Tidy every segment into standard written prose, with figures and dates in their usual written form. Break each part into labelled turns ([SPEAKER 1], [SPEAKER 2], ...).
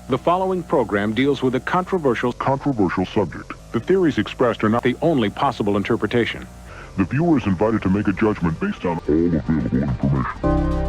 [SPEAKER 1] The following program deals with a controversial
[SPEAKER 2] subject.
[SPEAKER 1] The theories expressed are not the only possible interpretation.
[SPEAKER 2] The viewer is invited to make a judgment based on all available information.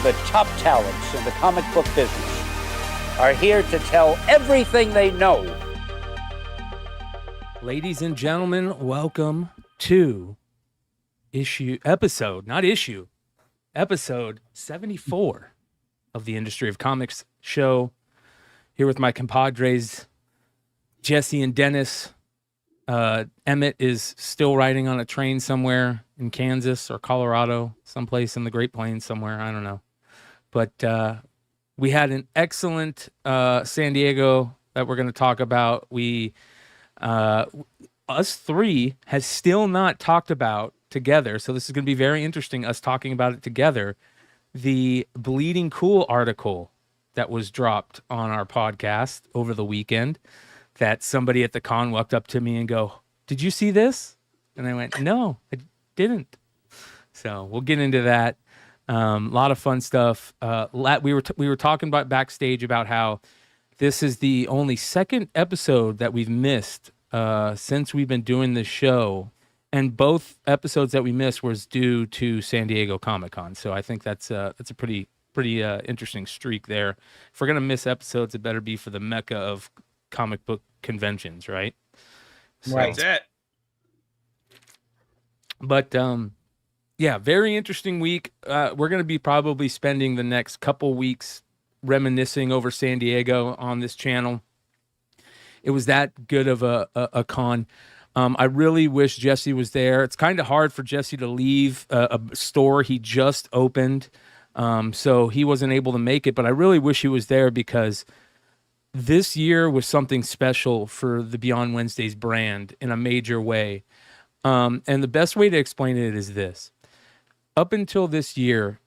[SPEAKER 3] the top talents in the comic book business are here to tell everything they know.
[SPEAKER 4] Ladies and gentlemen, welcome to episode 74 of the Industry of Comics show. Here with my compadres, Jesse and Dennis. Emmet is still riding on a train somewhere in Kansas or Colorado, someplace in the Great Plains somewhere. I don't know. But we had an excellent San Diego that we're going to talk about. Us three has still not talked about together, so this is going to be very interesting, us talking about it together. The Bleeding Cool article that was dropped on our podcast over the weekend, that somebody at the con walked up to me and go, "Did you see this?" And I went, "No, I didn't." So we'll get into that. A lot of fun stuff. We were talking about backstage about how this is the only second episode that we've missed since we've been doing this show, and both episodes that we missed was due to San Diego Comic-Con. So I think that's a pretty interesting streak there. If we're gonna miss episodes, it better be for the Mecca of comic book conventions, right? So,
[SPEAKER 5] Right. That's it.
[SPEAKER 4] But yeah, very interesting week. We're going to be probably spending the next couple weeks reminiscing over San Diego on this channel. It was that good of a con. I really wish Jesse was there. It's kind of hard for Jesse to leave a store he just opened, so he wasn't able to make it. But I really wish he was there, because this year was something special for the Beyond Wednesdays brand in a major way. And the best way to explain it is this. Up until this year,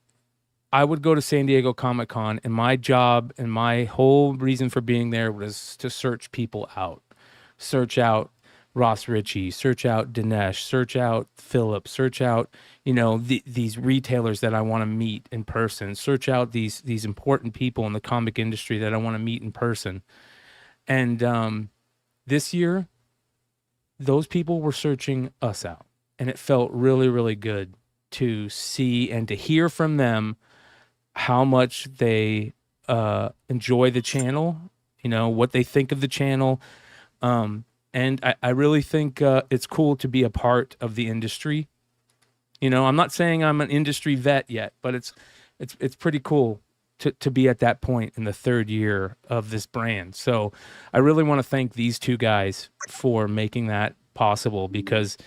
[SPEAKER 4] I would go to San Diego Comic-Con, and my job and my whole reason for being there was to search people out. Search out Ross Ritchie, search out Dinesh, search out Philip, search out, these retailers that I want to meet in person, search out these important people in the comic industry that I want to meet in person. And this year, those people were searching us out, and it felt really, really good to see and to hear from them how much they enjoy the channel, what they think of the channel. And I really think it's cool to be a part of the industry. I'm not saying I'm an industry vet yet, but it's pretty cool to be at that point in the third year of this brand. So I really want to thank these two guys for making that possible, because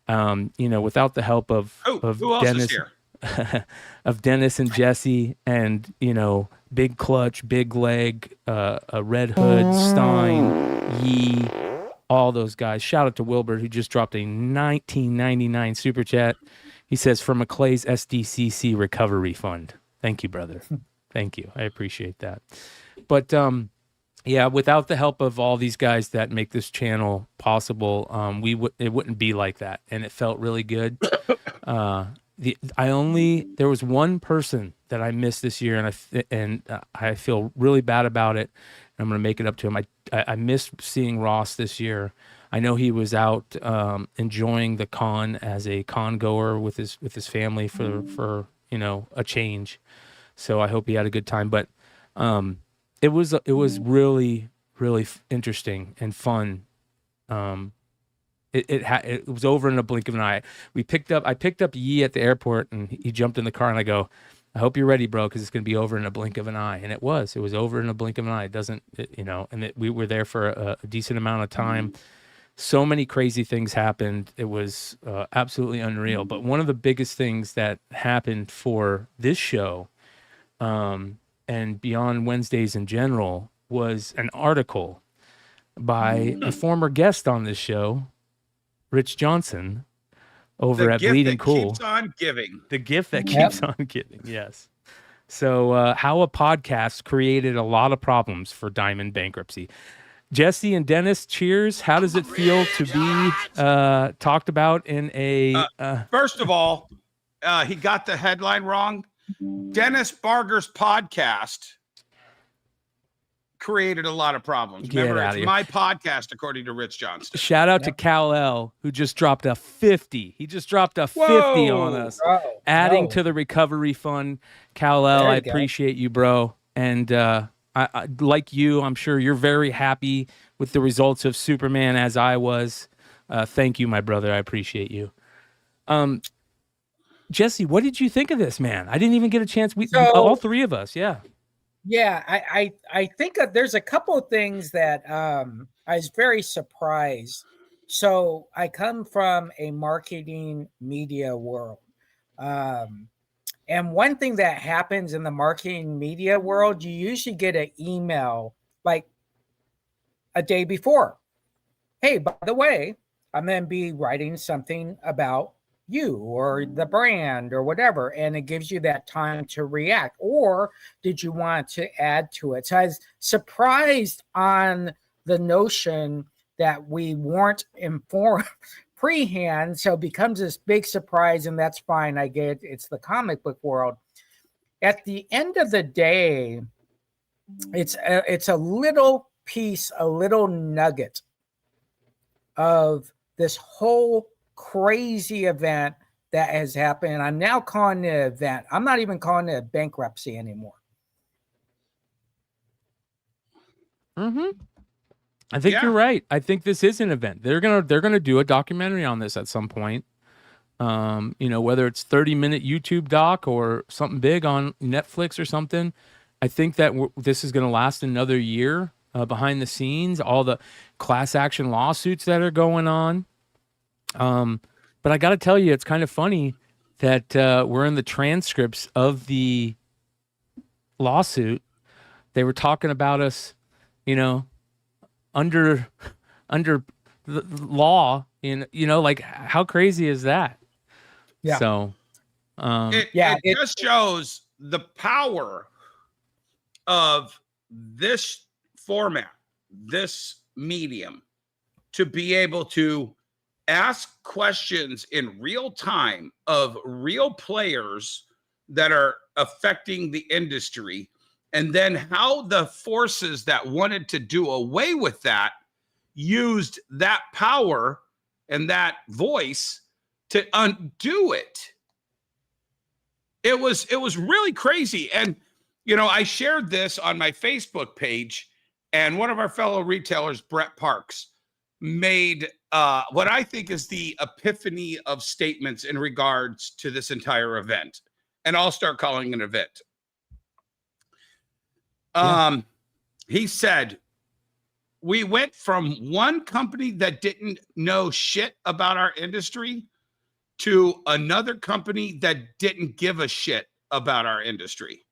[SPEAKER 4] without the help of
[SPEAKER 5] who else
[SPEAKER 4] Dennis,
[SPEAKER 5] is here?
[SPEAKER 4] of Dennis and Jesse, and Big Clutch, Big Leg, Red Hood, Stein, Yee, all those guys. Shout out to Wilbur, who just dropped a $19.99 super chat. He says, "For McClay's SDCC recovery fund." Thank you, brother. Thank you. I appreciate that. But yeah, without the help of all these guys that make this channel possible, it wouldn't be like that, and it felt really good. There was one person that I missed this year, and I feel really bad about it. And I'm going to make it up to him. I missed seeing Ross this year. I know he was out enjoying the con as a con goer with his family for a change. So I hope he had a good time. But it was really, really interesting and fun. It was over in a blink of an eye. I picked up Yee at the airport, and he jumped in the car, and I go, "I hope you're ready, bro, because it's going to be over in a blink of an eye." And it was over in a blink of an eye. We were there for a decent amount of time. So many crazy things happened. It was absolutely unreal. But one of the biggest things that happened for this show, and Beyond Wednesdays in general, was an article by a former guest on this show, Rich Johnson, over at Bleeding Cool.
[SPEAKER 5] Keeps on giving.
[SPEAKER 4] The gift that keeps on giving, yes. So how a podcast created a lot of problems for Diamond Bankruptcy. Jesse and Dennis, cheers. How does it feel to be talked about in a...
[SPEAKER 5] First of all, he got the headline wrong. Dennis Barger's podcast created a lot of problems.
[SPEAKER 4] Get
[SPEAKER 5] Remember,
[SPEAKER 4] outta
[SPEAKER 5] it's
[SPEAKER 4] here.
[SPEAKER 5] my podcast, according to Rich Johnston.
[SPEAKER 4] Shout out to Cal L, who just dropped a 50. He just dropped a 50 on us, adding to the recovery fund. Cal L, I appreciate you, bro. And I like you, I'm sure you're very happy with the results of Superman, as I was. Thank you, my brother. I appreciate you. Jesse, what did you think of this, man? I didn't even get a chance. All three of us, yeah.
[SPEAKER 6] Yeah, I think that there's a couple of things that I was very surprised. So I come from a marketing media world. And one thing that happens in the marketing media world, you usually get an email like a day before. Hey, by the way, I'm going to be writing something about you or the brand or whatever, and it gives you that time to react. Or did you want to add to it? So I was surprised on the notion that we weren't informed pre-hand, so it becomes this big surprise, and that's fine. I get it. It's the comic book world. At the end of the day, it's a little piece, a little nugget of this whole crazy event that has happened. I'm now calling it an event. I'm not even calling it a bankruptcy anymore.
[SPEAKER 4] I think you're right. I think this is an event. They're gonna do a documentary on this at some point. Whether it's 30-minute YouTube doc or something big on Netflix or something. I think that this is gonna last another year behind the scenes. All the class action lawsuits that are going on. But I got to tell you, it's kind of funny that we're in the transcripts of the lawsuit. They were talking about us, under the law. Like how crazy is that?
[SPEAKER 6] Yeah.
[SPEAKER 4] So,
[SPEAKER 5] it just shows the power of this format, this medium, to be able to ask questions in real time of real players that are affecting the industry, and then how the forces that wanted to do away with that used that power and that voice to undo it. It was really crazy. And I shared this on my Facebook page, and one of our fellow retailers, Brett Parks, made what I think is the epiphany of statements in regards to this entire event. And I'll start calling it an event. He said, we went from one company that didn't know shit about our industry to another company that didn't give a shit about our industry.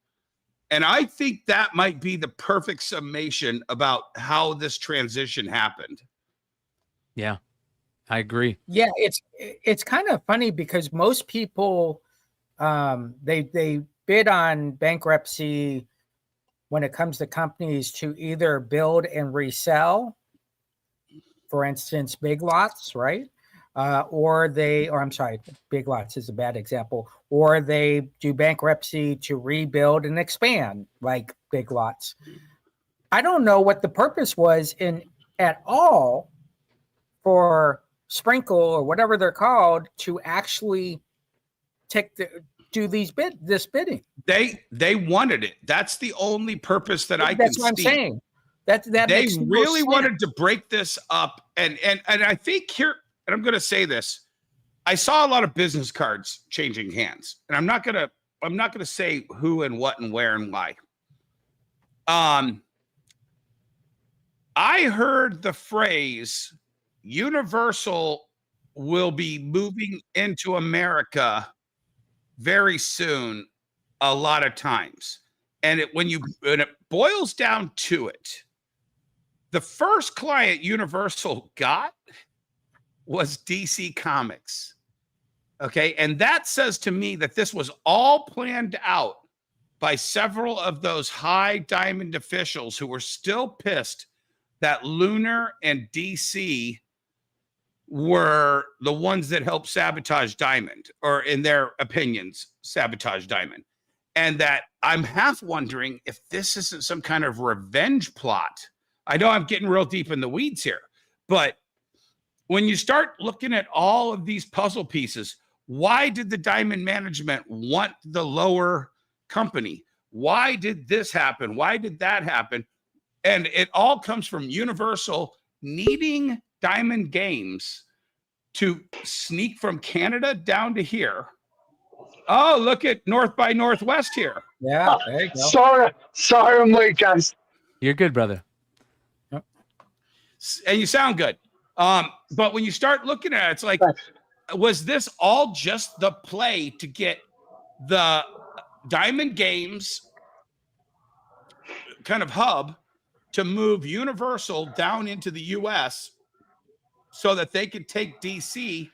[SPEAKER 5] And I think that might be the perfect summation about how this transition happened.
[SPEAKER 4] Yeah, I agree.
[SPEAKER 6] Yeah, it's kind of funny because most people they bid on bankruptcy when it comes to companies to either build and resell, for instance, Big Lots, right? Big Lots is a bad example, or they do bankruptcy to rebuild and expand, like Big Lots. I don't know what the purpose was at all for Sprinkle or whatever they're called to actually do this bidding.
[SPEAKER 5] They wanted it. That's the only purpose that I can see. That's what I'm saying.
[SPEAKER 6] That
[SPEAKER 5] they really wanted to break this up, and I think here, and I'm going to say this, I saw a lot of business cards changing hands, and I'm not going to say who and what and where and why. I heard the phrase Universal will be moving into America very soon a lot of times. And when it boils down to it, the first client Universal got was DC Comics. Okay. And that says to me that this was all planned out by several of those high diamond officials who were still pissed that Lunar and DC were the ones that helped sabotage Diamond, or in their opinions, sabotage Diamond. and that I'm half wondering if this isn't some kind of revenge plot. I know I'm getting real deep in the weeds here, but when you start looking at all of these puzzle pieces, why did the Diamond management want the lower company? Why did this happen? Why did that happen? And it all comes from Universal needing Diamond Games to sneak from Canada down to here. Oh, look at North by Northwest here.
[SPEAKER 6] Yeah, there you go.
[SPEAKER 7] Sorry, I'm late, guys.
[SPEAKER 4] You're good, brother.
[SPEAKER 5] And you sound good. But when you start looking at it, it's like, was this all just the play to get the Diamond Games kind of hub to move Universal down into the US so that they could take DC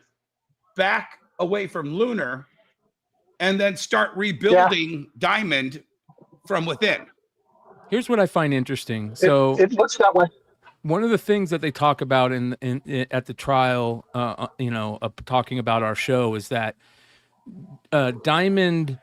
[SPEAKER 5] back away from Lunar and then start rebuilding Diamond from within?
[SPEAKER 4] Here's what I find interesting. So
[SPEAKER 7] it looks that way.
[SPEAKER 4] One of the things that they talk about in at the trial, talking about our show, is that Diamond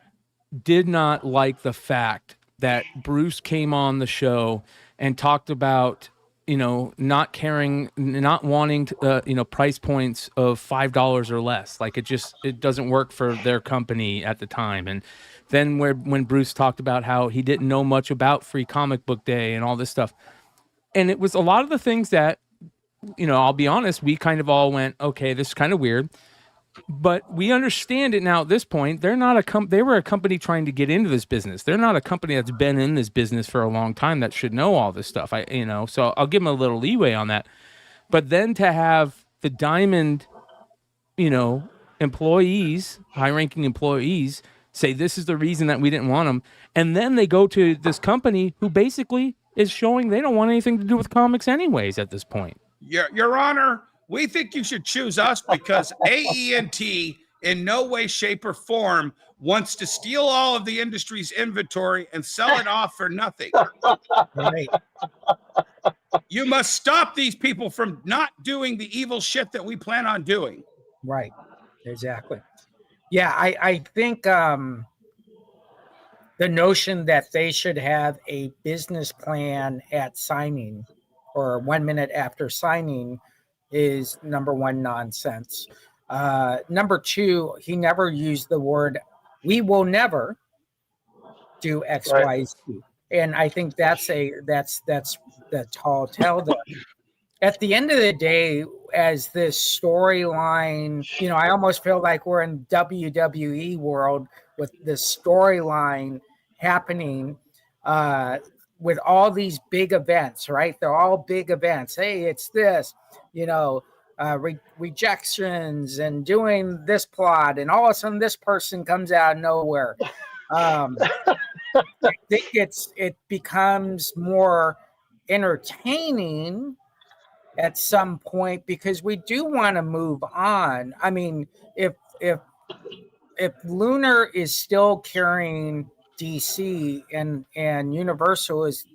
[SPEAKER 4] did not like the fact that Bruce came on the show and talked about, not caring, not wanting to, price points of $5 or less. Like it doesn't work for their company at the time. And then when Bruce talked about how he didn't know much about Free Comic Book Day and all this stuff. And it was a lot of the things that, I'll be honest, we kind of all went, okay, this is kind of weird, but we understand it now at this point. They're not they were a company trying to get into this business. They're not a company that's been in this business for a long time that should know all this stuff. So I'll give them a little leeway on that. But then to have the Diamond, employees, high-ranking employees, say this is the reason that we didn't want them, and then they go to this company who basically is showing they don't want anything to do with comics anyways at this point.
[SPEAKER 5] Your Honor, we think you should choose us because AE&T in no way, shape, or form wants to steal all of the industry's inventory and sell it off for nothing.
[SPEAKER 6] Right.
[SPEAKER 5] You must stop these people from not doing the evil shit that we plan on doing.
[SPEAKER 6] Right. Exactly. Yeah, I think the notion that they should have a business plan at signing or 1 minute after signing is, number one, nonsense. Number two, he never used the word, we will never do X,
[SPEAKER 7] Right.
[SPEAKER 6] Y, Z. And I think that's the tall tale. At the end of the day, as this storyline, I almost feel like we're in WWE world with this storyline happening with all these big events, right? They're all big events. Hey, it's this, rejections and doing this plot, and all of a sudden this person comes out of nowhere. I think it becomes more entertaining at some point because we do want to move on. I mean, if Lunar is still carrying DC and Universal is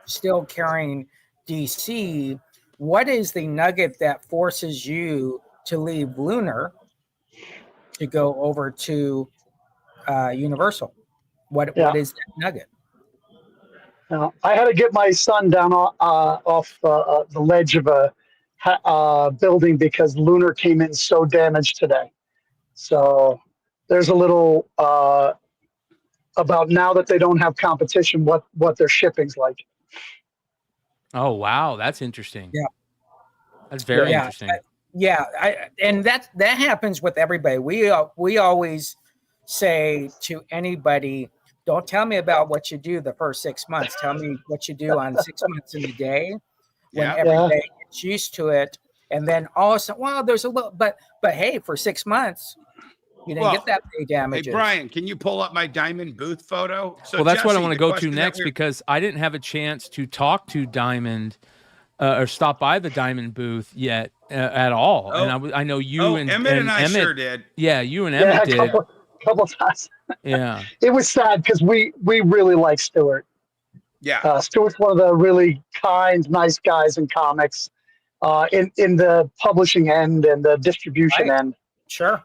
[SPEAKER 6] still carrying DC, what is the nugget that forces you to leave Lunar to go over to Universal? What is that nugget?
[SPEAKER 7] I had to get my son down off the ledge of a building because Lunar came in so damaged today. So there's a little about now that they don't have competition, what their shipping's like.
[SPEAKER 4] Oh, wow. That's interesting.
[SPEAKER 6] Yeah.
[SPEAKER 4] That's very interesting.
[SPEAKER 6] And that happens with everybody. We always say to anybody, don't tell me about what you do the first 6 months. Tell me what you do on 6 months in a day when everybody gets used to it. And then all of a sudden, well, there's a little, but hey, for 6 months, you didn't get that many damages.
[SPEAKER 5] Hey, Brian, can you pull up my Diamond booth photo?
[SPEAKER 4] So that's what I want to go to next because I didn't have a chance to talk to Diamond or stop by the Diamond booth yet at all. And I know you and
[SPEAKER 5] Emmet and I
[SPEAKER 4] Emmet,
[SPEAKER 5] sure did.
[SPEAKER 4] Yeah, you and Emmet did.
[SPEAKER 7] Couple times.
[SPEAKER 4] Yeah.
[SPEAKER 7] It was sad because we really like Stuart.
[SPEAKER 5] Yeah.
[SPEAKER 7] Stuart's one of the really kind, nice guys in comics, in the publishing end and the distribution end.
[SPEAKER 6] Sure.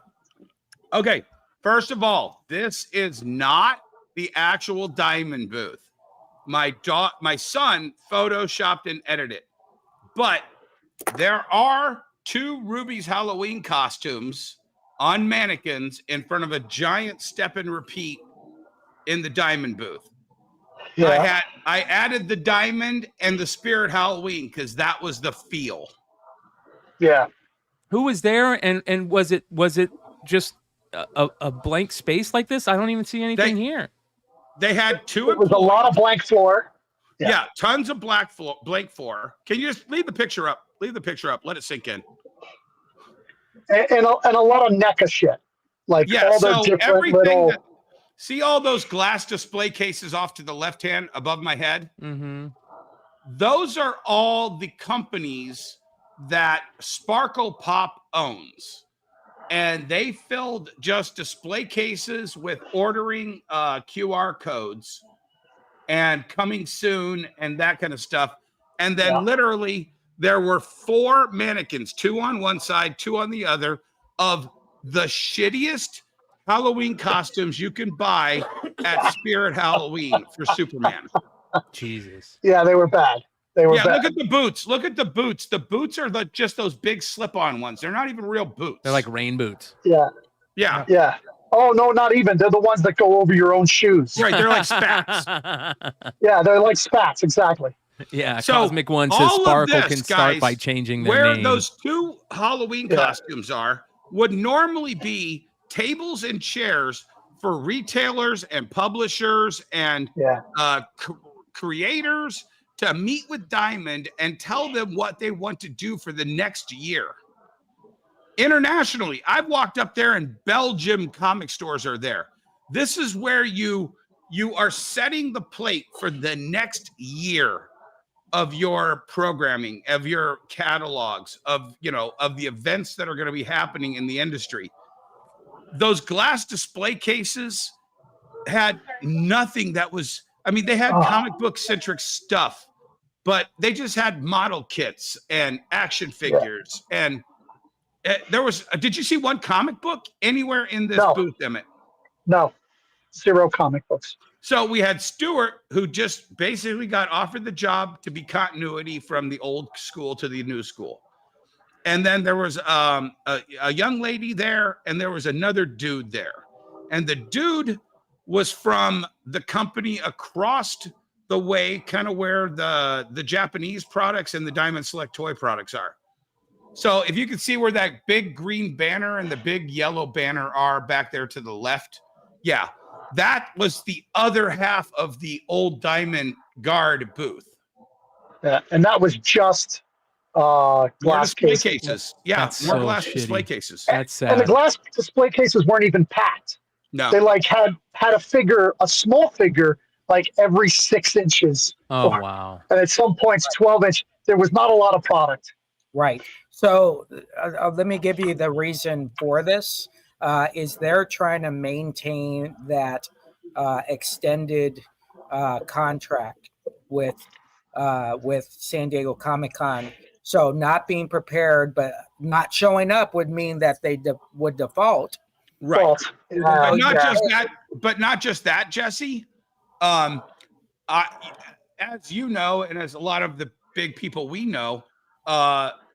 [SPEAKER 5] Okay. First of all, this is not the actual diamond booth. My son photoshopped and edited, but there are 2 Ruby's Halloween costumes on mannequins in front of a giant step and repeat in the diamond booth.
[SPEAKER 7] Yeah.
[SPEAKER 5] I added the diamond and the spirit Halloween because that was the feel.
[SPEAKER 7] Yeah.
[SPEAKER 4] Who was there, and was it just a blank space like this? I don't even see anything here.
[SPEAKER 5] They had 2
[SPEAKER 7] It was a lot of blank floor.
[SPEAKER 5] Yeah, tons of blank floor. Can you just leave the picture up? Leave the picture up. Let it sink in.
[SPEAKER 7] And a lot of NECA shit. Like all the different little...
[SPEAKER 5] See all those glass display cases off to the left hand above my head?
[SPEAKER 4] Mm-hmm.
[SPEAKER 5] Those are all the companies that Sparkle Pop owns. And they filled just display cases with ordering QR codes and coming soon and that kind of stuff. And then literally there were 4 mannequins, 2 on one side, 2 on the other, of the shittiest Halloween costumes you can buy at Spirit Halloween for Superman.
[SPEAKER 4] Jesus.
[SPEAKER 7] Yeah, they were bad. They were bad.
[SPEAKER 5] Look at the boots. Look at the boots. The boots are just those big slip-on ones. They're not even real boots.
[SPEAKER 4] They're like rain boots.
[SPEAKER 7] Yeah.
[SPEAKER 5] Yeah.
[SPEAKER 7] Yeah. Oh, no, not even. They're the ones that go over your own shoes.
[SPEAKER 5] Right. They're like spats.
[SPEAKER 7] Yeah, they're like spats. Exactly.
[SPEAKER 4] Yeah.
[SPEAKER 5] So
[SPEAKER 4] Cosmic One says Sparkle can start
[SPEAKER 5] guys,
[SPEAKER 4] by changing their
[SPEAKER 5] where
[SPEAKER 4] name.
[SPEAKER 5] those 2 Halloween costumes are would normally be tables and chairs for retailers and publishers and creators to meet with Diamond and tell them what they want to do for the next year. Internationally, I've walked up there and Belgium comic stores are there. This is where you are setting the plate for the next year of your programming, of your catalogs, of the events that are going to be happening in the industry. Those glass display cases had nothing that was, they had comic book centric stuff, but they just had model kits and action figures. And there was, did you see one comic book anywhere in this booth, Emmet?
[SPEAKER 7] No, 0 comic books.
[SPEAKER 5] So we had Stuart, who just basically got offered the job to be continuity from the old school to the new school. And then there was a young lady there, and there was another dude there. And the dude was from the company across the way, kind of where the Japanese products and the Diamond Select toy products are. So if you can see where that big green banner and the big yellow banner are back there to the left, that was the other half of the old Diamond Guard booth.
[SPEAKER 7] Yeah, and that was just glass
[SPEAKER 5] cases. Yeah,
[SPEAKER 4] that's
[SPEAKER 5] more
[SPEAKER 4] so
[SPEAKER 5] glass
[SPEAKER 4] shitty.
[SPEAKER 5] Display cases.
[SPEAKER 4] That's sad.
[SPEAKER 7] And the glass display cases weren't even packed.
[SPEAKER 5] No,
[SPEAKER 7] they like had a small figure, like every 6 inches.
[SPEAKER 4] Oh, wow.
[SPEAKER 7] And at some points, 12 inch. There was not a lot of product.
[SPEAKER 6] Right. So let me give you the reason for this. Is they're trying to maintain that extended contract with San Diego Comic-Con. So not being prepared, but not showing up would mean that they would default.
[SPEAKER 5] Right. But not just that, Jesse. As you know, and as a lot of the big people we know,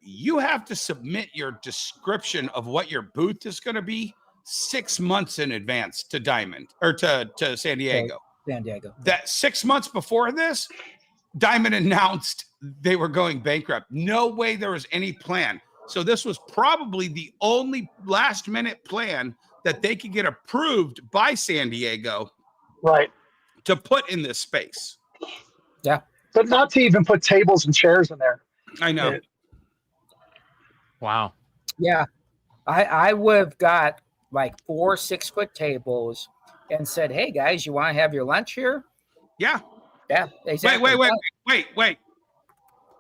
[SPEAKER 5] you have to submit your description of what your booth is going to be 6 months in advance to Diamond or to San Diego.
[SPEAKER 6] San Diego.
[SPEAKER 5] That 6 months before this, Diamond announced they were going bankrupt. No way there was any plan. So this was probably the only last minute plan that they could get approved by San Diego,
[SPEAKER 7] right,
[SPEAKER 5] to put in this space.
[SPEAKER 6] Yeah.
[SPEAKER 7] But not to even put tables and chairs in there.
[SPEAKER 5] I know.
[SPEAKER 4] Wow.
[SPEAKER 6] Yeah. I would have got like 4 6-foot tables and said, hey guys, you want to have your lunch here?
[SPEAKER 5] Yeah.
[SPEAKER 6] Yeah. Exactly.
[SPEAKER 5] Wait.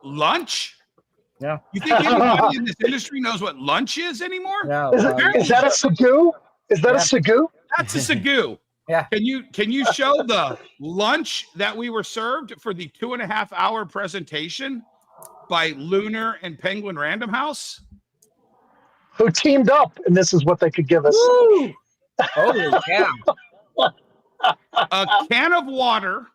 [SPEAKER 5] Lunch?
[SPEAKER 6] Yeah.
[SPEAKER 5] You think anybody in this industry knows what lunch is anymore?
[SPEAKER 6] No.
[SPEAKER 7] Is that a sagoo? Is that a sagoo?
[SPEAKER 5] That's a sagoo.
[SPEAKER 6] Yeah.
[SPEAKER 5] Can you show the lunch that we were served for the 2.5-hour presentation by Lunar and Penguin Random House?
[SPEAKER 7] Who teamed up, and this is what they could give us.
[SPEAKER 6] Woo! Holy cow.
[SPEAKER 5] a can of water,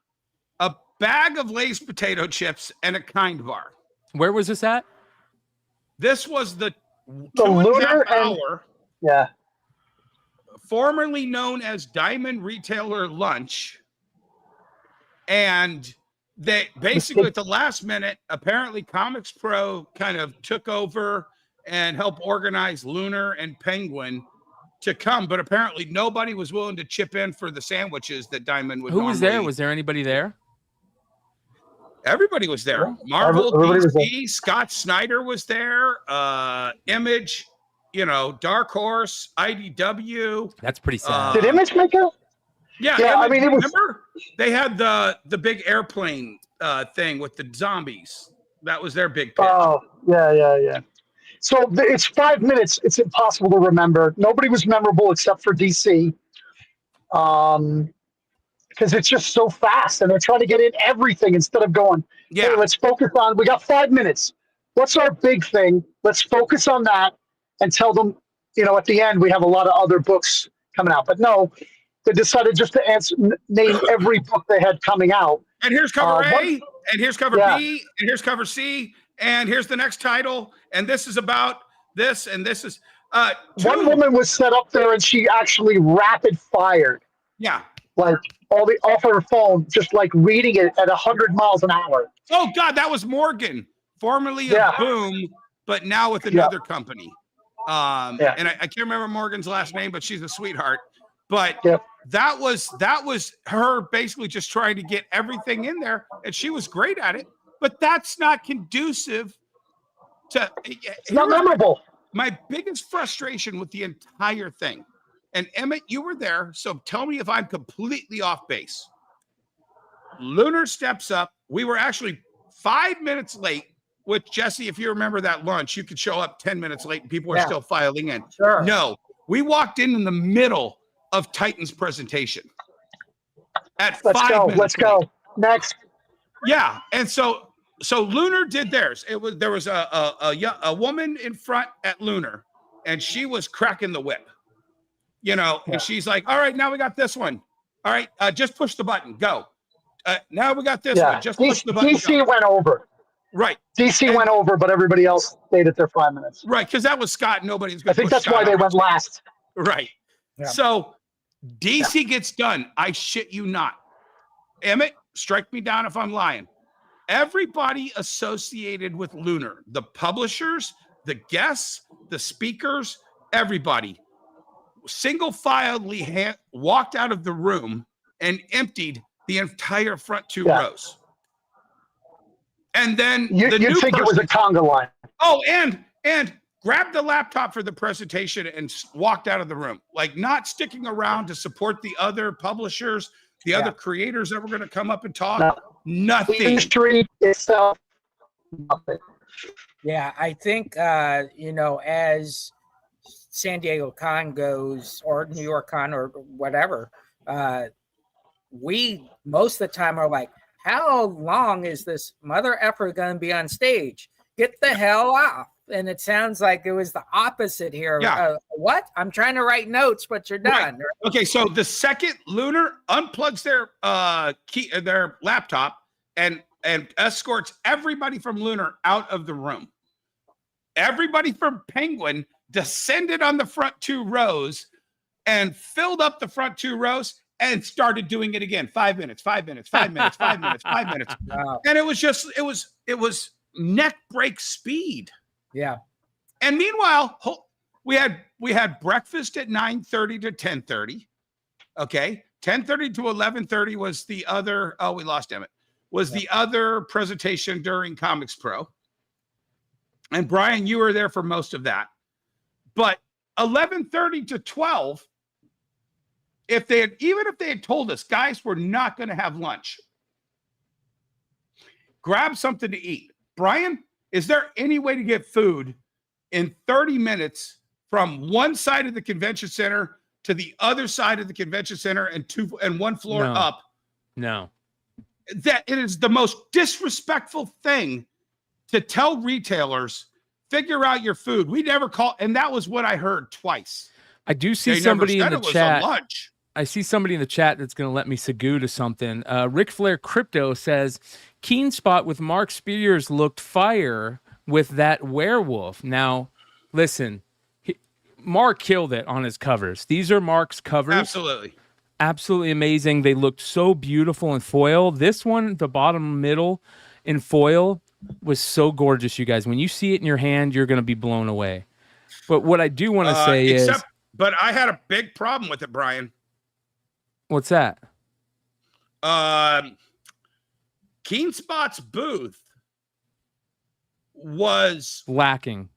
[SPEAKER 5] a bag of Lay's potato chips, and a Kind bar.
[SPEAKER 4] Where was this at?
[SPEAKER 5] This was the
[SPEAKER 7] Lunar
[SPEAKER 5] 2.5 hour,
[SPEAKER 7] Yeah.
[SPEAKER 5] formerly known as Diamond Retailer Lunch. And they basically at the last minute, apparently Comics Pro kind of took over and helped organize Lunar and Penguin to come, but apparently nobody was willing to chip in for the sandwiches that Diamond would.
[SPEAKER 4] Who was there? Was there anybody there?
[SPEAKER 5] Everybody was there.
[SPEAKER 7] Yeah.
[SPEAKER 5] Marvel,
[SPEAKER 7] Everybody was
[SPEAKER 5] DC, Scott Snyder was there. Image, Dark Horse, IDW.
[SPEAKER 4] That's pretty sad.
[SPEAKER 7] Did Image make it?
[SPEAKER 5] Yeah,
[SPEAKER 7] Yeah, I mean, it was.
[SPEAKER 5] remember they had the big airplane thing with the zombies. That was their big pitch.
[SPEAKER 7] Oh, yeah. So it's 5 minutes. It's impossible to remember. Nobody was memorable except for DC. Because it's just so fast and they're trying to get in everything instead of going, hey, let's focus on, we got 5 minutes. What's our big thing? Let's focus on that and tell them, at the end, we have a lot of other books coming out. But no, they decided just to name every book they had coming out.
[SPEAKER 5] And here's cover A, and here's cover B, and here's cover C, and here's the next title, and this is about this, and this is
[SPEAKER 7] one woman was set up there and she actually rapid fired.
[SPEAKER 5] Yeah.
[SPEAKER 7] Like off her phone, just like reading it at 100 miles an hour.
[SPEAKER 5] Oh God, that was Morgan, formerly of Boom, but now with another company. And I can't remember Morgan's last name, but she's a sweetheart. But that was her basically just trying to get everything in there, and she was great at it. But that's not conducive to.
[SPEAKER 7] It's not memorable.
[SPEAKER 5] My biggest frustration with the entire thing, and Emmet, you were there, so tell me if I'm completely off base. Lunar steps up. We were actually 5 minutes late. Which, Jesse, if you remember that lunch, you could show up 10 minutes late and people are still filing in.
[SPEAKER 6] Sure.
[SPEAKER 5] No, we walked in the middle of Titan's presentation. Let's
[SPEAKER 7] go. Next.
[SPEAKER 5] Yeah, and so Lunar did theirs. There was a woman in front at Lunar, and she was cracking the whip, and she's like, "All right, now we got this one. All right, just push the button, go. Now we got this one. Just push the button."
[SPEAKER 7] DC went over.
[SPEAKER 5] Right.
[SPEAKER 7] DC went over, but everybody else stayed at their 5 minutes.
[SPEAKER 5] Right, because that was Scott. Nobody's going
[SPEAKER 7] to. I think that's why they went last.
[SPEAKER 5] Right. Yeah. So DC gets done. I shit you not. Emmet, strike me down if I'm lying. Everybody associated with Lunar, the publishers, the guests, the speakers, everybody, single-filedly walked out of the room and emptied the entire front two rows. And then
[SPEAKER 7] you'd think it was a conga line.
[SPEAKER 5] Oh, and grabbed the laptop for the presentation and walked out of the room, like not sticking around to support the other publishers, the other creators that were going to come up and talk. Nothing.
[SPEAKER 7] The industry itself, nothing.
[SPEAKER 6] Yeah, I think as San Diego Con goes, or New York Con, or whatever, we most of the time are like, how long is this mother effer going to be on stage? Get the hell off. And it sounds like it was the opposite here.
[SPEAKER 5] Yeah.
[SPEAKER 6] What? I'm trying to write notes, but you're done.
[SPEAKER 5] Right. Okay, so the second Lunar unplugs their laptop and escorts everybody from Lunar out of the room. Everybody from Penguin descended on the front two rows and filled up the front two rows and started doing it again. 5 minutes, 5 minutes, 5 minutes, 5 minutes, 5 minutes.
[SPEAKER 6] Wow.
[SPEAKER 5] And it was neck break speed.
[SPEAKER 6] Yeah.
[SPEAKER 5] And meanwhile, we had breakfast at 9:30 to 10:30. Okay. 10:30 to 11:30 was the other, we lost Emmet, was the other presentation during Comics Pro. And Brian, you were there for most of that. But 11:30 to 12, even if they had told us, guys, we're not going to have lunch, grab something to eat. Brian, is there any way to get food in 30 minutes from one side of the convention center to the other side of the convention center and one floor up?
[SPEAKER 4] No.
[SPEAKER 5] That it is the most disrespectful thing to tell retailers, figure out your food. We never call, and that was what I heard twice.
[SPEAKER 4] I do see somebody in the chat. I see somebody in the chat that's going to let me segue to something. Ric Flair Crypto says, Keen Spot with Mark Spears looked fire with that werewolf. Now, listen, Mark killed it on his covers. These are Mark's covers. Absolutely amazing. They looked so beautiful in foil. This one, the bottom middle in foil, was so gorgeous, you guys. When you see it in your hand, you're going to be blown away. But what I do want to say is...
[SPEAKER 5] But I had a big problem with it, Brian.
[SPEAKER 4] What's that?
[SPEAKER 5] Keen Spot's booth was
[SPEAKER 4] lacking.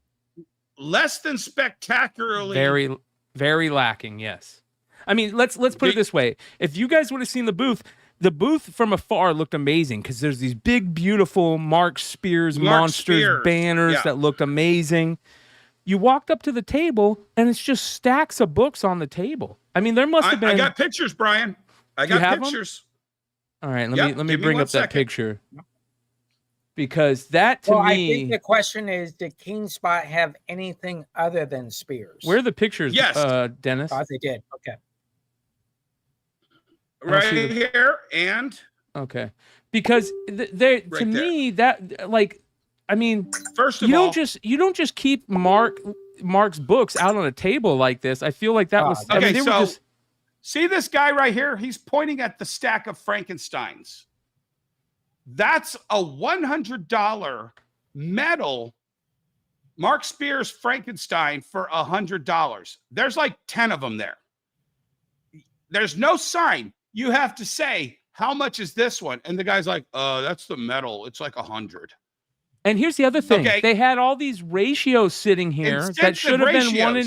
[SPEAKER 5] Less than spectacularly.
[SPEAKER 4] Very, very lacking, yes. I mean, let's put it this way. If you guys would have seen the booth from afar looked amazing because there's these big, beautiful Mark Spears monsters banners that looked amazing. You walked up to the table, and it's just stacks of books on the table. I mean, there must have been...
[SPEAKER 5] I got pictures, Brian. I got pictures.
[SPEAKER 4] All right, let me bring up that picture. Because that, to me...
[SPEAKER 6] I think the question is, did Keen Spot have anything other than Spears?
[SPEAKER 4] Where are the pictures, Dennis?
[SPEAKER 6] Oh, they did. Okay.
[SPEAKER 5] Right here, and...
[SPEAKER 4] Okay. Because to me, that, like... I mean,
[SPEAKER 5] first of all,
[SPEAKER 4] you don't just keep Mark's books out on a table like this. I feel like that was
[SPEAKER 5] okay.
[SPEAKER 4] I mean,
[SPEAKER 5] So see this guy right here? He's pointing at the stack of Frankensteins. That's a $100 metal Mark Spears Frankenstein for $100. There's like 10 of them there. There's no sign. You have to say, how much is this one? And the guy's like, that's the metal. It's like 100.
[SPEAKER 4] And here's the other thing.
[SPEAKER 5] Okay.
[SPEAKER 4] They had all these ratios sitting here that should have been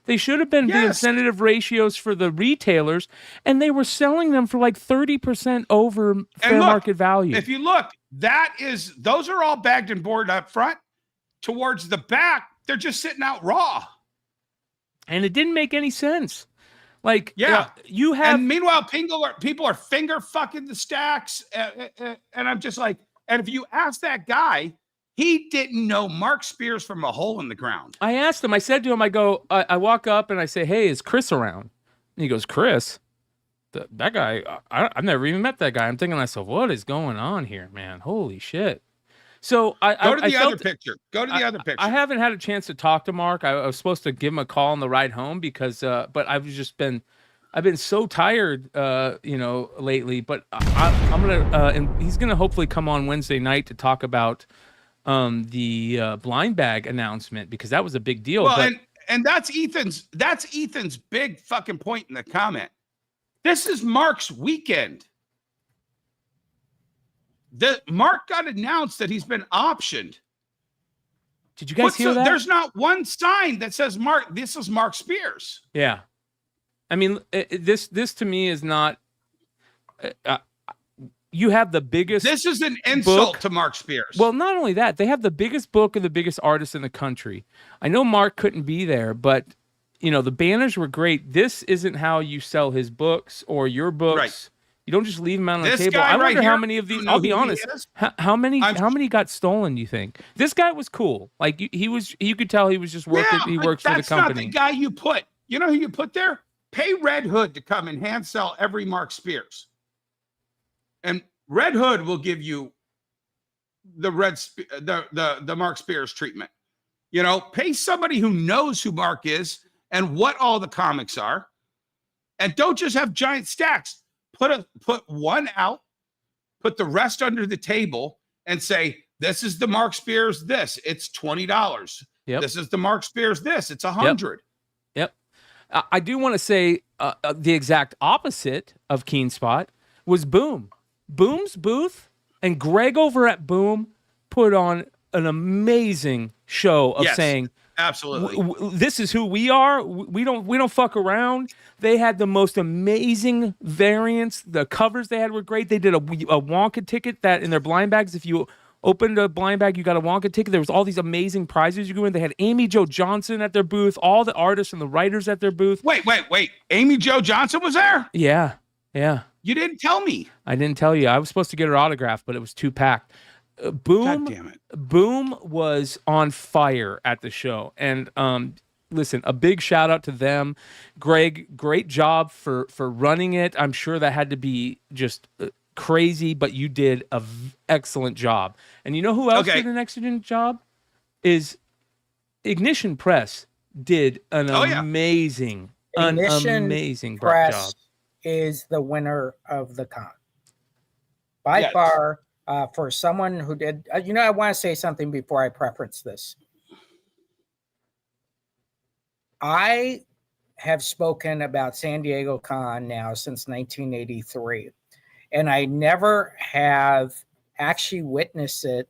[SPEAKER 4] they should have been the incentive ratios for the retailers, and they were selling them for like 30% over fair market value.
[SPEAKER 5] If you look, those are all bagged and boarded up front. Towards the back, they're just sitting out raw.
[SPEAKER 4] And it didn't make any sense. Like, you have...
[SPEAKER 5] And meanwhile, people are finger fucking the stacks. And I'm just like, and if you ask that guy, he didn't know Mark Spears from a hole in the ground.
[SPEAKER 4] I asked him, I said to him, I walk up and I say, hey, is Chris around? And he goes, Chris? That guy, I've never even met that guy. I'm thinking to myself, what is going on here, man? Holy shit. So
[SPEAKER 5] Go to the other picture.
[SPEAKER 4] I haven't had a chance to talk to Mark. I was supposed to give him a call on the ride home because, but I've been so tired, lately, but I'm going to, and he's going to hopefully come on Wednesday night to talk about the blind bag announcement because that was a big deal.
[SPEAKER 5] Well, and that's Ethan's big fucking point in the comment. This is Mark's weekend. Mark got announced that he's been optioned.
[SPEAKER 4] Did you guys hear that?
[SPEAKER 5] There's not one sign that says Mark. This is Mark Spears.
[SPEAKER 4] Yeah. I mean, this to me is not. You have the biggest.
[SPEAKER 5] This is an insult to Mark Spears.
[SPEAKER 4] Well, not only that, they have the biggest book of the biggest artist in the country. I know Mark couldn't be there, but the banners were great. This isn't how you sell his books or your books. Right. You don't just leave them out on the table. I wonder how many of these. I'll be honest. How many got stolen? You think this guy was cool? Like he was. You could tell he was just working. He works for the company.
[SPEAKER 5] That's not the guy you put. You know who you put there? Pay Red Hood to come and hand sell every Mark Spears. And Red Hood will give you the Mark Spears treatment. Pay somebody who knows who Mark is and what all the comics are, and don't just have giant stacks. Put one out, put the rest under the table, and say, "This is the Mark Spears. It's $20.
[SPEAKER 4] Yep.
[SPEAKER 5] This is the Mark Spears. It's $100."
[SPEAKER 4] Yep. I do want to say the exact opposite of Keen Spot was Boom. Boom's booth and Greg over at Boom put on an amazing show of saying,
[SPEAKER 5] absolutely,
[SPEAKER 4] this is who we are. We don't fuck around. They had the most amazing variants. The covers they had were great. They did a Wonka ticket that in their blind bags, if you opened a blind bag, you got a Wonka ticket. There was all these amazing prizes you could win. They had Amy Jo Johnson at their booth, all the artists and the writers at their booth.
[SPEAKER 5] Wait. Amy Jo Johnson was there?
[SPEAKER 4] Yeah.
[SPEAKER 5] You didn't tell me.
[SPEAKER 4] I didn't tell you. I was supposed to get her autograph, but it was too packed. Boom.
[SPEAKER 5] God damn it.
[SPEAKER 4] Boom was on fire at the show. And listen, a big shout out to them. Greg, great job for running it. I'm sure that had to be just crazy, but you did an excellent job. And you know who else did an excellent job? Is Ignition Press did an amazing
[SPEAKER 6] Press
[SPEAKER 4] job.
[SPEAKER 6] Is the winner of the con by far. For someone who did, I want to say something before I preference this. I have spoken about San Diego Con now since 1983, and I never have actually witnessed it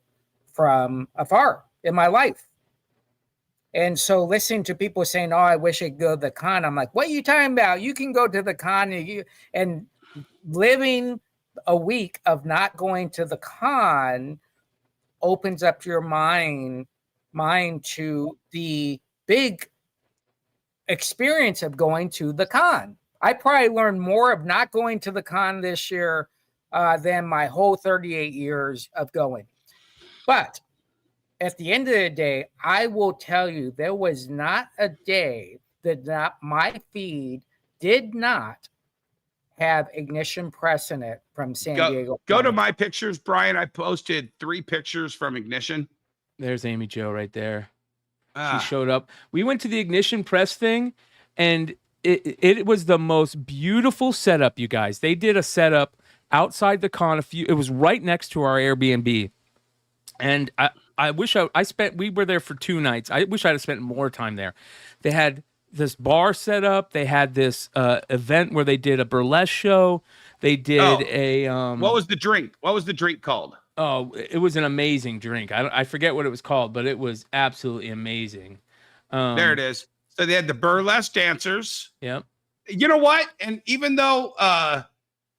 [SPEAKER 6] from afar in my life. And so listening to people saying, "Oh, I wish I could go to the con," I'm like, "What are you talking about? You can go to the con." And living a week of not going to the con opens up your mind to the big experience of going to the con. I probably learned more of not going to the con this year than my whole 38 years of going. But at the end of the day, I will tell you, there was not a day that my feed did not have Ignition Press in it from San Diego.
[SPEAKER 5] Go to my pictures, Brian. I posted 3 pictures from Ignition.
[SPEAKER 4] There's Amy Jo right there. She showed up. We went to the Ignition Press thing, and it was the most beautiful setup, you guys. They did a setup outside the con. It was right next to our Airbnb, and I wish we were there for 2 nights. I wish I'd have spent more time there. They had this bar set up. They had this event where they did a burlesque show. They did what
[SPEAKER 5] was the drink? What was the drink called?
[SPEAKER 4] Oh, it was an amazing drink. I forget what it was called, but it was absolutely amazing.
[SPEAKER 5] There it is. So they had the burlesque dancers.
[SPEAKER 4] Yep.
[SPEAKER 5] You know what? And even though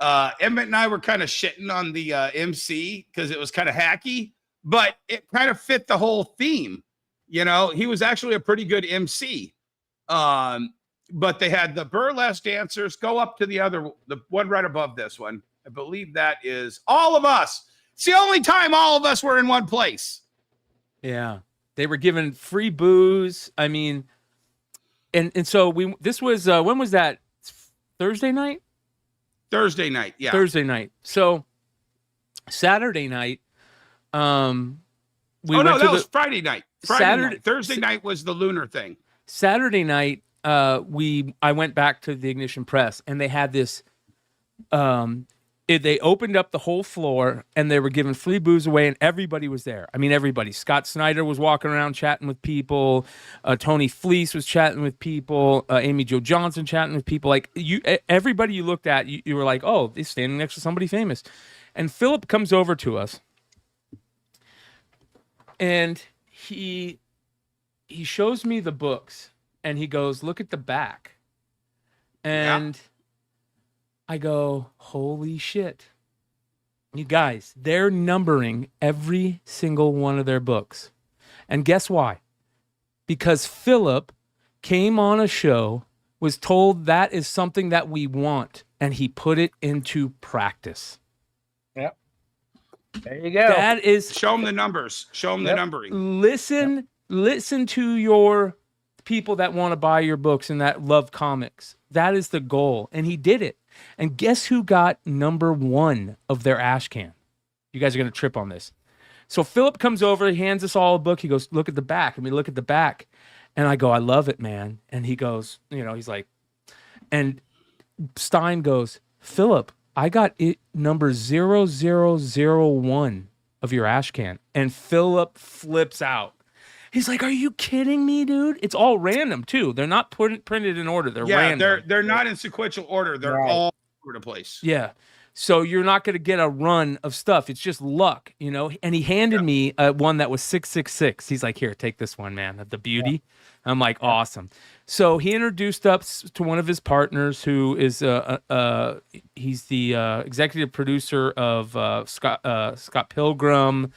[SPEAKER 5] Emmet and I were kind of shitting on the MC because it was kind of hacky, but it kind of fit the whole theme. He was actually a pretty good MC. But they had the burlesque dancers. Go up to the one right above this one. I believe that is All of Us. It's the only time all of us were in one place.
[SPEAKER 4] Yeah. They were given free booze. I mean, and so this was, when was that? Thursday night?
[SPEAKER 5] Thursday night. Yeah.
[SPEAKER 4] Thursday night. So Saturday night,
[SPEAKER 5] that was Friday night. Thursday night was the lunar thing.
[SPEAKER 4] Saturday night, I went back to the Ignition Press, and they had this, they opened up the whole floor, and they were giving free booze away, and everybody was there. I mean, everybody. Scott Snyder was walking around chatting with people. Tony Fleece was chatting with people. Amy Jo Johnson chatting with people. Like, everybody you looked at, you were like, oh, they're standing next to somebody famous. And Philip comes over to us, and he shows me the books, and he goes, look at the back. And I go, holy shit. You guys, they're numbering every single one of their books. And guess why? Because Philip came on a show, was told that is something that we want, and he put it into practice.
[SPEAKER 6] Yep. There you go.
[SPEAKER 4] That is...
[SPEAKER 5] Show them the numbers. Show them the numbering.
[SPEAKER 4] Listen to your people that want to buy your books and that love comics. That is the goal. And he did it. And guess who got number 1 of their ash can? You guys are going to trip on this. So Philip comes over, he hands us all a book. He goes, look at the back. And we look at the back. And I go, I love it, man. And he goes, he's like, and Stein goes, Philip, I got it number 0001 of your ash can. And Philip flips out. He's like, are you kidding me, dude? It's all random, too. They're not printed in order. They're random.
[SPEAKER 5] They're not in sequential order. They're all over the place.
[SPEAKER 4] Yeah. So you're not going to get a run of stuff. It's just luck, And he handed me one that was 666. He's like, here, take this one, man. The beauty. Yeah. I'm like, awesome. So he introduced us to one of his partners who is he's the executive producer of Scott Pilgrim,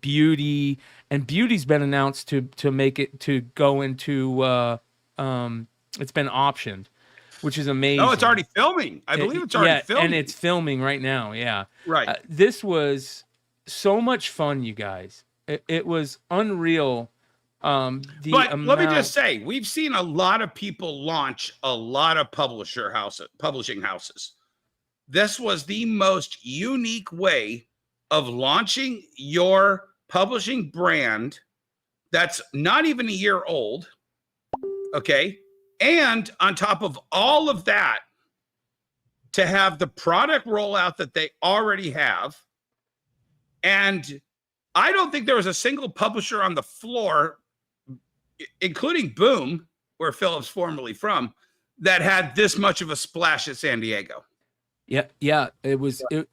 [SPEAKER 4] Beauty. And Beauty's been announced to make it to go into it's been optioned, which is amazing.
[SPEAKER 5] Oh, it's already filming. I believe it's already filming.
[SPEAKER 4] And it's filming right now. Yeah.
[SPEAKER 5] Right.
[SPEAKER 4] This was so much fun, you guys. It was unreal
[SPEAKER 5] But let me just say, we've seen a lot of people launch a lot of publishing houses. This was the most unique way of launching your publishing brand that's not even a year old. Okay. And on top of all of that, to have the product rollout that they already have. And I don't think there was a single publisher on the floor, including Boom, where Philip's formerly from, that had this much of a splash at San Diego.
[SPEAKER 4] Yeah.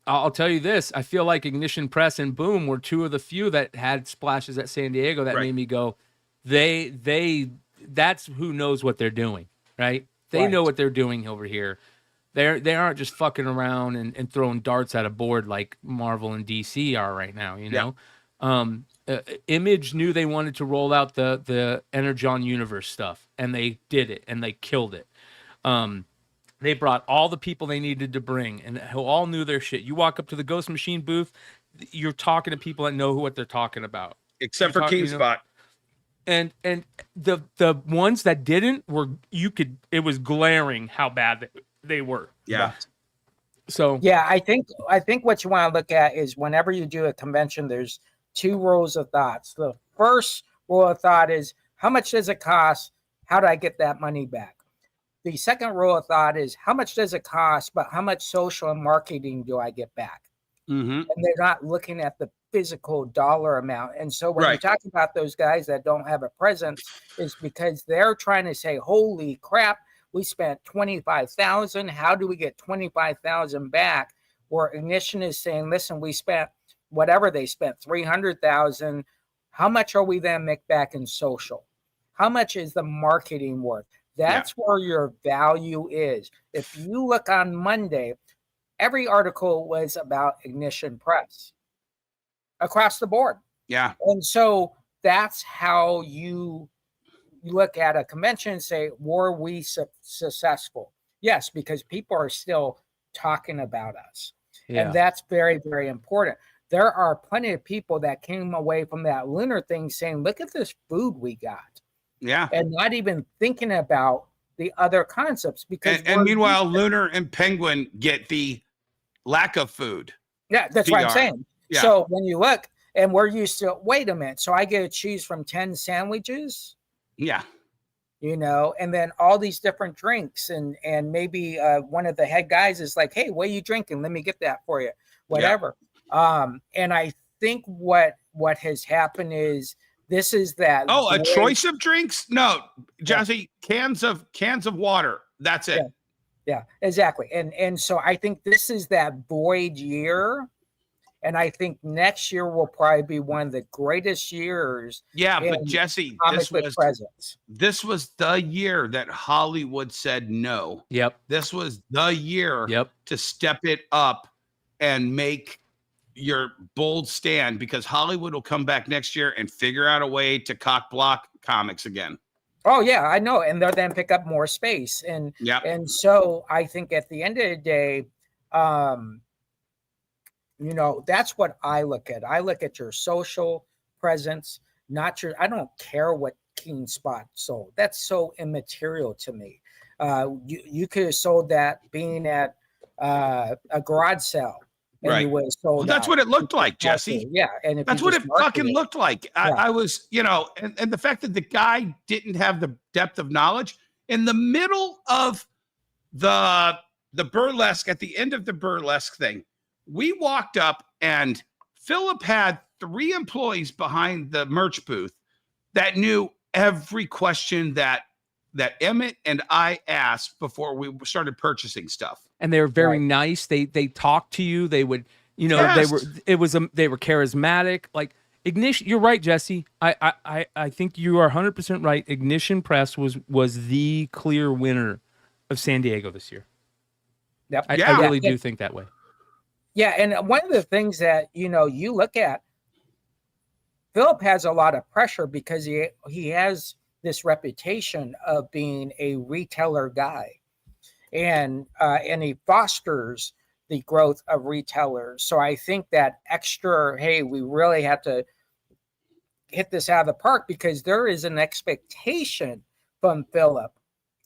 [SPEAKER 4] I'll tell you this. I feel like Ignition Press and Boom were two of the few that had splashes at San Diego that made me go, that's who knows what they're doing, right? They know what they're doing over here. They aren't just fucking around and throwing darts at a board like Marvel and DC are right now, you know? Image knew they wanted to roll out the Energon Universe stuff, and they did it, and they killed it. They brought all the people they needed to bring, and who all knew their shit. You walk up to the Ghost Machine booth, you're talking to people that know what they're talking about.
[SPEAKER 5] Except for KingSpot.
[SPEAKER 4] And the ones that didn't it was glaring how bad they were.
[SPEAKER 5] Yeah.
[SPEAKER 4] So
[SPEAKER 6] yeah, I think what you want to look at is whenever you do a convention, there's two rules of thoughts. The first rule of thought is, how much does it cost? How do I get that money back? The second rule of thought is, how much does it cost, but how much social and marketing do I get back?
[SPEAKER 5] Mm-hmm.
[SPEAKER 6] And they're not looking at the physical dollar amount. And so when you talk about those guys that don't have a presence, is because they're trying to say, holy crap, we spent $25,000. How do we get $25,000 back? Where Ignition is saying, listen, we spent whatever they spent, $300,000. How much are we then make back in social? How much is the marketing worth? That's where your value is. If you look on Monday, every article was about Ignition Press across the board.
[SPEAKER 5] Yeah.
[SPEAKER 6] And so that's how you look at a convention and say, were we successful? Yes, because people are still talking about us. Yeah. And that's very, very important. There are plenty of people that came away from that lunar thing saying, look at this food we got.
[SPEAKER 5] Yeah.
[SPEAKER 6] And not even thinking about the other concepts. Because
[SPEAKER 5] and meanwhile, Lunar and Penguin get the lack of food.
[SPEAKER 6] Yeah, that's
[SPEAKER 5] PR.
[SPEAKER 6] what I'm saying.
[SPEAKER 5] Yeah.
[SPEAKER 6] So when you look, and we're used to, wait a minute, so I get to choose from 10 sandwiches?
[SPEAKER 5] Yeah.
[SPEAKER 6] You know, and then all these different drinks, and maybe one of the head guys is like, hey, what are you drinking? Let me get that for you. Whatever. Yeah. And I think what has happened is, this is that.
[SPEAKER 5] Oh, a choice of drinks? No, Jesse, cans of water. That's it.
[SPEAKER 6] Yeah, exactly. And so I think this is that void year. And I think next year will probably be one of the greatest years.
[SPEAKER 5] Yeah, but Jesse, this was the year that Hollywood said no.
[SPEAKER 4] Yep.
[SPEAKER 5] This was the year to step it up and make your bold stand, because Hollywood will come back next year and figure out a way to cock block comics again.
[SPEAKER 6] Oh yeah, I know. And they'll then pick up more space. And so I think at the end of the day, you know, that's what I look at. I look at your social presence, not your, I don't care what KingSpot sold. That's so immaterial to me. You could have sold that being at a garage sale.
[SPEAKER 5] Right. Well, that's what it looked like, Jesse.
[SPEAKER 6] Yeah. And
[SPEAKER 5] that's what it fucking looked like. I was, you know, and the fact that the guy didn't have the depth of knowledge in the middle of the burlesque, at the end of the burlesque thing, we walked up and Philip had 3 employees behind the merch booth that knew every question that Emmet and I asked before we started purchasing stuff. And
[SPEAKER 4] they were very nice. They talked to you. They would, you know, they were charismatic. Like Ignition, you're right, Jesse. I think you are 100% right. Ignition Press was the clear winner of San Diego this year.
[SPEAKER 6] Yep.
[SPEAKER 4] I really do think that way.
[SPEAKER 6] Yeah, and one of the things that, you know, you look at, Philip has a lot of pressure because he has this reputation of being a retailer guy, and he fosters the growth of retailers. So I think that extra, hey, we really have to hit this out of the park because there is an expectation from Philip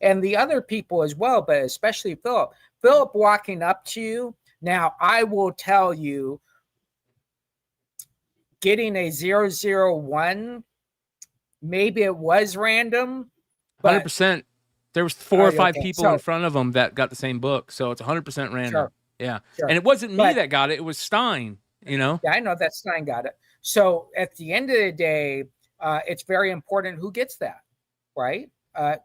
[SPEAKER 6] and the other people as well, but especially Philip. Philip walking up to you. Now, I will tell you, getting a 001, maybe it was random.
[SPEAKER 4] 100%. There was 4 or 5 people in front of them that got the same book, so it's 100% random.
[SPEAKER 6] Sure,
[SPEAKER 4] yeah,
[SPEAKER 6] sure.
[SPEAKER 4] And it wasn't me that got it; it was Stein. You know.
[SPEAKER 6] Yeah, I know that Stein got it. So at the end of the day, it's very important who gets that, right?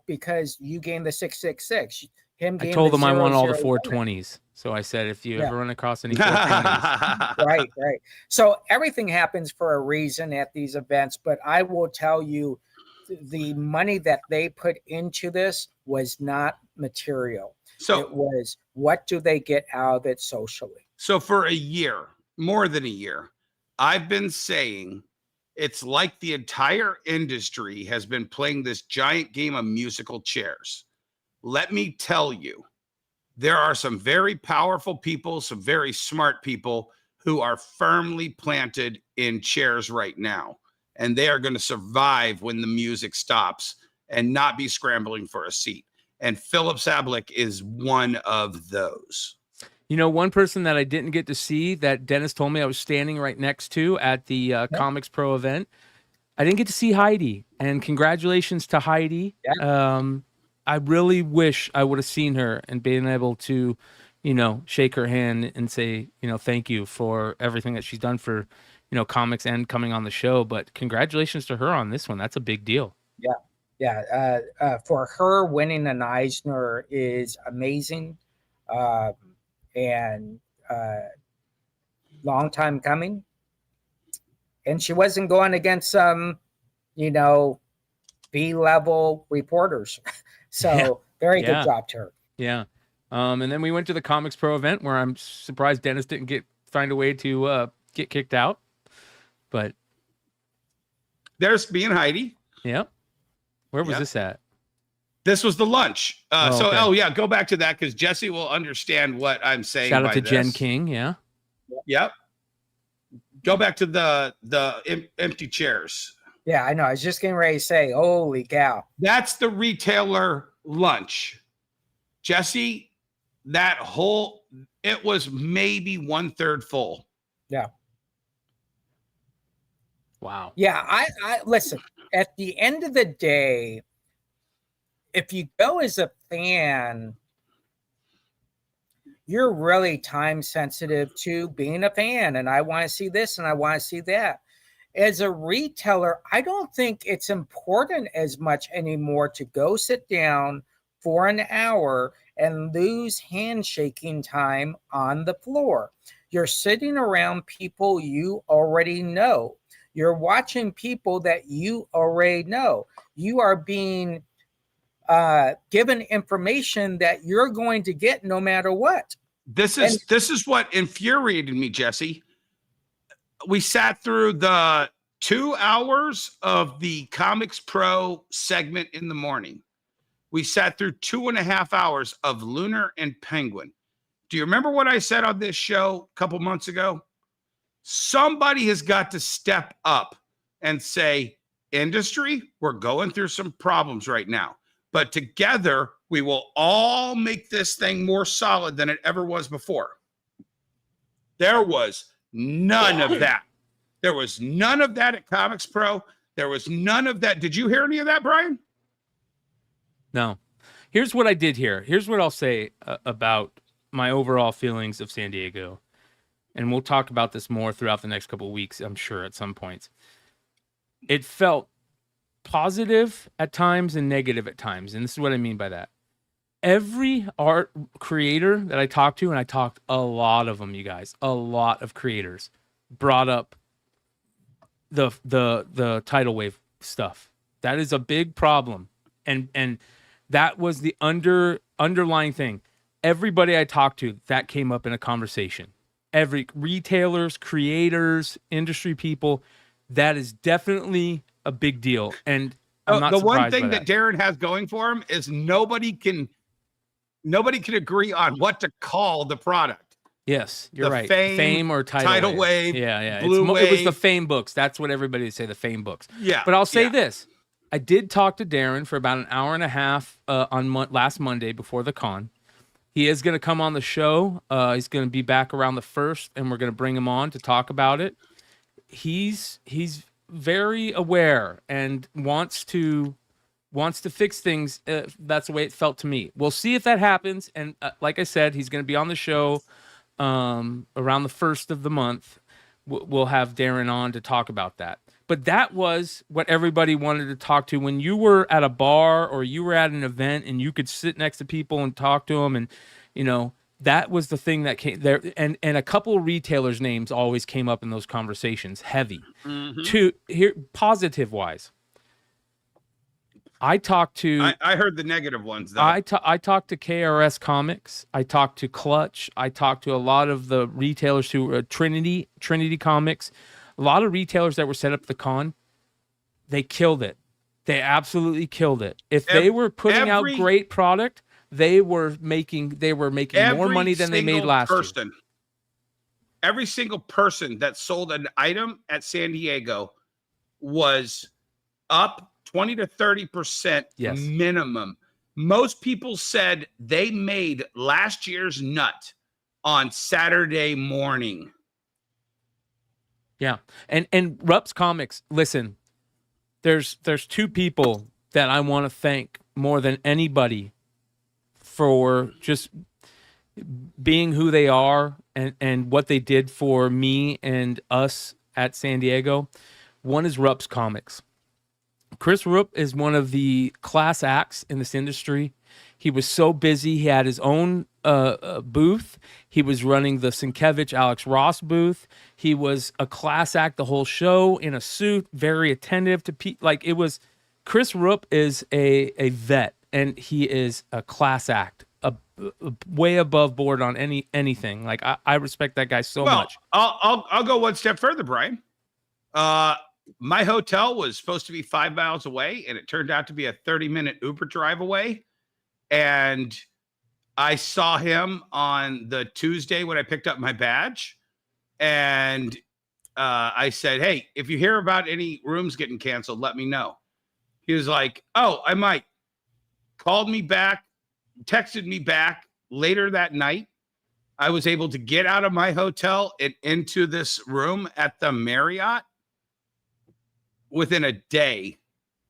[SPEAKER 6] Because you gain the 666. I
[SPEAKER 4] told them I want all the 420s. So I said, if you ever run across any 420s.
[SPEAKER 6] Right. So everything happens for a reason at these events, but I will tell you, the money that they put into this was not material. So it was, what do they get out of it socially?
[SPEAKER 5] So for a year, more than a year, I've been saying it's like the entire industry has been playing this giant game of musical chairs. Let me tell you, there are some very powerful people, some very smart people who are firmly planted in chairs right now. And they are going to survive when the music stops and not be scrambling for a seat. And Philip Sablick is one of those.
[SPEAKER 4] You know, one person that I didn't get to see that Dennis told me I was standing right next to at the Comics Pro event, I didn't get to see Heidi. And congratulations to Heidi. Yeah. I really wish I would have seen her and been able to, you know, shake her hand and say, you know, thank you for everything that she's done for, you know, comics and coming on the show. But congratulations to her on this one. That's a big deal.
[SPEAKER 6] Yeah. For her, winning an Eisner is amazing. And long time coming. And she wasn't going against some, you know, B-level reporters. So very good job to her.
[SPEAKER 4] Yeah. And then we went to the Comics Pro event where I'm surprised Dennis didn't find a way to get kicked out. But
[SPEAKER 5] there's me and Heidi.
[SPEAKER 4] Yeah. Where was this at?
[SPEAKER 5] This was the lunch. Go back to that because Jesse will understand what I'm saying.
[SPEAKER 4] Shout out to Jen King. Yeah.
[SPEAKER 5] Yep. Go back to the empty chairs.
[SPEAKER 6] Yeah, I know. I was just getting ready to say, holy cow.
[SPEAKER 5] That's the retailer lunch. Jesse, it was maybe 1/3 full.
[SPEAKER 6] Yeah.
[SPEAKER 4] Wow.
[SPEAKER 6] Yeah, I listen, at the end of the day, if you go as a fan, you're really time sensitive to being a fan. And I want to see this and I want to see that. As a retailer, I don't think it's important as much anymore to go sit down for an hour and lose handshaking time on the floor. You're sitting around people you already know. You're watching people that you already know. You are being given information that you're going to get no matter what.
[SPEAKER 5] This is what infuriated me, Jesse. We sat through the 2 hours of the Comics Pro segment in the morning. We sat through 2.5 hours of Lunar and Penguin. Do you remember what I said on this show a couple months ago? Somebody has got to step up and say, industry, we're going through some problems right now, but together we will all make this thing more solid than it ever was before. There was none of that. There was none of that at Comics Pro. There was none of that. Did you hear any of that, Brian?
[SPEAKER 4] No. Here's what I did hear. Here's what I'll say about my overall feelings of San Diego. And we'll talk about this more throughout the next couple of weeks, I'm sure, at some points. It felt positive at times and negative at times. And this is what I mean by that. Every art creator that I talked to, and I talked a lot of them, you guys, a lot of creators, brought up the tidal wave stuff. That is a big problem. And that was the underlying thing. Everybody I talked to, that came up in a conversation. Every retailers, creators, industry people, that is definitely a big deal. And I'm not
[SPEAKER 5] the one
[SPEAKER 4] surprised
[SPEAKER 5] thing
[SPEAKER 4] by
[SPEAKER 5] that Darren has going for him is nobody can agree on what to call the product.
[SPEAKER 4] Yes, you're
[SPEAKER 5] The
[SPEAKER 4] right.
[SPEAKER 5] Fame
[SPEAKER 4] or Tidal
[SPEAKER 5] Wave,
[SPEAKER 4] Yeah.
[SPEAKER 5] Blue
[SPEAKER 4] It was the
[SPEAKER 5] Wave.
[SPEAKER 4] Fame books. That's what everybody would say, the Fame books.
[SPEAKER 5] Yeah.
[SPEAKER 4] But I'll say
[SPEAKER 5] yeah.
[SPEAKER 4] this. I did talk to Darren for about an hour and a half on last Monday before the con. He is going to come on the show. He's going to be back around the 1st, and we're going to bring him on to talk about it. He's very aware and wants to fix things. That's the way it felt to me. We'll see if that happens. And like I said, he's going to be on the show around the 1st of the month. We'll have Darren on to talk about that. But that was what everybody wanted to talk to. When you were at a bar or you were at an event and you could sit next to people and talk to them, and that was the thing that came there. And a couple of retailers' names always came up in those conversations, heavy. To here, positive wise, I talked to.
[SPEAKER 5] I heard the negative ones though.
[SPEAKER 4] I talked to KRS Comics. I talked to Clutch. I talked to a lot of the retailers who were Trinity Comics. A lot of retailers that were set up at the con. They killed it. They absolutely killed it. If they were putting out great product, they were making more money than they made last year.
[SPEAKER 5] Every single person that sold an item at San Diego was up 20 to 30% minimum. Most people said they made last year's nut on Saturday morning.
[SPEAKER 4] Yeah. And Rupp's Comics, listen, there's two people that I want to thank more than anybody for just being who they are and what they did for me and us at San Diego. One is Rupp's Comics. Chris Rupp is one of the class acts in this industry. He was so busy. He had his own booth. He was running the Sienkiewicz Alex Ross booth. He was a class act the whole show in a suit, very attentive to people. Like, it was, Chris Rupp is a vet, and he is a class act, way above board on anything. Like, I respect that guy so much.
[SPEAKER 5] I'll go one step further, Brian. My hotel was supposed to be 5 miles away, and it turned out to be a 30-minute Uber drive away. And I saw him on the Tuesday when I picked up my badge. And I said, hey, if you hear about any rooms getting canceled, let me know. He was like, oh, I might. Called me back, texted me back later that night. I was able to get out of my hotel and into this room at the Marriott within a day,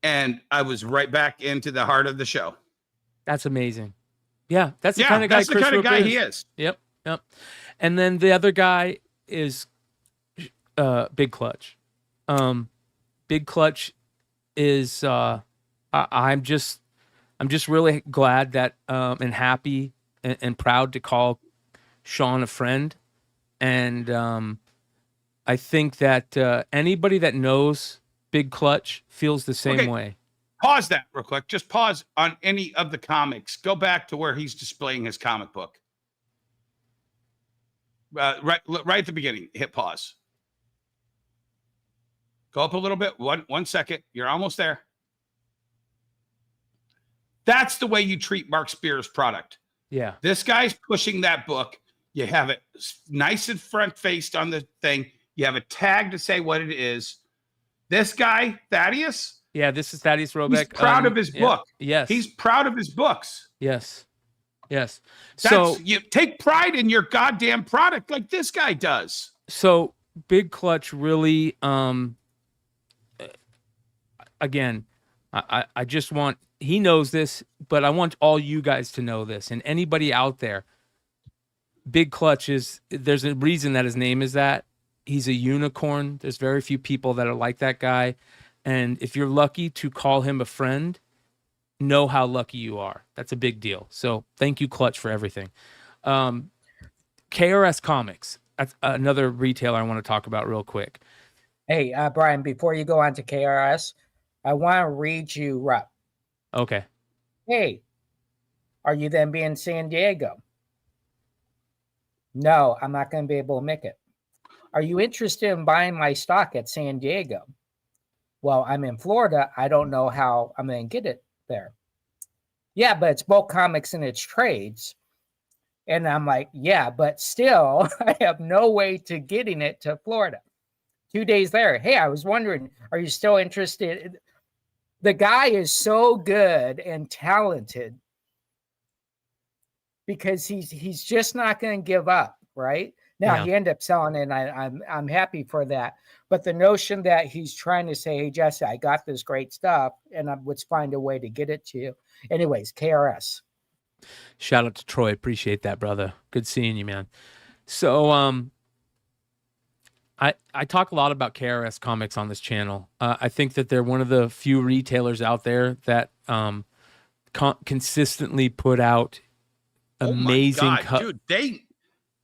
[SPEAKER 5] and I was right back into the heart of the show.
[SPEAKER 4] That's amazing. Yeah, that's the kind of guy.
[SPEAKER 5] That's the kind of guy he is.
[SPEAKER 4] Yep. And then the other guy is Big Clutch. Big Clutch is I'm just really glad that and happy and proud to call Sean a friend, and I think that anybody that knows Big Clutch feels the same way.
[SPEAKER 5] Pause that real quick. Just pause on any of the comics. Go back to where he's displaying his comic book. Right at the beginning. Hit pause. Go up a little bit. One second. You're almost there. That's the way you treat Mark Spear's product.
[SPEAKER 4] Yeah.
[SPEAKER 5] This guy's pushing that book. You have it nice and front-faced on the thing. You have a tag to say what it is. This guy, Thaddeus.
[SPEAKER 4] Yeah, this is Thaddeus Robeck.
[SPEAKER 5] He's proud of his book.
[SPEAKER 4] Yes.
[SPEAKER 5] He's proud of his books.
[SPEAKER 4] Yes. So
[SPEAKER 5] you take pride in your goddamn product like this guy does.
[SPEAKER 4] So Big Clutch really, again, I just want, he knows this, but I want all you guys to know this, and anybody out there. Big Clutch there's a reason that his name is that. He's a unicorn. There's very few people that are like that guy. And if you're lucky to call him a friend, know how lucky you are. That's a big deal. So thank you, Clutch, for everything. KRS Comics. That's another retailer I want to talk about real quick.
[SPEAKER 6] Hey, Brian, before you go on to KRS, I want to read you Rupp.
[SPEAKER 4] Okay.
[SPEAKER 6] Hey, are you then be in San Diego? No, I'm not going to be able to make it. Are you interested in buying my stock at San Diego? Well, I'm in Florida. I don't know how I'm going to get it there. Yeah, but it's bulk comics and it's trades. And I'm like, yeah, but still, I have no way to getting it to Florida. 2 days later, hey, I was wondering, are you still interested? The guy is so good and talented because he's just not going to give up, right? Now he ended up selling it, and I'm happy for that. But the notion that he's trying to say, hey, Jesse, I got this great stuff, and let's find a way to get it to you. Anyways, KRS.
[SPEAKER 4] Shout out to Troy. Appreciate that, brother. Good seeing you, man. So I talk a lot about KRS Comics on this channel. I think that they're one of the few retailers out there that consistently put out amazing.
[SPEAKER 5] Oh my God, dude,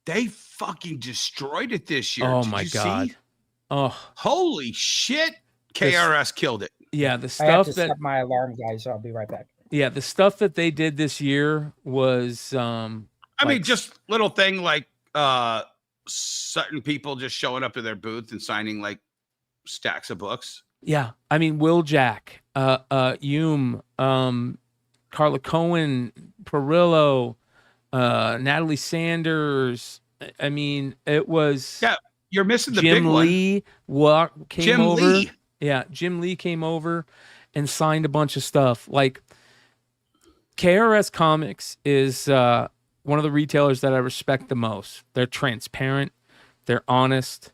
[SPEAKER 5] they fucking destroyed it this year.
[SPEAKER 4] Oh
[SPEAKER 5] Did
[SPEAKER 4] my
[SPEAKER 5] you
[SPEAKER 4] God.
[SPEAKER 5] See?
[SPEAKER 4] Oh,
[SPEAKER 5] holy shit. KRS killed it.
[SPEAKER 4] Yeah, the stuff
[SPEAKER 6] I have to set my alarm, guys. I'll be right back.
[SPEAKER 4] Yeah, the stuff that they did this year was
[SPEAKER 5] I mean, just little thing like certain people just showing up to their booth and signing like stacks of books.
[SPEAKER 4] Yeah, I mean, Will Jack, Hume, Carla Cohen, Perillo, Natalie Sanders. I mean, it was.
[SPEAKER 5] Yeah, you're missing the
[SPEAKER 4] Jim
[SPEAKER 5] big one.
[SPEAKER 4] Lee came over. Yeah, Jim Lee came over and signed a bunch of stuff. Like KRS Comics is one of the retailers that I respect the most. They're transparent. They're honest.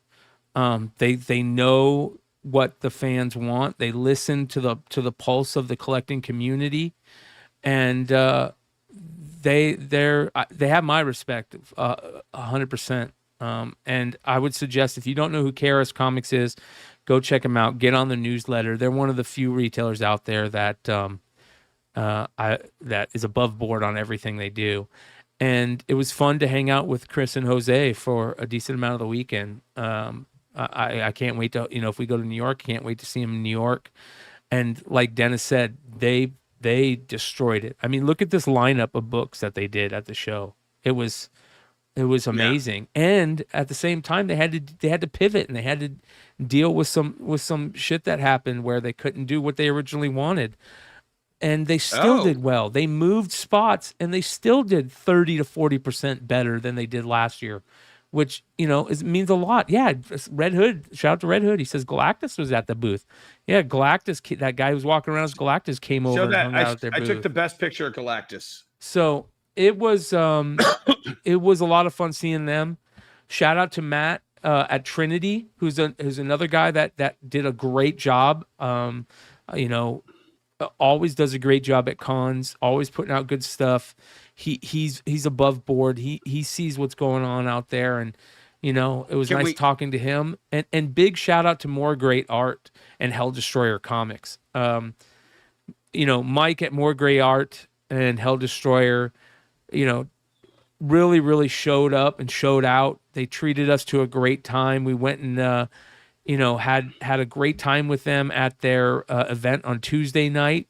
[SPEAKER 4] They know what the fans want. They listen to the pulse of the collecting community, and they have my respect 100%. And I would suggest if you don't know who KRS Comics is, go check them out. Get on the newsletter. They're one of the few retailers out there that that is above board on everything they do. And it was fun to hang out with Chris and Jose for a decent amount of the weekend. I can't wait to, if we go to New York, can't wait to see them in New York. And like Dennis said, they destroyed it. I mean, look at this lineup of books that they did at the show. It was amazing. Yeah. And at the same time, they had to pivot, and they had to deal with some shit that happened where they couldn't do what they originally wanted. And they still did well. They moved spots, and they still did 30 to 40% better than they did last year, which, means a lot. Yeah, Red Hood, shout out to Red Hood. He says Galactus was at the booth. Yeah, Galactus, that guy who's walking around as Galactus came over and hung out at their booth.
[SPEAKER 5] I took the best picture of Galactus.
[SPEAKER 4] So it was it was a lot of fun seeing them. Shout out to Matt at Trinity, who's another guy that did a great job. Always does a great job at cons, always putting out good stuff. He's above board. He sees what's going on out there, and it was nice talking to him. And big shout out to More Great Art and Hell Destroyer Comics. Mike at More Great Art and Hell Destroyer, really, really showed up and showed out. They treated us to a great time. We went and had a great time with them at their event on Tuesday night.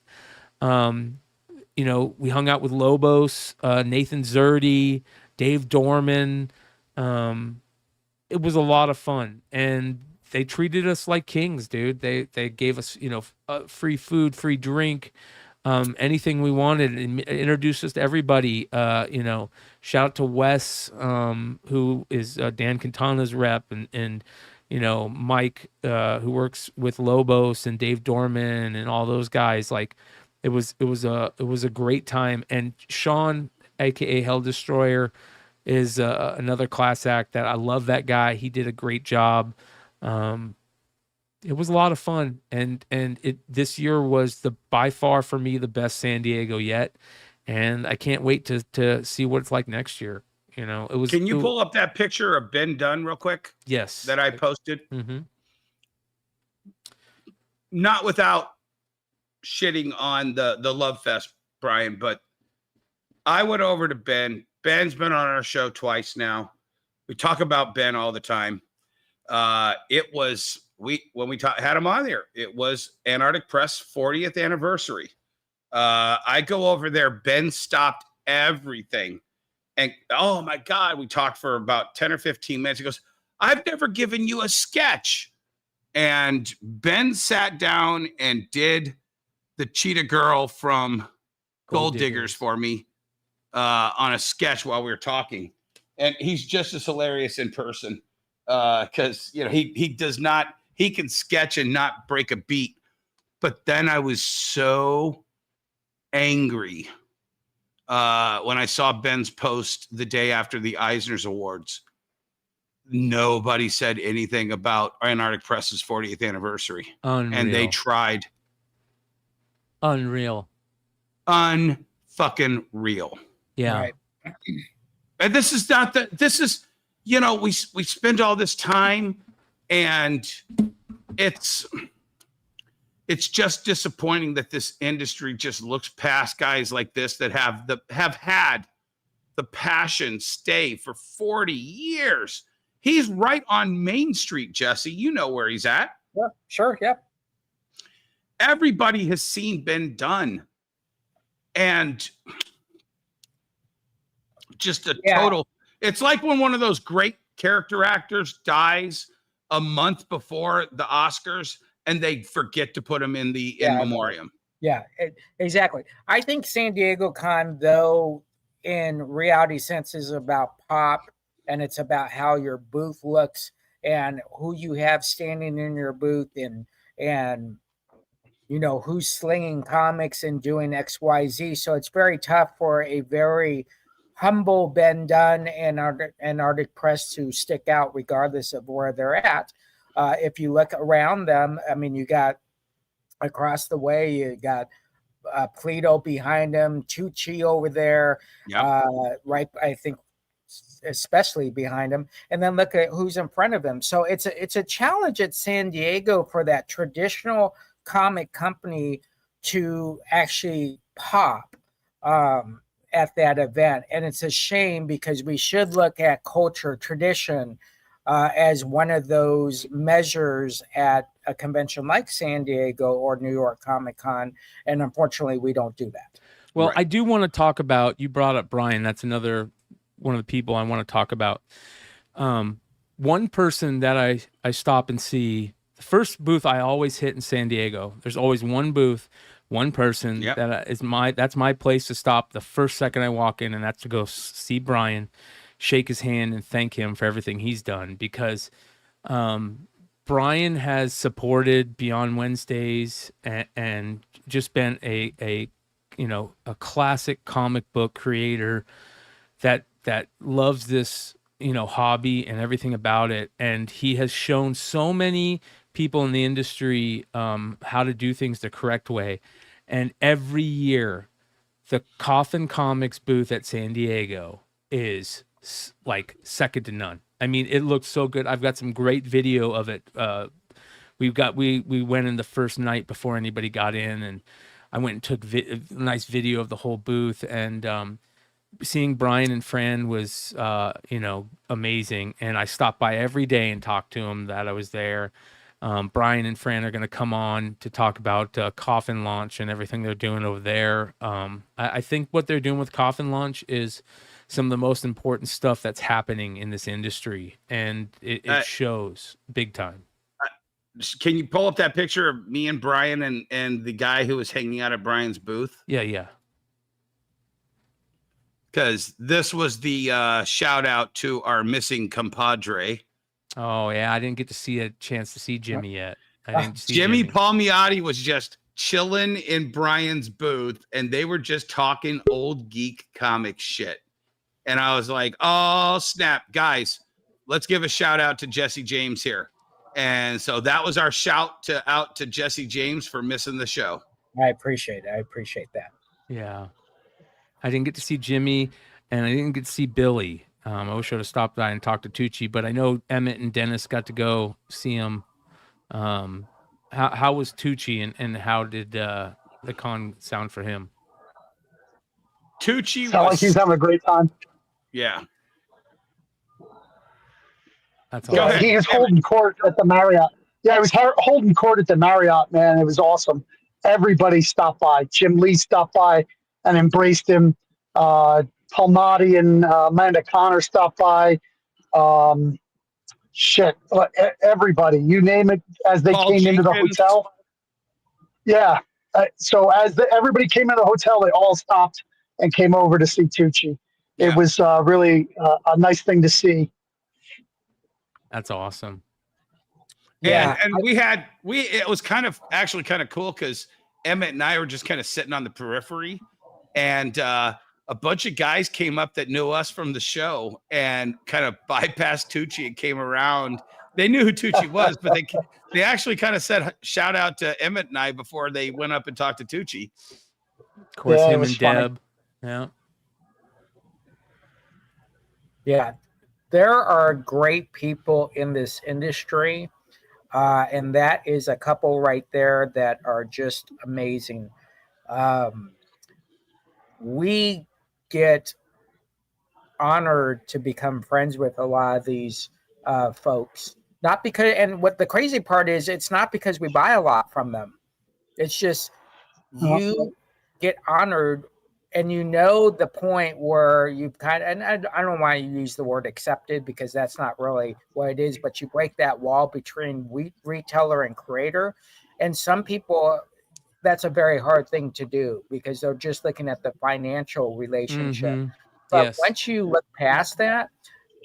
[SPEAKER 4] We hung out with Lobos, Nathan Zerdy, Dave Dorman. It was a lot of fun, and they treated us like kings, dude. They gave us, free food, free drink, anything we wanted, and introduced us to everybody. Shout out to Wes, who is Dan Quintana's rep, and Mike, who works with Lobos, and Dave Dorman and all those guys. Like it was a great time. And Sean, aka Hell Destroyer, is another class act that I love. That guy, he did a great job. It was a lot of fun, and this year was by far for me the best San Diego yet, and I can't wait to see what it's like next year. It was.
[SPEAKER 5] Can you pull up that picture of Ben Dunn real quick?
[SPEAKER 4] Yes,
[SPEAKER 5] that I posted.
[SPEAKER 4] Mm-hmm.
[SPEAKER 5] Not without shitting on the Love Fest, Brian, but I went over to Ben. Ben's been on our show twice now. We talk about Ben all the time. It was when we had him on there. It was Antarctic Press 40th anniversary. I go over there. Ben stopped everything. And oh my God, we talked for about 10 or 15 minutes. He goes, I've never given you a sketch. And Ben sat down and did the Cheetah Girl from Gold Diggers for me. on a sketch while we were talking, and he's just as hilarious in person because he does not, he can sketch and not break a beat. But then I was so angry when I saw Ben's post the day after the Eisner's Awards. Nobody said anything about Antarctic Press's 40th anniversary.
[SPEAKER 4] Unreal.
[SPEAKER 5] And they tried.
[SPEAKER 4] Unreal.
[SPEAKER 5] Unfucking real.
[SPEAKER 4] Yeah.
[SPEAKER 6] Right.
[SPEAKER 5] And this is not this is, we spend all this time, and it's just disappointing that this industry just looks past guys like this that have had the passion stay for 40 years. He's right on Main Street, Jesse. You know where he's at.
[SPEAKER 6] Yeah, sure. Yep.
[SPEAKER 5] Everybody has seen Ben done. And just a total, it's like when one of those great character actors dies a month before the Oscars and they forget to put him in the in memoriam.
[SPEAKER 6] Yeah, exactly. I think San Diego Con, though, in reality sense, is about pop, and it's about how your booth looks and who you have standing in your booth, and who's slinging comics and doing XYZ. So it's very tough for a very humble Ben Dunn and Arctic Press to stick out regardless of where they're at. If you look around them, I mean, you got across the way, you got Pleto behind him, Tucci over there, right, I think, especially behind him, and then look at who's in front of him. So it's a challenge at San Diego for that traditional comic company to actually pop at that event. And it's a shame because we should look at culture, tradition as one of those measures at a convention like San Diego or New York Comic Con. And unfortunately, we don't do that.
[SPEAKER 4] Well,
[SPEAKER 5] Right.
[SPEAKER 4] I do want to talk about, you brought up Bryan. That's another one of the people I want to talk about. One person that I stop and see, the first booth I always hit in San Diego, there's always one booth, one person that's my place to stop the first second I walk in, and that's to go see Bryan, shake his hand, and thank him for everything he's done, because Bryan has supported Beyond Wednesdays and just been a classic comic book creator that loves this hobby and everything about it, and he has shown so many people in the industry how to do things the correct way. And every year the Coffin Comics booth at San Diego is like second to none. I mean, it looks so good. I've got some great video of it. We went in the first night before anybody got in, and I went and took a nice video of the whole booth, and seeing Bryan and Fran was amazing. And I stopped by every day and talked to him that I was there. Bryan and Fran are going to come on to talk about Coffin Launch and everything they're doing over there. I think what they're doing with Coffin Launch is some of the most important stuff that's happening in this industry, and it shows big time.
[SPEAKER 5] Can you pull up that picture of me and Bryan and the guy who was hanging out at Bryan's booth?
[SPEAKER 4] Yeah.
[SPEAKER 5] Because this was the shout out to our missing compadre.
[SPEAKER 4] Oh yeah, I didn't get to see a chance to see Jimmy yet. I didn't see
[SPEAKER 5] Jimmy Palmiotti was just chilling in Bryan's booth, and they were just talking old geek comic shit. And I was like, oh snap, guys, let's give a shout out to Jesse James here. And so that was our shout out to Jesse James for missing the show.
[SPEAKER 6] I appreciate it. I appreciate that.
[SPEAKER 4] Yeah. I didn't get to see Jimmy, and I didn't get to see Billy. I wish I would have stopped by and talked to Tucci, but I know Emmet and Dennis got to go see him. How was Tucci, and how did the con sound for him?
[SPEAKER 5] Tucci
[SPEAKER 7] Sound like he's having a great time.
[SPEAKER 5] Yeah.
[SPEAKER 4] That's
[SPEAKER 7] Yeah,
[SPEAKER 4] awesome.
[SPEAKER 7] he was holding court at the Marriott. Yeah, he was holding court at the Marriott, man. It was awesome. Everybody stopped by. Jim Lee stopped by and embraced him. Palmati and Amanda Connor stopped by. Everybody, you name it, as they
[SPEAKER 5] Paul
[SPEAKER 7] came into the
[SPEAKER 5] Jenkins.
[SPEAKER 7] hotel. Yeah. So as everybody came into the hotel, they all stopped and came over to see Tucci.
[SPEAKER 5] Yeah.
[SPEAKER 7] It was really a nice thing to see.
[SPEAKER 4] That's awesome.
[SPEAKER 5] And it was actually kind of cool because Emmet and I were just kind of sitting on the periphery, and a bunch of guys came up that knew us from the show and kind of bypassed Tucci and came around. They knew who Tucci was, but they actually kind of said shout out to Emmet and I before they went up and talked to Tucci.
[SPEAKER 4] Of course,
[SPEAKER 7] Yeah,
[SPEAKER 4] him and Deb.
[SPEAKER 7] funny.
[SPEAKER 6] Yeah, there are great people in this industry, and that is a couple right there that are just amazing. We get honored to become friends with a lot of these folks. Not because, and what the crazy part is, it's not because we buy a lot from them. It's just you get honored, and you know the point where you kind of, and I don't want to use the word accepted because that's not really what it is, but you break that wall between retailer and creator. And some people, that's a very hard thing to do because they're just looking at the financial relationship.
[SPEAKER 4] Mm-hmm.
[SPEAKER 6] But
[SPEAKER 4] Yes.
[SPEAKER 6] once you look past that,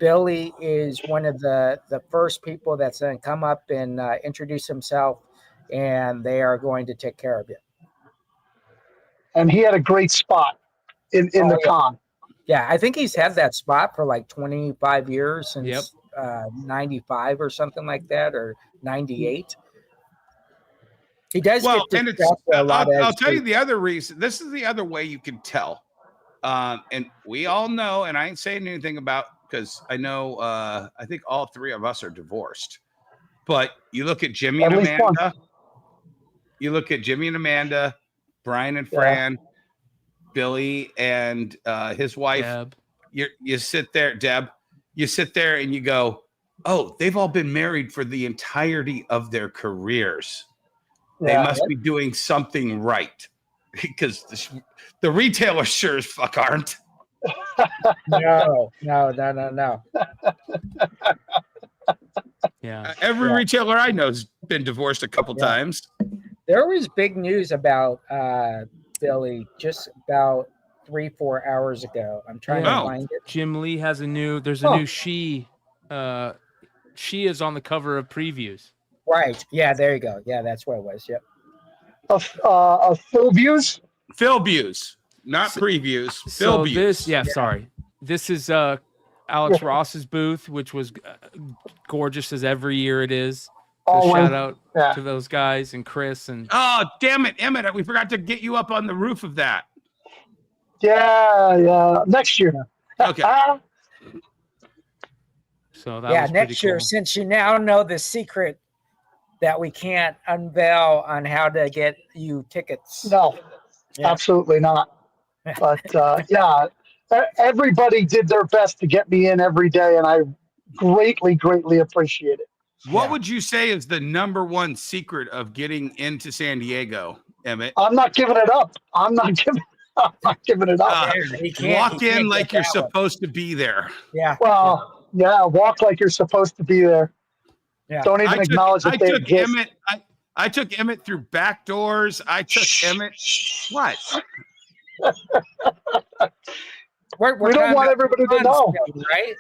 [SPEAKER 6] Billy is one of the first people that's going to come up and introduce himself, and they are going to take care of you.
[SPEAKER 7] And he had a great spot in the con.
[SPEAKER 6] Yeah, I think he's had that spot for like 25 years since 95 or something like that, or 98. He does
[SPEAKER 5] Well,
[SPEAKER 6] get
[SPEAKER 5] and it's
[SPEAKER 6] a lot
[SPEAKER 5] I'll tell you the other reason. This is the other way you can tell. And we all know, and I ain't saying anything about, because I know I think all three of us are divorced. But you look at Jimmy and Amanda. You look at Jimmy and Amanda, Brian and Fran, Billy and his wife.
[SPEAKER 4] Deb.
[SPEAKER 5] You sit there, Deb. You sit there and you go, oh, they've all been married for the entirety of their careers. They must be doing something right, because the retailers sure as fuck aren't.
[SPEAKER 6] No.
[SPEAKER 4] Yeah.
[SPEAKER 5] Every retailer I know has been divorced a couple times.
[SPEAKER 6] There was big news about Billy just about 3-4 hours ago. I'm trying to find it.
[SPEAKER 4] Jim Lee has there's a new she is on the cover of previews.
[SPEAKER 6] Right. Yeah, there you go. Yeah, that's what it was. Yep.
[SPEAKER 7] Of Phil Views?
[SPEAKER 5] Phil Views, not previews.
[SPEAKER 4] So
[SPEAKER 5] Phil Views.
[SPEAKER 4] sorry. This is Alex Ross's booth, which was gorgeous as every year it is. So shout out to those guys and Chris and.
[SPEAKER 5] Oh, damn it, Emmet! We forgot to get you up on the roof of that.
[SPEAKER 7] Yeah. Next year.
[SPEAKER 5] Okay.
[SPEAKER 4] So that was
[SPEAKER 6] next year,
[SPEAKER 4] cool.
[SPEAKER 6] since you now know the secret that we can't unveil on how to get you tickets.
[SPEAKER 7] No, absolutely not. But everybody did their best to get me in every day, and I greatly appreciate it.
[SPEAKER 5] What would you say is the number one secret of getting into San Diego, Emmet?
[SPEAKER 7] I'm not giving it up. I'm not giving it up.
[SPEAKER 5] Walk in like you're supposed to be there.
[SPEAKER 6] Yeah.
[SPEAKER 7] Well, walk like you're supposed to be there. Yeah. Don't even acknowledge that they exist.
[SPEAKER 5] I took Emmet through back doors. I took Emmet. What?
[SPEAKER 7] We don't want everybody to know,
[SPEAKER 6] right?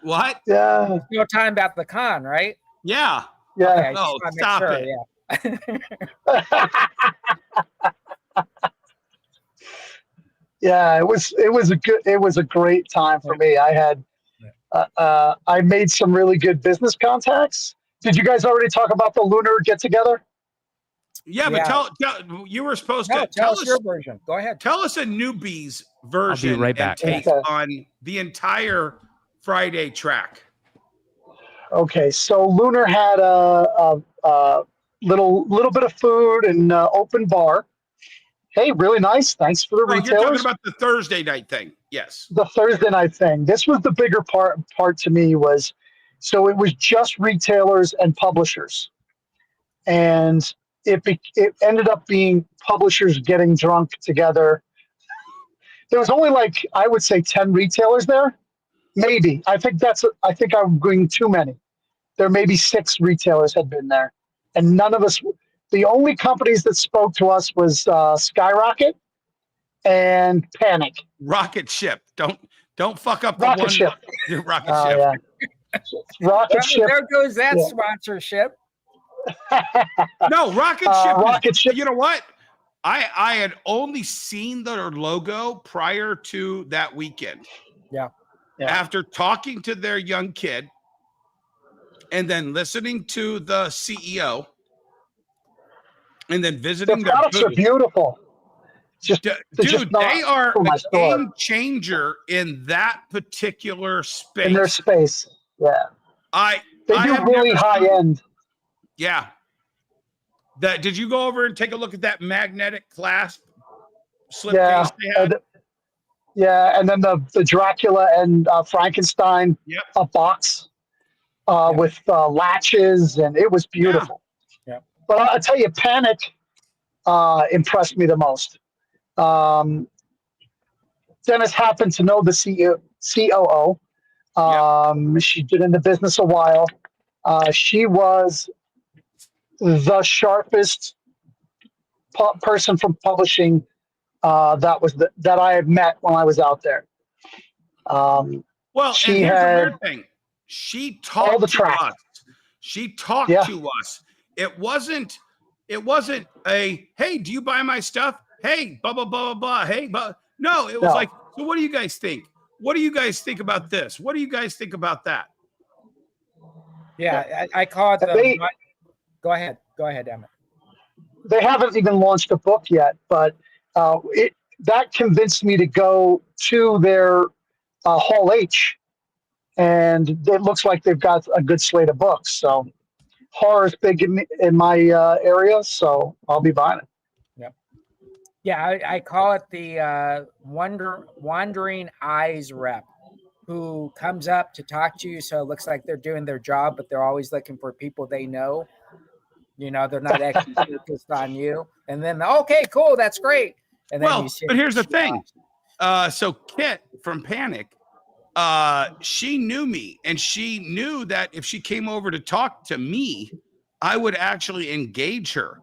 [SPEAKER 5] What?
[SPEAKER 7] Yeah.
[SPEAKER 6] No time about the con, right?
[SPEAKER 5] Yeah.
[SPEAKER 7] Yeah.
[SPEAKER 6] Okay,
[SPEAKER 5] oh, stop it.
[SPEAKER 7] Yeah. It was a great time for me. I had I made some really good business contacts. Did you guys already talk about the Lunar get together?
[SPEAKER 5] Yeah, but tell you were supposed to
[SPEAKER 6] tell us your version. Go ahead.
[SPEAKER 5] Tell us a newbie's version.
[SPEAKER 4] I'll be right back.
[SPEAKER 5] And take on the entire Friday track.
[SPEAKER 7] Okay, so Lunar had a little bit of food and open bar. Hey, really nice. Thanks for the retailers.
[SPEAKER 5] You're talking about the Thursday night thing. Yes.
[SPEAKER 7] The Thursday night thing. This was the bigger part to me was, so it was just retailers and publishers. And it ended up being publishers getting drunk together. There was only I would say 10 retailers there. Maybe. I think I'm going too many. There may be 6 retailers had been there. And none of us, the only companies that spoke to us was Skyrocket and Panic.
[SPEAKER 5] Rocket Ship. Don't fuck up the
[SPEAKER 7] Rocket
[SPEAKER 5] one.
[SPEAKER 7] Ship.
[SPEAKER 5] Rocket
[SPEAKER 7] Oh,
[SPEAKER 5] Ship.
[SPEAKER 7] yeah. Rocket Ship.
[SPEAKER 6] There goes that
[SPEAKER 7] Yeah.
[SPEAKER 6] sponsorship.
[SPEAKER 5] No, Rocket Ship.
[SPEAKER 7] Rocket Ship.
[SPEAKER 5] You know what? I had only seen their logo prior to that weekend.
[SPEAKER 6] Yeah.
[SPEAKER 5] After talking to their young kid and then listening to the CEO and then visiting
[SPEAKER 7] their products are beautiful.
[SPEAKER 5] Dude, they are a game changer in that particular space.
[SPEAKER 7] In their space. Yeah. They do really high end.
[SPEAKER 5] Yeah. Did you go over and take a look at that magnetic clasp slipcase they had?
[SPEAKER 7] And then the Dracula and Frankenstein box with latches, and it was beautiful.
[SPEAKER 6] Yeah.
[SPEAKER 7] But I'll tell you, Panic impressed me the most. Dennis happened to know the COO. She'd been in the business a while. She was the sharpest person from publishing that I had met when I was out there.
[SPEAKER 5] Well,
[SPEAKER 7] she
[SPEAKER 5] and here's
[SPEAKER 7] had
[SPEAKER 5] the weird thing. She talked to us. She talked to us. It wasn't a, hey, do you buy my stuff? Hey, blah, blah, blah, blah, blah. Hey, no, it was like, so what do you guys think? What do you guys think about this? What do you guys think about that?
[SPEAKER 6] Yeah, I call it go ahead, Emmet.
[SPEAKER 7] They haven't even launched a book yet, but that convinced me to go to their Hall H, and it looks like they've got a good slate of books. So horror is big in my area, so I'll be buying it.
[SPEAKER 6] Yeah, I call it the wandering eyes rep, who comes up to talk to you, so it looks like they're doing their job, but they're always looking for people they know. You know, they're not actually focused on you. And then, okay, cool, that's great. And then
[SPEAKER 5] but here's the thing. So Kit from Panic, she knew me, and she knew that if she came over to talk to me, I would actually engage her.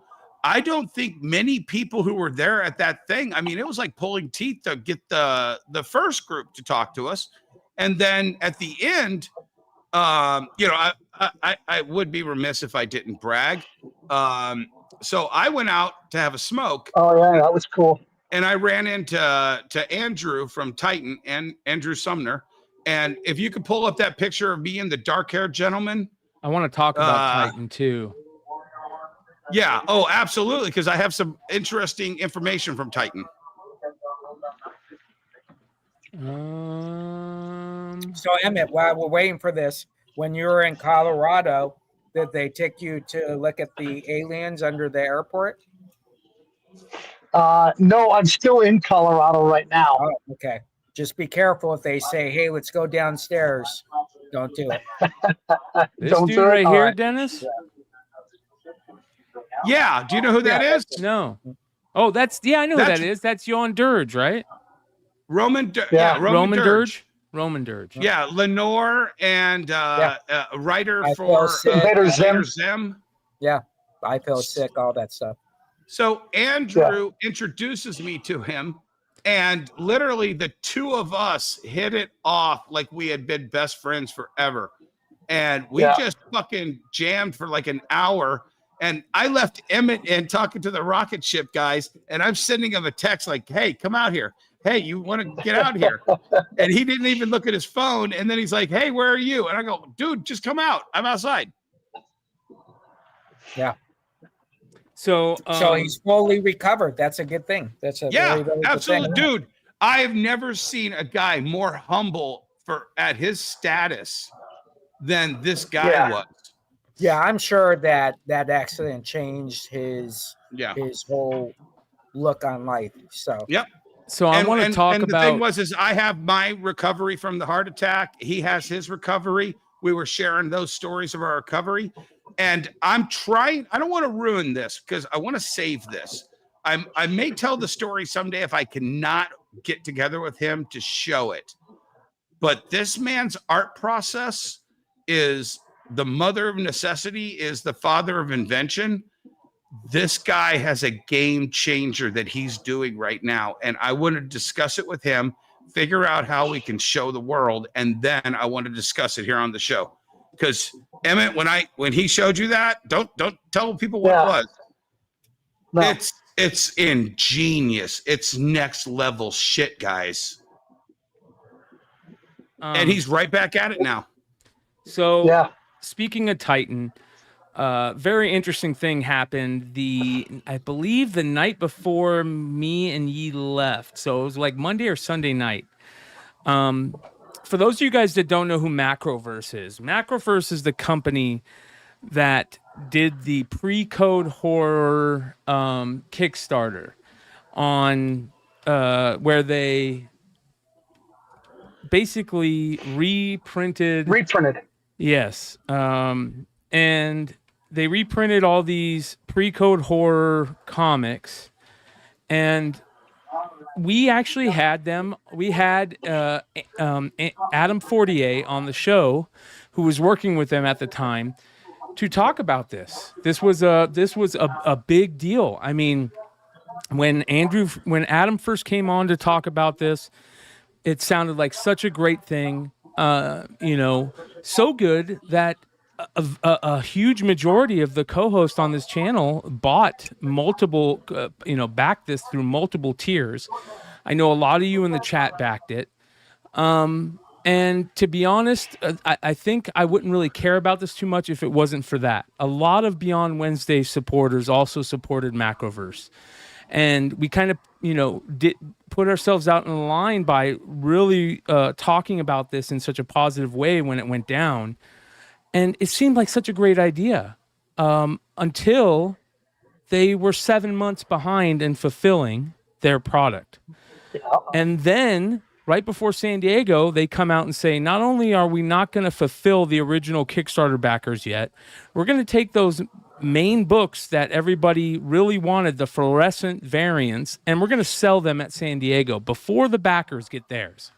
[SPEAKER 5] I don't think many people who were there at that thing, I mean, it was like pulling teeth to get the first group to talk to us. And then at the end, you know, I would be remiss if I didn't brag. So I went out to have a smoke.
[SPEAKER 7] Oh, yeah, that was cool.
[SPEAKER 5] And I ran into Andrew from Titan, and Andrew Sumner. And if you could pull up that picture of me and the dark-haired gentleman.
[SPEAKER 4] I want to talk about Titan too.
[SPEAKER 5] Yeah. Oh, absolutely. Because I have some interesting information from Titan.
[SPEAKER 6] So Emmet, while we're waiting for this, when you were in Colorado, did they take you to look at the aliens under the airport?
[SPEAKER 7] No, I'm still in Colorado right now.
[SPEAKER 6] Oh, okay. Just be careful if they say, hey, let's go downstairs. Don't do it.
[SPEAKER 4] This dude right here, Dennis?
[SPEAKER 5] Yeah. Do you know who that is?
[SPEAKER 4] No. Oh, I know who that is. That's Jon Dirge, right?
[SPEAKER 5] Roman Dirge.
[SPEAKER 4] Roman Dirge.
[SPEAKER 5] Yeah, Lenore and writer for
[SPEAKER 7] Invader
[SPEAKER 5] Zim.
[SPEAKER 6] Yeah, I feel sick, all that stuff.
[SPEAKER 5] So Andrew introduces me to him, and literally the two of us hit it off like we had been best friends forever. And we just fucking jammed for like an hour. And I left Emmet in talking to the rocket ship guys, and I'm sending him a text like, hey, come out here. Hey, you want to get out here? And he didn't even look at his phone. And then he's like, hey, where are you? And I go, dude, just come out. I'm outside.
[SPEAKER 6] Yeah.
[SPEAKER 4] So
[SPEAKER 6] he's fully recovered. That's a good thing. That's a very, very
[SPEAKER 5] absolutely,
[SPEAKER 6] good thing.
[SPEAKER 5] dude. I have never seen a guy more humble at his status than this guy was.
[SPEAKER 6] Yeah, I'm sure that accident changed his whole look on life. So
[SPEAKER 4] So I want to talk about.
[SPEAKER 5] The thing was I have my recovery from the heart attack. He has his recovery. We were sharing those stories of our recovery, and I'm trying. I don't want to ruin this because I want to save this. I may tell the story someday if I cannot get together with him to show it. But this man's art process is the mother of necessity, is the father of invention. this guy has a game changer that he's doing right now. And I want to discuss it with him, figure out how we can show the world. And then I want to discuss it here on the show. Because Emmet, when he showed you that, don't tell people what it was. No. It's ingenious. It's next level shit, guys. And he's right back at it now.
[SPEAKER 4] So speaking of Titan, very interesting thing happened. I believe the night before me and Yi left. So it was like Monday or Sunday night. For those of you guys that don't know who Macroverse is the company that did the pre-code horror Kickstarter on where they basically reprinted. Yes. And they reprinted all these pre-code horror comics, and we actually had them. We had Adam Fortier on the show, who was working with them at the time, to talk about this. This was a big deal. I mean, when Adam first came on to talk about this, it sounded like such a great thing. So good that a huge majority of the co-hosts on this channel bought multiple, backed this through multiple tiers. I know a lot of you in the chat backed it. And to be honest, I think I wouldn't really care about this too much if it wasn't for that. A lot of Beyond Wednesday supporters also supported Macroverse. And we kind of, did put ourselves out in the line by really talking about this in such a positive way when it went down. And it seemed like such a great idea until they were 7 months behind in fulfilling their product. Yeah. And then right before San Diego, they come out and say, not only are we not going to fulfill the original Kickstarter backers yet, we're going to take those main books that everybody really wanted, the fluorescent variants, and we're going to sell them at San Diego before the backers get theirs.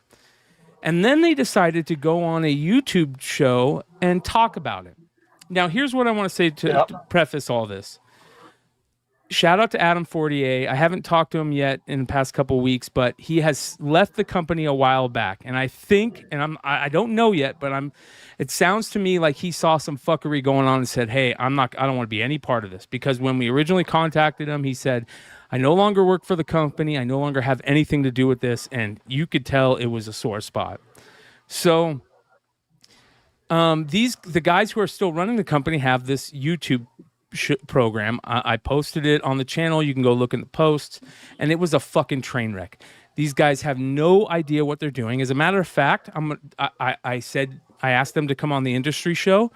[SPEAKER 4] And then they decided to go on a YouTube show and talk about it. Now, here's what I want to say to preface all this. Shout out to Adam Fortier. I haven't talked to him yet in the past couple of weeks, but he has left the company a while back. And I think, and I don't know yet, but it sounds to me like he saw some fuckery going on and said, hey, I don't want to be any part of this. Because when we originally contacted him, he said, I no longer work for the company. I no longer have anything to do with this. And you could tell it was a sore spot. So the guys who are still running the company have this YouTube program. I posted it on the channel. You can go look in the posts. And it was a fucking train wreck. These guys have no idea what they're doing. As a matter of fact, I asked them to come on the industry show.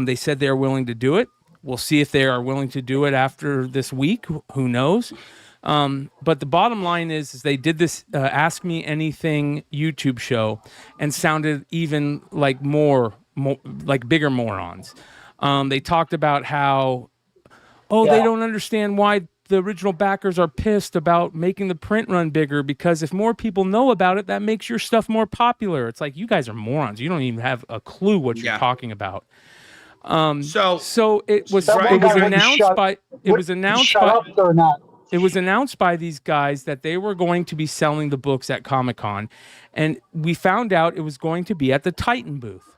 [SPEAKER 4] They said they're willing to do it. We'll see if they are willing to do it after this week. Who knows? But the bottom line is they did this Ask Me Anything YouTube show and sounded even like more like bigger morons. They talked about how, they don't understand why the original backers are pissed about making the print run bigger, because if more people know about it, that makes your stuff more popular. It's like, you guys are morons. You don't even have a clue what you're talking about. So it was announced by these guys that they were going to be selling the books at Comic-Con, and we found out it was going to be at the Titan booth.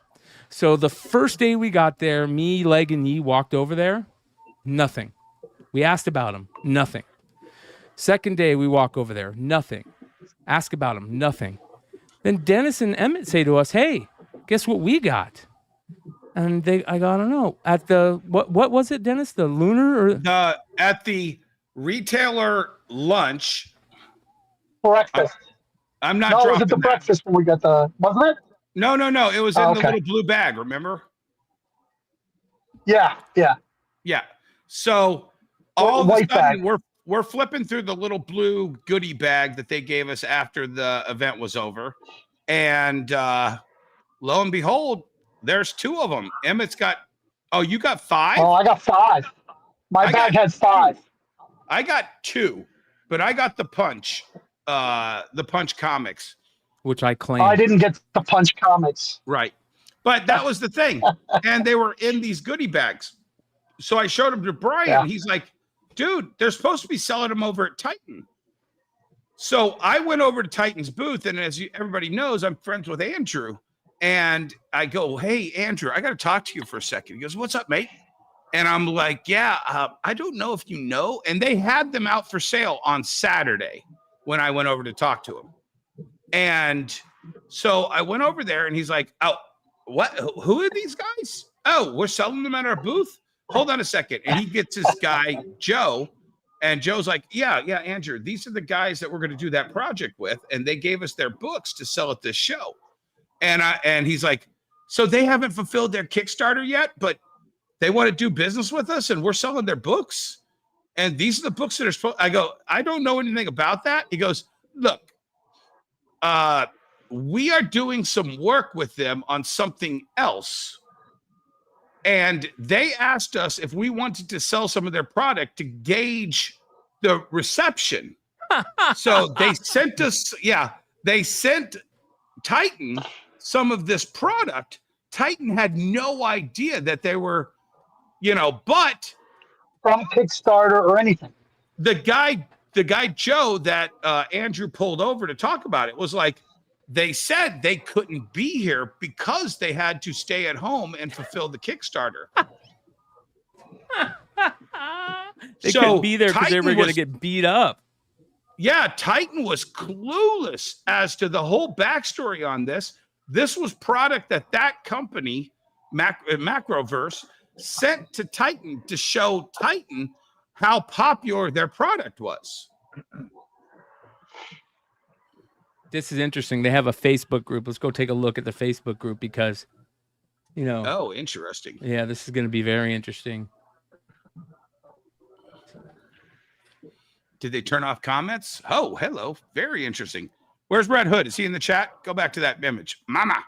[SPEAKER 4] So the first day we got there, me, Leg, and Yi walked over there. Nothing. We asked about them. Nothing. Second day we walk over there. Nothing. Ask about them. Nothing. Then Dennis and Emmet say to us, hey, guess what we got? And I don't know. At the what was it, Dennis? The lunar or
[SPEAKER 5] at the retailer lunch.
[SPEAKER 7] Breakfast.
[SPEAKER 5] I'm not.
[SPEAKER 7] No, it was at the breakfast when we got wasn't it?
[SPEAKER 5] No. It was in the little blue bag. Remember?
[SPEAKER 7] Yeah.
[SPEAKER 5] So all of a sudden we're flipping through the little blue goodie bag that they gave us after the event was over, and lo and behold, there's two of them. Emmett's got. Oh, you got 5?
[SPEAKER 7] Oh, I got 5. My bag had 5.
[SPEAKER 5] I got 2, but I got the Punch comics,
[SPEAKER 4] which I claim.
[SPEAKER 7] I didn't get the Punch comics.
[SPEAKER 5] Right, but that was the thing, and they were in these goodie bags. So I showed them to Brian. Yeah. He's like, dude, they're supposed to be selling them over at Titan. So I went over to Titan's booth, and as everybody knows, I'm friends with Andrew. And I go, hey, Andrew, I got to talk to you for a second. He goes, what's up, mate? And I'm like, yeah, I don't know if you know. And they had them out for sale on Saturday when I went over to talk to him. And so I went over there, and he's like, oh, what? Who are these guys? Oh, we're selling them at our booth? Hold on a second. And he gets this guy, Joe. And Joe's like, yeah, Andrew, these are the guys that we're going to do that project with. And they gave us their books to sell at this show. And he's like, so they haven't fulfilled their Kickstarter yet, but they want to do business with us, and we're selling their books. And these are the books that are supposed. I go, I don't know anything about that. He goes, look, we are doing some work with them on something else. And they asked us if we wanted to sell some of their product to gauge the reception. So they sent us, they sent Titan some of this product. Titan had no idea that they were, but
[SPEAKER 7] from Kickstarter or anything.
[SPEAKER 5] The guy Joe that Andrew pulled over to talk about it was like, they said they couldn't be here because they had to stay at home and fulfill the Kickstarter.
[SPEAKER 4] They couldn't be there because they were going to get beat up.
[SPEAKER 5] Yeah, Titan was clueless as to the whole backstory on this. This was product that company, Macroverse, sent to Titan to show Titan how popular their product was.
[SPEAKER 4] This is interesting. They have a Facebook group. Let's go take a look at the Facebook group because,
[SPEAKER 5] Oh, interesting.
[SPEAKER 4] Yeah, this is going to be very interesting.
[SPEAKER 5] Did they turn off comments? Oh, hello. Very interesting. Where's Red Hood? Is he in the chat? Go back to that image. Mama.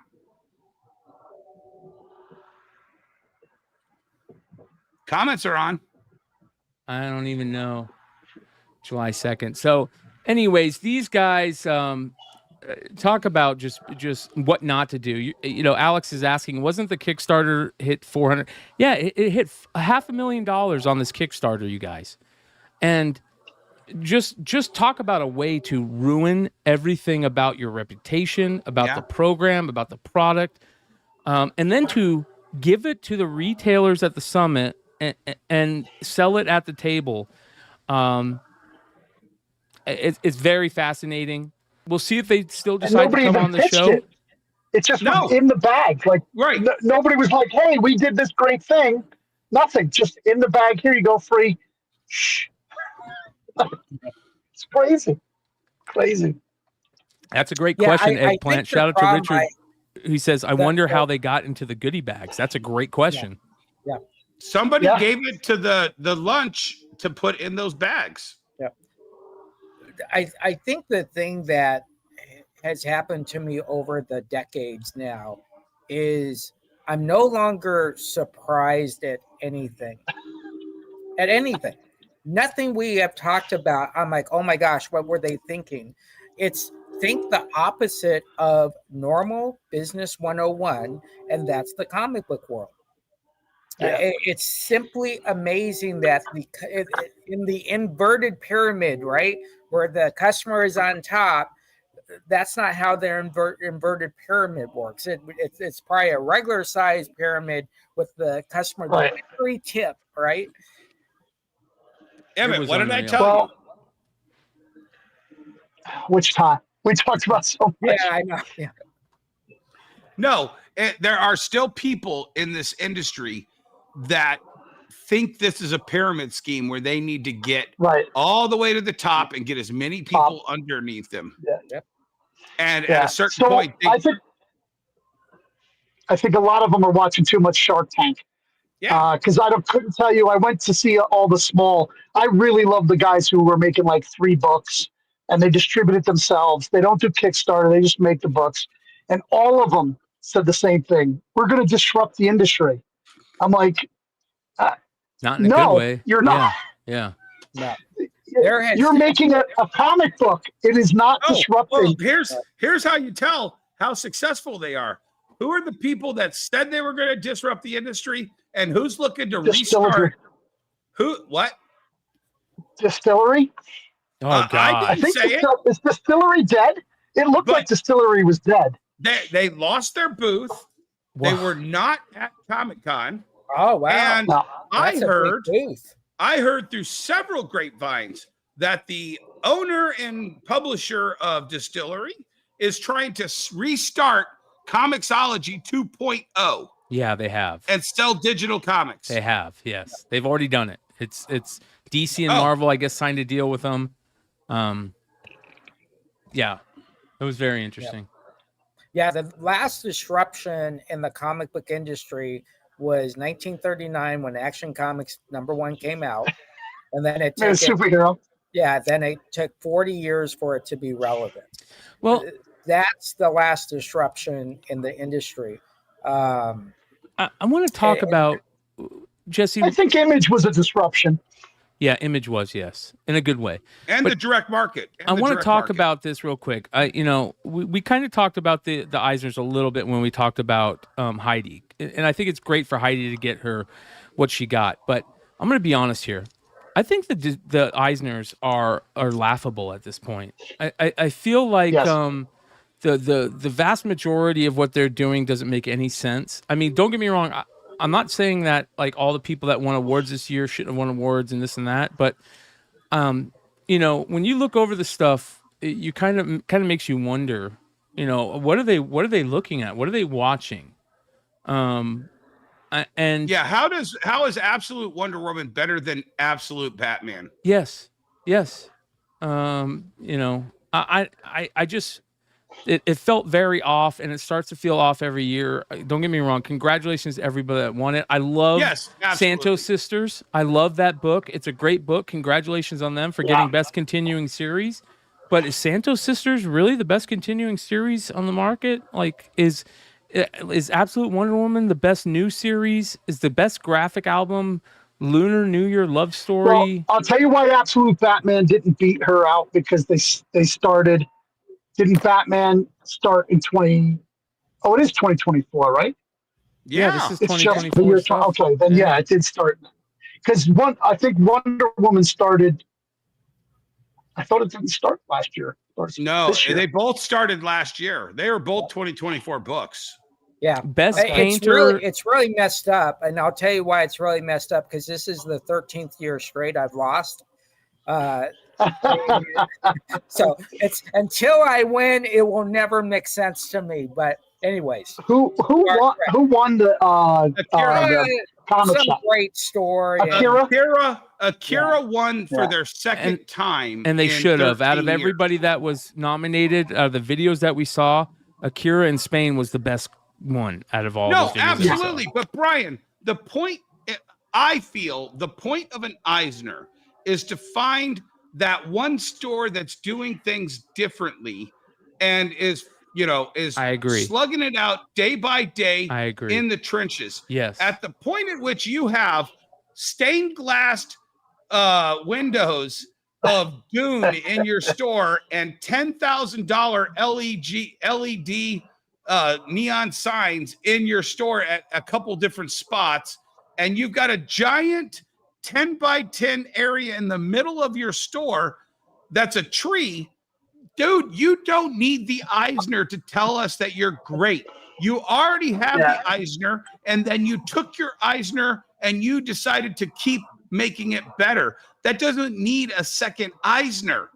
[SPEAKER 5] Comments are on.
[SPEAKER 4] I don't even know. July 2nd. So anyways, these guys talk about just what not to do. Alex is asking, wasn't the Kickstarter hit 400? Yeah, it hit $500,000 on this Kickstarter, you guys. And just talk about a way to ruin everything about your reputation, about the program, about the product, and then to give it to the retailers at the summit and sell it at the table. It's very fascinating. We'll see if they still decide to come on the show.
[SPEAKER 7] It's just in the bag. Like,
[SPEAKER 5] right.
[SPEAKER 7] Nobody was like, hey, we did this great thing. Nothing. Just in the bag. Here you go, free. Shh. It's crazy. Crazy.
[SPEAKER 4] That's a great question, Eggplant. Shout out to Richard. He says, I wonder how they got into the goodie bags. That's a great question.
[SPEAKER 6] Yeah.
[SPEAKER 5] Somebody gave it to the lunch to put in those bags.
[SPEAKER 6] Yeah. I think the thing that has happened to me over the decades now is I'm no longer surprised at anything. Nothing we have talked about, I'm like, oh my gosh, what were they thinking? It's think the opposite of normal business 101, and that's the comic book world. Yeah. It's simply amazing that in the inverted pyramid, right, where the customer is on top, that's not how their inverted pyramid works. It's probably a regular size pyramid with the customer the very tip, right?
[SPEAKER 5] Emmet, what did I tell you?
[SPEAKER 7] Which time? We talked about so much.
[SPEAKER 6] Yeah, I know. Yeah.
[SPEAKER 5] No, there are still people in this industry that think this is a pyramid scheme where they need to get all the way to the top and get as many people underneath them.
[SPEAKER 7] Yeah. Yep.
[SPEAKER 5] And at a certain point,
[SPEAKER 7] I think a lot of them are watching too much Shark Tank.
[SPEAKER 5] Yeah.
[SPEAKER 7] Because couldn't tell you. I went to see all the small. I really love the guys who were making like 3 books and they distribute it themselves. They don't do Kickstarter. They just make the books. And all of them said the same thing. We're going to disrupt the industry. I'm like,
[SPEAKER 4] not in a good way.
[SPEAKER 7] You're not.
[SPEAKER 6] No.
[SPEAKER 7] You're making a comic book. It is not disrupting.
[SPEAKER 5] Here's how you tell how successful they are. Who are the people that said they were going to disrupt the industry, and who's looking to restart? Who? What?
[SPEAKER 7] Distillery.
[SPEAKER 4] Oh
[SPEAKER 5] I
[SPEAKER 4] God.
[SPEAKER 7] I
[SPEAKER 5] didn't
[SPEAKER 7] think
[SPEAKER 5] say it.
[SPEAKER 7] is Distillery dead? It looked
[SPEAKER 5] But-
[SPEAKER 7] like Distillery was dead.
[SPEAKER 5] They lost their booth. They
[SPEAKER 4] Wow.
[SPEAKER 5] were not at Comic-Con.
[SPEAKER 6] Oh wow!
[SPEAKER 5] And
[SPEAKER 7] No.
[SPEAKER 6] That's a big booth.
[SPEAKER 5] I heard through several grapevines that the owner and publisher of Distillery is trying to restart Comixology 2.0
[SPEAKER 4] Yeah, they have.
[SPEAKER 5] and sell digital comics.
[SPEAKER 4] They have. Yes, they've already done it. It's DC and
[SPEAKER 5] Oh.
[SPEAKER 4] Marvel, I guess, signed a deal with them. Yeah, it was very interesting.
[SPEAKER 6] Yeah, the last disruption in the comic book industry was 1939 when Action Comics #1 came out, and then it
[SPEAKER 7] Made a
[SPEAKER 6] took
[SPEAKER 7] superhero.
[SPEAKER 6] then it took 40 years for it to be relevant.
[SPEAKER 4] Well,
[SPEAKER 6] That's the last disruption in the industry.
[SPEAKER 4] I want to talk about Jesse.
[SPEAKER 7] I think Image was a disruption.
[SPEAKER 4] Yeah, Image was, yes, in a good way.
[SPEAKER 5] And
[SPEAKER 4] But
[SPEAKER 5] the direct market.
[SPEAKER 4] I want to talk about this real quick. We kind of talked about the Eisners a little bit when we talked about Heidi, and I think it's great for Heidi to get her what she got. But I'm going to be honest here. I think the Eisners are laughable at this point. I feel like
[SPEAKER 7] Yes.
[SPEAKER 4] the vast majority of what they're doing doesn't make any sense. I mean, don't get me wrong. I'm not saying that like all the people that won awards this year shouldn't have won awards and this and that, but when you look over the stuff, you kind of makes you wonder, what are they looking at? What are they watching? And
[SPEAKER 5] Yeah, how is Absolute Wonder Woman better than Absolute Batman?
[SPEAKER 4] yes. I just it felt very off, and it starts to feel off every year. Don't get me wrong. Congratulations to everybody that won it. I love Santos Sisters. I love that book. It's a great book. Congratulations on them for getting Best Continuing Series. But is Santos Sisters really the best continuing series on the market? Like, is Absolute Wonder Woman the best new series? Is the best graphic album Lunar New Year Love Story?
[SPEAKER 7] Well, I'll tell you why Absolute Batman didn't beat her out, because they started. Didn't Batman start in 20? Oh, it is 2024, right?
[SPEAKER 4] Yeah, this is
[SPEAKER 7] It's just
[SPEAKER 4] 2024
[SPEAKER 7] the year.
[SPEAKER 4] stuff.
[SPEAKER 7] Okay, then yeah, it did start. Because I think Wonder Woman started. I thought it didn't start last year.
[SPEAKER 5] No,
[SPEAKER 7] this year.
[SPEAKER 5] they both started last year. They were both 2024 books.
[SPEAKER 6] Yeah,
[SPEAKER 4] Best
[SPEAKER 6] it's
[SPEAKER 4] painter.
[SPEAKER 6] really messed up, and I'll tell you why it's really messed up, because this is the 13th year straight I've lost. So it's until I win, it will never make sense to me. But anyways,
[SPEAKER 7] Who won the comic
[SPEAKER 6] some
[SPEAKER 7] shop?
[SPEAKER 6] great story.
[SPEAKER 5] Akira won for their second time,
[SPEAKER 4] And they
[SPEAKER 5] in
[SPEAKER 4] should have. Out of
[SPEAKER 5] 13 years.
[SPEAKER 4] everybody that was nominated, out of the videos that we saw, Akira in Spain was the best one out of all.
[SPEAKER 5] No,
[SPEAKER 4] those videos that we saw.
[SPEAKER 5] absolutely. But Brian, I feel the point of an Eisner is to find that one store that's doing things differently and is
[SPEAKER 4] I agree.
[SPEAKER 5] slugging it out day by day.
[SPEAKER 4] I agree.
[SPEAKER 5] In the trenches.
[SPEAKER 4] Yes.
[SPEAKER 5] At the point at which you have stained glass windows of Dune in your store and $10,000 LED neon signs in your store at a couple different spots, and you've got a giant 10 by 10 area in the middle of your store that's a tree. Dude, you don't need the Eisner to tell us that you're great. You already have the Eisner, and then you took your Eisner and you decided to keep making it better. That doesn't need a second Eisner.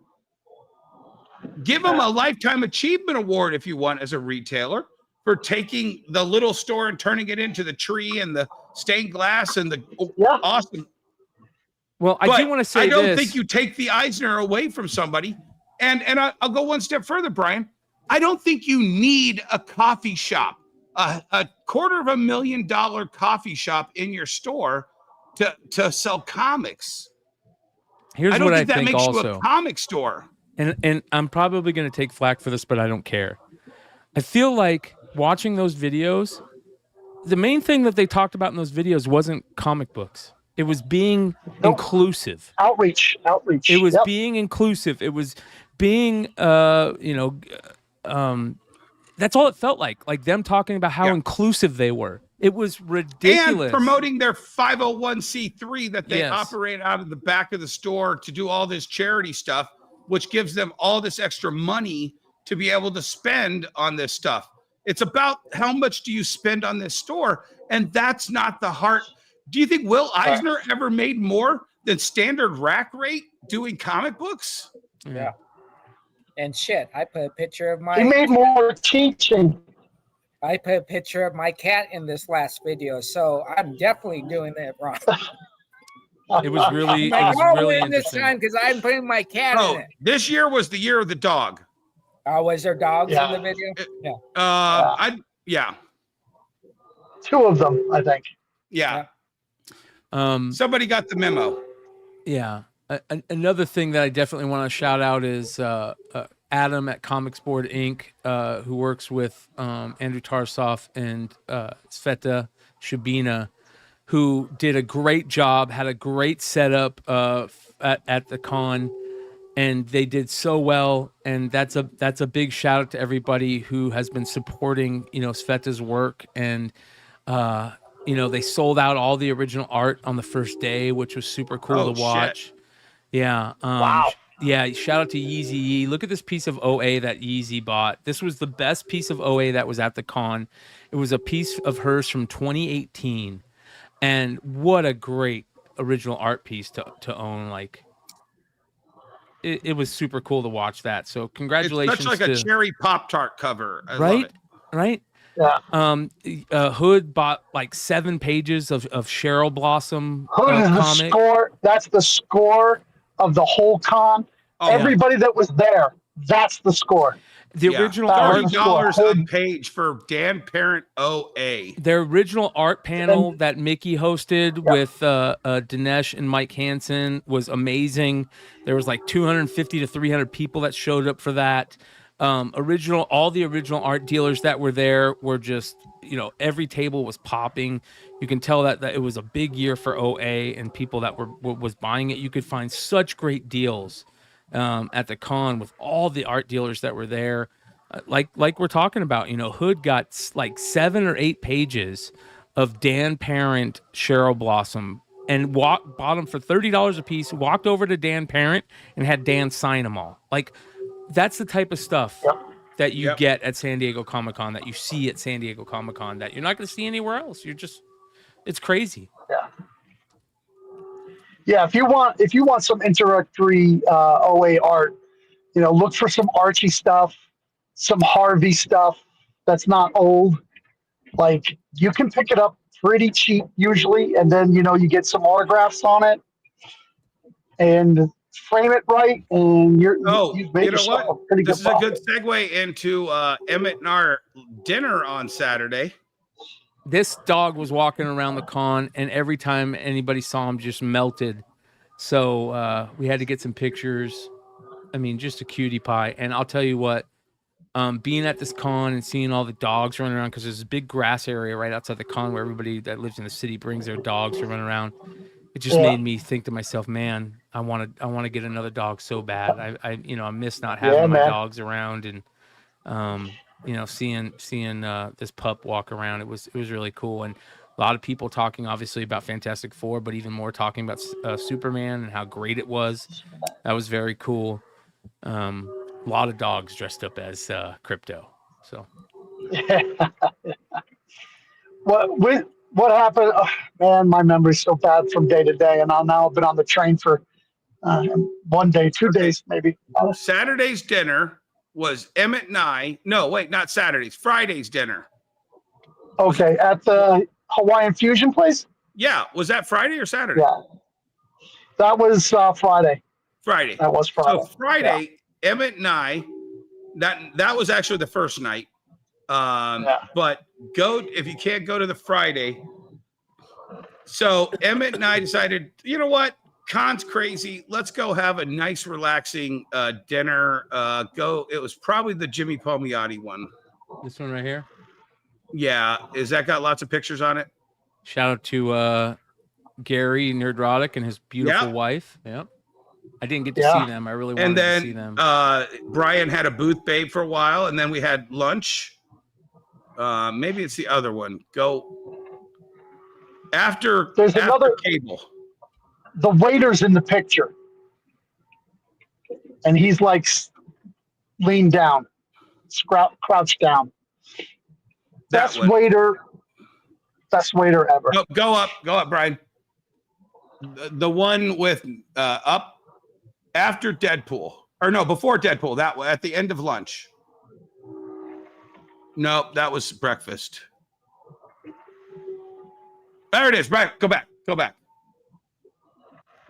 [SPEAKER 5] Give them a Lifetime Achievement Award if you want, as a retailer, for taking the little store and turning it into the tree and the stained glass and the awesome.
[SPEAKER 4] Well, I do want to say
[SPEAKER 5] I don't
[SPEAKER 4] this.
[SPEAKER 5] think you take the Eisner away from somebody. And I'll go one step further, Brian. I don't think you need a coffee shop, a $250,000 coffee shop in your store to sell comics.
[SPEAKER 4] Here's
[SPEAKER 5] I don't
[SPEAKER 4] what
[SPEAKER 5] think
[SPEAKER 4] I
[SPEAKER 5] that
[SPEAKER 4] think
[SPEAKER 5] makes
[SPEAKER 4] also.
[SPEAKER 5] you a comic store.
[SPEAKER 4] And I'm probably going to take flack for this, but I don't care. I feel like watching those videos, the main thing that they talked about in those videos wasn't comic books. It was being inclusive.
[SPEAKER 7] Outreach.
[SPEAKER 4] It was being inclusive. It was being, that's all it felt like them talking about how inclusive they were. It was ridiculous.
[SPEAKER 5] And promoting their 501c3 that they
[SPEAKER 4] Yes.
[SPEAKER 5] operate out of the back of the store to do all this charity stuff, which gives them all this extra money to be able to spend on this stuff. It's about how much do you spend on this store, and that's not the heart. Do you think Will Eisner ever made more than standard rack rate doing comic books?
[SPEAKER 6] Yeah. And shit, I put a picture of my.
[SPEAKER 7] He made more teaching.
[SPEAKER 6] I put a picture of my cat in this last video, so I'm definitely doing it wrong.
[SPEAKER 4] It was really
[SPEAKER 6] this
[SPEAKER 4] interesting.
[SPEAKER 6] time because I'm putting my cat in it.
[SPEAKER 5] This year was the year of the dog.
[SPEAKER 6] Was there dogs in the video?
[SPEAKER 5] Yeah.
[SPEAKER 7] Two of them, I think.
[SPEAKER 5] Yeah. Somebody got the memo.
[SPEAKER 4] Yeah. Another thing that I definitely want to shout out is Adam at Comics Board Inc., who works with Andrew Tarsoff and Sveta Shabina, who did a great job, had a great setup at the con, and they did so well. And that's a big shout out to everybody who has been supporting, Sveta's work. And they sold out all the original art on the first day, which was super cool to watch.
[SPEAKER 5] Shit.
[SPEAKER 4] Yeah.
[SPEAKER 7] Wow.
[SPEAKER 4] Yeah. Shout out to Yeezy Yee. Look at this piece of OA that Yeezy bought. This was the best piece of OA that was at the con. It was a piece of hers from 2018. And what a great original art piece to own. Like, it was super cool to watch that. So congratulations.
[SPEAKER 5] It's such like a cherry Pop-Tart cover. I love it.
[SPEAKER 4] Right.
[SPEAKER 7] Yeah.
[SPEAKER 4] Hood bought like 7 pages of Cheryl Blossom
[SPEAKER 7] Hood is the
[SPEAKER 4] comic.
[SPEAKER 7] score. That's the score of the whole con. Everybody that was there, that's the score.
[SPEAKER 4] The original art,
[SPEAKER 5] $30 a page for Dan Parent OA.
[SPEAKER 4] Their original art panel that Mickey hosted with Dinesh and Mike Hansen was amazing. There was like 250 to 300 people that showed up for that. All the original art dealers that were there were just, every table was popping. You can tell that it was a big year for OA and people that was buying it. You could find such great deals at the con with all the art dealers that were there. Like we're talking about, Hood got like 7 or 8 pages of Dan Parent Cheryl Blossom and bought them for $30 a piece, walked over to Dan Parent and had Dan sign them all. Like, that's the type of stuff that you get at San Diego Comic-Con, that you see at San Diego Comic-Con, that you're not going to see anywhere else. It's crazy.
[SPEAKER 7] Yeah. Yeah. If you want some introductory OA art, look for some Archie stuff, some Harvey stuff that's not old. Like, you can pick it up pretty cheap usually, and then you get some autographs on it and frame it right, and you've made yourself a pretty good
[SPEAKER 5] This is a good segue into Emmet and our dinner on Saturday.
[SPEAKER 4] This dog was walking around the con, and every time anybody saw him, just melted. So we had to get some pictures. I mean, just a cutie pie. And I'll tell you what, being at this con and seeing all the dogs running around, because there's a big grass area right outside the con where everybody that lives in the city brings their dogs to run around. It just made me think to myself, man, I want to get another dog so bad. I miss not having my dogs around, and seeing this pup walk around. It was really cool, and a lot of people talking obviously about Fantastic Four, but even more talking about Superman and how great it was. That was very cool. A lot of dogs dressed up as Crypto. So
[SPEAKER 7] What happened? Oh, man, my memory's so bad from day to day, and I've been on the train for 1 day, 2 days, maybe.
[SPEAKER 5] Saturday's dinner was Emmet and I. No, wait, not Saturday's. Friday's dinner.
[SPEAKER 7] Okay, at the Hawaiian Fusion place?
[SPEAKER 5] Yeah, was that Friday or Saturday?
[SPEAKER 7] Yeah, that was Friday.
[SPEAKER 5] Friday.
[SPEAKER 7] That was Friday.
[SPEAKER 5] So Friday, Emmet and I. That was actually the first night. But if you can't go to the Friday. So Emmet and I decided, you know what? Con's crazy. Let's go have a nice, relaxing dinner. It was probably the Jimmy Palmiotti one.
[SPEAKER 4] This one right here?
[SPEAKER 5] Yeah. Is that got lots of pictures on it?
[SPEAKER 4] Shout out to Gary Nerdrotic and his beautiful wife. Yep. I didn't get to see them. I really wanted to see them.
[SPEAKER 5] Brian had a booth babe for a while, and then we had lunch. Maybe it's the other one. Go.
[SPEAKER 7] There's another
[SPEAKER 5] cable.
[SPEAKER 7] The waiter's in the picture, and he's like leaned down, crouched down. Best waiter ever.
[SPEAKER 5] No, go up, Brian. The one with up after Deadpool, or no, before Deadpool. That way at the end of lunch. No, that was breakfast. There it is, Brian. Go back.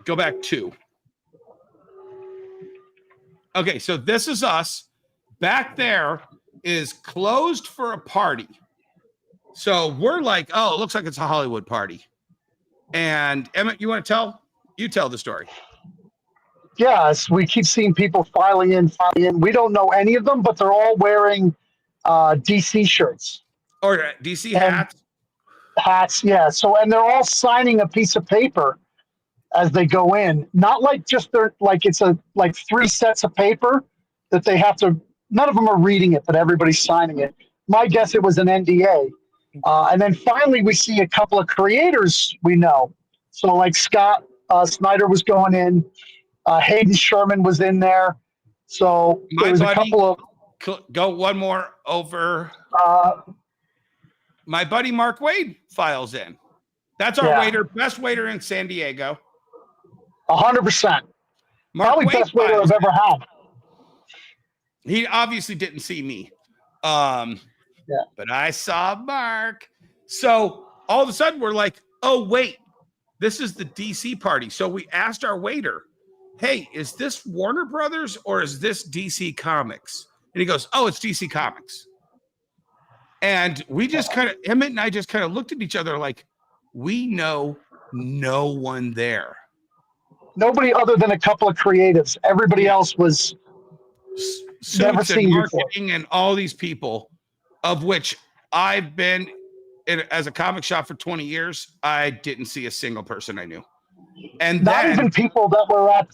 [SPEAKER 5] Go back 2. Okay, so this is us. Back there is closed for a party. So we're like, oh, it looks like it's a Hollywood party. And Emmet, you want to tell? You tell the story.
[SPEAKER 7] Yes, we keep seeing people filing in. We don't know any of them, but they're all wearing DC shirts.
[SPEAKER 5] Or DC hats.
[SPEAKER 7] Hats, yeah. So, and they're all signing a piece of paper as they go in. Not like it's like 3 sets of paper that they have to. None of them are reading it, but everybody's signing it. My guess it was an NDA. And then finally we see a couple of creators we know. So like Scott Snyder was going in. Hayden Sherman was in there. So there was a couple of.
[SPEAKER 5] Go one more over. My buddy Mark Wade files in. That's our waiter, best waiter in San Diego.
[SPEAKER 7] 100%. Probably best waiter I've ever had.
[SPEAKER 5] He obviously didn't see me. But I saw Mark. So all of a sudden we're like, oh, wait, this is the DC party. So we asked our waiter, hey, is this Warner Brothers or is this DC Comics? And he goes, oh, it's DC Comics. And we just Emmet and I just kind of looked at each other like, we know no one there.
[SPEAKER 7] Nobody other than a couple of creatives. Everybody else was never seen
[SPEAKER 5] marketing
[SPEAKER 7] before.
[SPEAKER 5] And all these people, of which I've been as a comic shop for 20 years, I didn't see a single person I knew. And
[SPEAKER 7] not even people that were at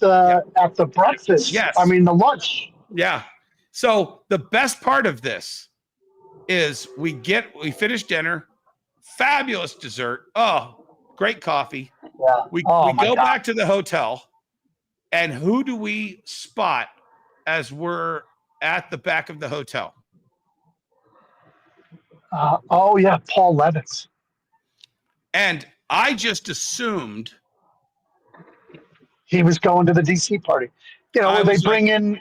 [SPEAKER 7] the breakfast.
[SPEAKER 5] Yes.
[SPEAKER 7] I mean the lunch.
[SPEAKER 5] Yeah. So the best part of this is we finish dinner, fabulous dessert. Oh, great coffee.
[SPEAKER 7] Yeah.
[SPEAKER 5] We go back to the hotel, and who do we spot as we're at the back of the hotel?
[SPEAKER 7] Paul Levitz.
[SPEAKER 5] And I just assumed
[SPEAKER 7] he was going to the DC party. You know, they bring in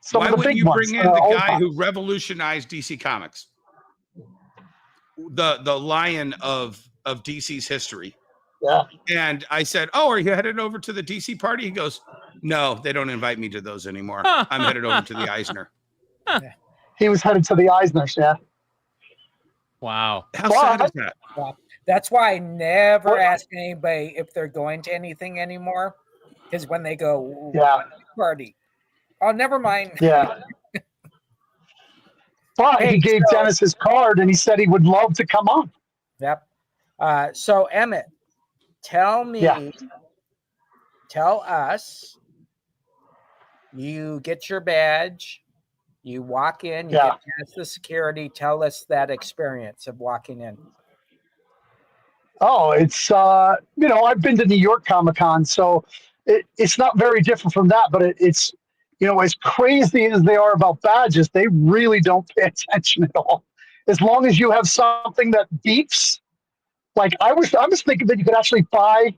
[SPEAKER 7] some of the big ones. Why wouldn't you bring in
[SPEAKER 5] the guy who revolutionized DC Comics? The lion of DC's history.
[SPEAKER 7] Yeah.
[SPEAKER 5] And I said, oh, are you headed over to the DC party? He goes, no, they don't invite me to those anymore. I'm headed over to the Eisner.
[SPEAKER 7] He was headed to the Eisners, yeah.
[SPEAKER 4] Wow.
[SPEAKER 5] How sad is that?
[SPEAKER 6] That's why I never ask anybody if they're going to anything anymore. Because when they go, party. Oh, never mind.
[SPEAKER 7] Yeah. But he gave Dennis his card and he said he would love to come on.
[SPEAKER 6] Yep. So Emmet, tell us, you get your badge, you walk in, you get past the security. Tell us that experience of walking in.
[SPEAKER 7] Oh, it's, I've been to New York Comic-Con, so it's not very different from that, but it's, as crazy as they are about badges, they really don't pay attention at all. As long as you have something that beeps, like I was thinking that you could actually buy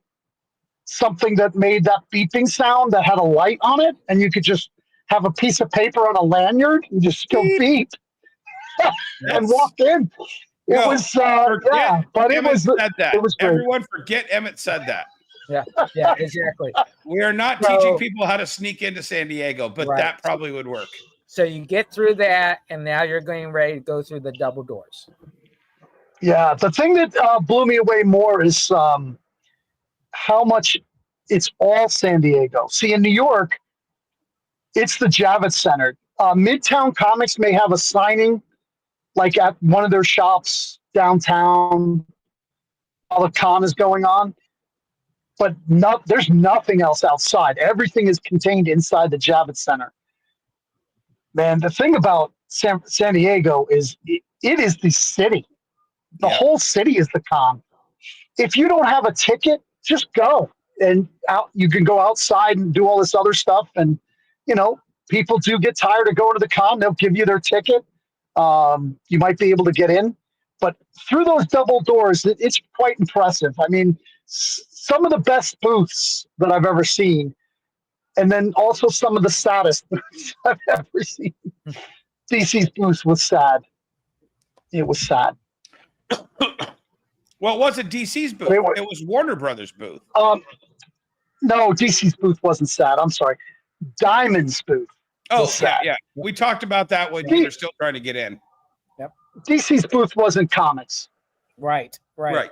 [SPEAKER 7] something that made that beeping sound that had a light on it, and you could just have a piece of paper on a lanyard and just go beep and walk in. It was, but it was
[SPEAKER 5] said that.
[SPEAKER 7] It was great.
[SPEAKER 5] Everyone forget Emmet said that.
[SPEAKER 6] Yeah, exactly.
[SPEAKER 5] We are not teaching people how to sneak into San Diego, but that probably would work.
[SPEAKER 6] So you get through that, and now you're getting ready to go through the double doors.
[SPEAKER 7] Yeah, the thing that blew me away more is how much it's all San Diego. See, in New York, it's the Javits Center. Midtown Comics may have a signing like at one of their shops downtown while the con is going on. But there's nothing else outside. Everything is contained inside the Javits Center. Man, the thing about San Diego is it is the city. The whole city is the con. If you don't have a ticket, just go and out. You can go outside and do all this other stuff. And, you know, people do get tired of going to the con. They'll give you their ticket. You might be able to get in, but through those double doors, it's quite impressive. I mean, some of the best booths that I've ever seen, and then also some of the saddest booths I've ever seen. DC's booth was sad. It was sad.
[SPEAKER 5] Well, it wasn't DC's booth. It was Warner Brothers' booth.
[SPEAKER 7] No, DC's booth wasn't sad. I'm sorry. Diamond's booth.
[SPEAKER 5] Oh, yeah. We talked about that when you were still trying to get in.
[SPEAKER 6] Yep.
[SPEAKER 7] DC's booth wasn't comics.
[SPEAKER 6] Right.
[SPEAKER 7] Yeah.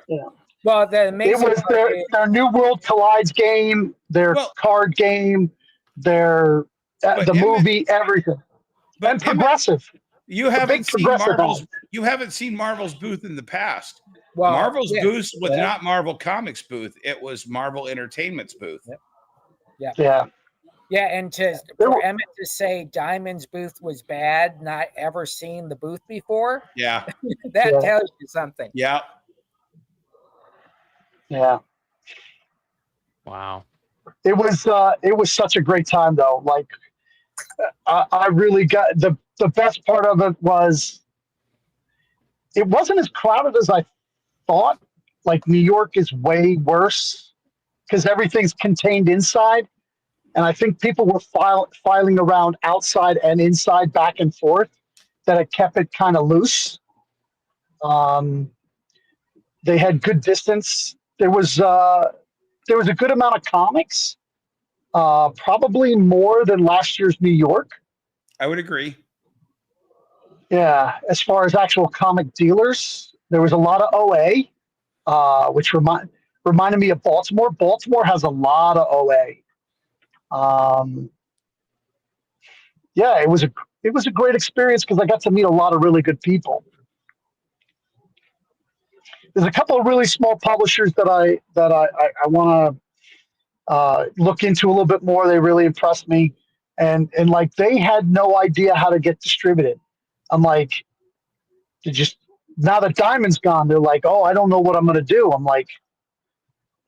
[SPEAKER 6] Well, the amazing
[SPEAKER 7] it was their New World Collides game, their card game, their the movie, everything. And progressive.
[SPEAKER 5] You haven't seen Marvel's booth in the past.
[SPEAKER 6] Well,
[SPEAKER 5] Marvel's booth was not Marvel Comics booth. It was Marvel Entertainment's booth.
[SPEAKER 6] Yeah. And for Emmet to say Diamond's booth was bad, not ever seen the booth before.
[SPEAKER 5] Yeah.
[SPEAKER 6] That tells you something.
[SPEAKER 5] Yeah.
[SPEAKER 7] Yeah.
[SPEAKER 4] Wow.
[SPEAKER 7] It was such a great time though. Like I really got the best part of it was it wasn't as crowded as I thought. Like New York is way worse because everything's contained inside. And I think people were filing around outside and inside back and forth that it kept it kind of loose. They had good distance. There was a good amount of comics, probably more than last year's New York.
[SPEAKER 5] I would agree.
[SPEAKER 7] Yeah, as far as actual comic dealers, there was a lot of OA, which reminded me of Baltimore. Baltimore has a lot of OA. Yeah, it was a great experience because I got to meet a lot of really good people. There's a couple of really small publishers that I want to look into a little bit more. They really impressed me, and like they had no idea how to get distributed. I'm like, now that Diamond's gone, they're like, oh, I don't know what I'm going to do. I'm like,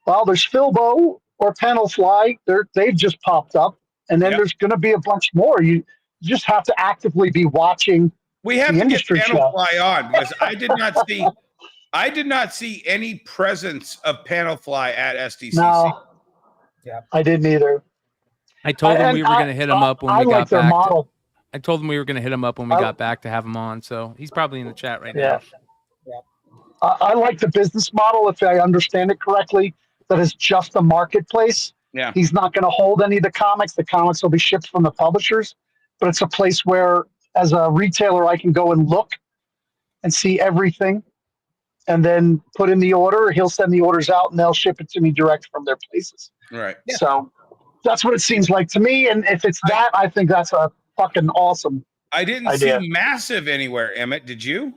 [SPEAKER 7] well, there's Filbo or Panelfly. They've just popped up, and then there's going to be a bunch more. You just have to actively be watching.
[SPEAKER 5] We have to get Panelfly on because I did not see any presence of Panelfly at SDCC.
[SPEAKER 7] No, I didn't either.
[SPEAKER 4] I told him we were going to hit him up when we got back. I told him we were going to hit him up when we got back to have him on. So he's probably in the chat right now.
[SPEAKER 7] Yeah. I like the business model, if I understand it correctly, that is just a marketplace.
[SPEAKER 5] Yeah.
[SPEAKER 7] He's not going to hold any of the comics. The comics will be shipped from the publishers, but it's a place where, as a retailer, I can go and look and see everything and then put in the order. He'll send the orders out and they'll ship it to me direct from their places.
[SPEAKER 5] Right.
[SPEAKER 7] Yeah. So that's what it seems like to me. And if it's that, I think that's a fucking awesome
[SPEAKER 5] I didn't
[SPEAKER 7] idea.
[SPEAKER 5] see Massive anywhere, Emmett. Did you?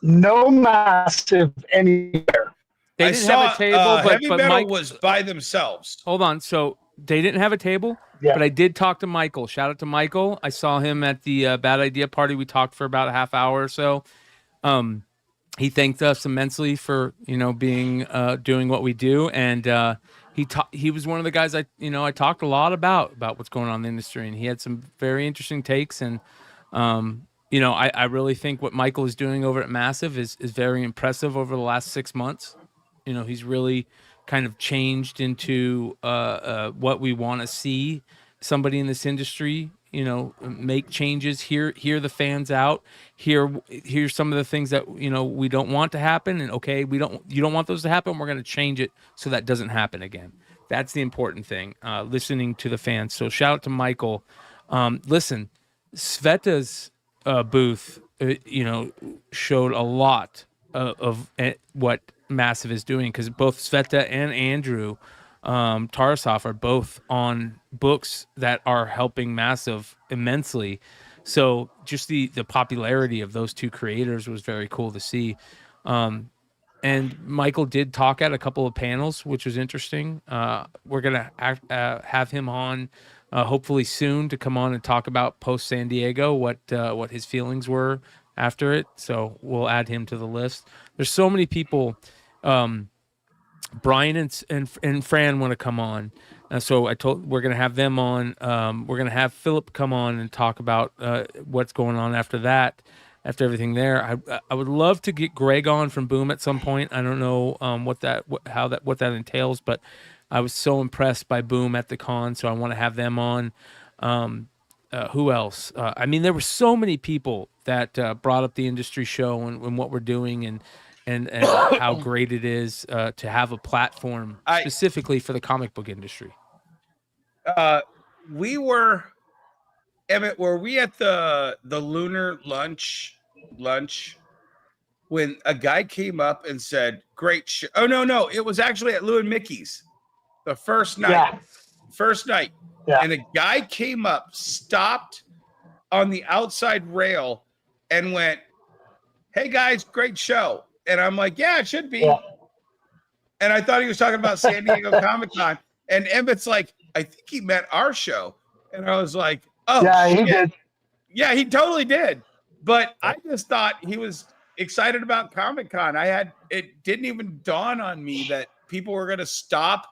[SPEAKER 7] No Massive anywhere.
[SPEAKER 4] They didn't have a table, but
[SPEAKER 5] Mike was by themselves.
[SPEAKER 4] Hold on. So they didn't have a table, but I did talk to Michael. Shout out to Michael. I saw him at the Bad Idea party. We talked for about a half hour or so. He thanked us immensely for being doing what we do, and he was one of the guys I talked a lot about what's going on in the industry, and he had some very interesting takes. And I really think what Michael is doing over at Massive is very impressive over the last 6 months. He's really kind of changed into what we want to see somebody in this industry, make changes, hear the fans out, hear some of the things that, we don't want to happen. And okay, you don't want those to happen. We're going to change it so that doesn't happen again. That's the important thing, listening to the fans. So shout out to Michael. Listen, Sveta's booth, showed a lot of what Massive is doing, because both Sveta and Andrew Tarasov are both on books that are helping Massive immensely. So just the popularity of those two creators was very cool to see. And Michael did talk at a couple of panels, which was interesting. We're going to have him on hopefully soon to come on and talk about post San Diego, what his feelings were after it. So we'll add him to the list. There's so many people. Brian and Fran want to come on. So we're going to have them on. We're going to have Philip come on and talk about what's going on after that, after everything there. I would love to get Greg on from Boom at some point. I don't know what that entails, but I was so impressed by Boom at the con, so I want to have them on. Who else? I mean, there were so many people that brought up the industry show and what we're doing and how great it is to have a platform specifically for the comic book industry.
[SPEAKER 5] We were, Emmet, were we at the lunar lunch when a guy came up and said, "Great show"? Oh no, it was actually at Lou and Mickey's, the first night. Yeah. And a guy came up, stopped on the outside rail, and went, "Hey guys, great show." And I'm like, "Yeah, it should be." Yeah. And I thought he was talking about San Diego Comic-Con. And Emmett's like, "I think he meant our show." And I was like, "Oh, yeah, shit. He did." Yeah, he totally did. But I just thought he was excited about Comic-Con. It didn't even dawn on me that people were going to stop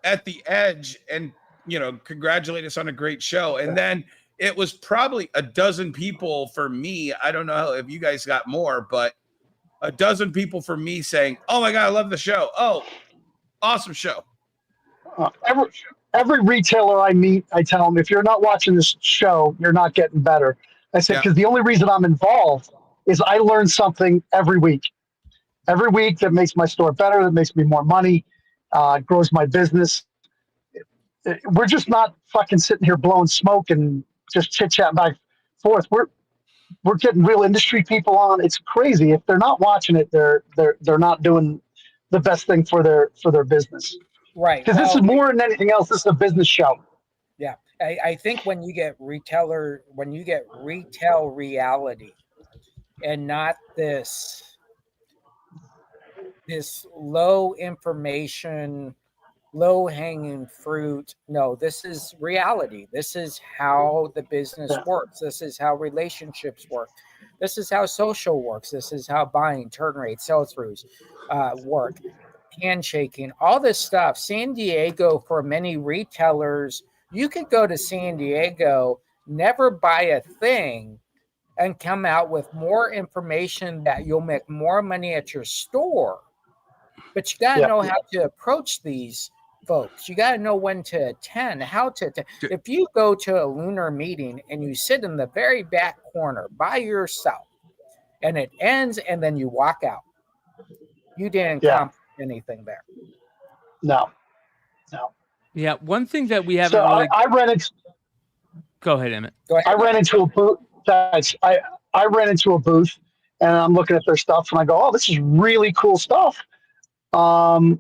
[SPEAKER 5] at the edge and, congratulate us on a great show. And then it was probably a dozen people for me. I don't know if you guys got more, but a dozen people for me saying, "Oh my God, I love the show. Oh, awesome show."
[SPEAKER 7] Every retailer I meet, I tell them, if you're not watching this show, you're not getting better. I said, because the only reason I'm involved is I learn something every week. Every week that makes my store better, that makes me more money, grows my business. We're just not fucking sitting here blowing smoke and just chit-chat back and forth. We're getting real industry people on. It's crazy. If they're not watching it, they're not doing the best thing for their business.
[SPEAKER 6] Right.
[SPEAKER 7] Because this is more than anything else. This is a business show.
[SPEAKER 6] Yeah. I think when you get retail reality and not this low information, low hanging fruit. No, this is reality. This is how the business works. This is how relationships work. This is how social works. This is how buying, turn rates, sell-throughs work. Handshaking, all this stuff. San Diego, for many retailers, you could go to San Diego, never buy a thing, and come out with more information that you'll make more money at your store. But you got to know how to approach these folks. You got to know when to attend, how to attend. If you go to a lunar meeting and you sit in the very back corner by yourself and it ends and then you walk out, you didn't accomplish anything there.
[SPEAKER 7] No.
[SPEAKER 4] Yeah, one thing that we haven't
[SPEAKER 7] I ran into.
[SPEAKER 4] Go ahead, Emmett.
[SPEAKER 7] Go ahead. I ran into a booth. I ran into a booth, and I'm looking at their stuff, and I go, "Oh, this is really cool stuff. Do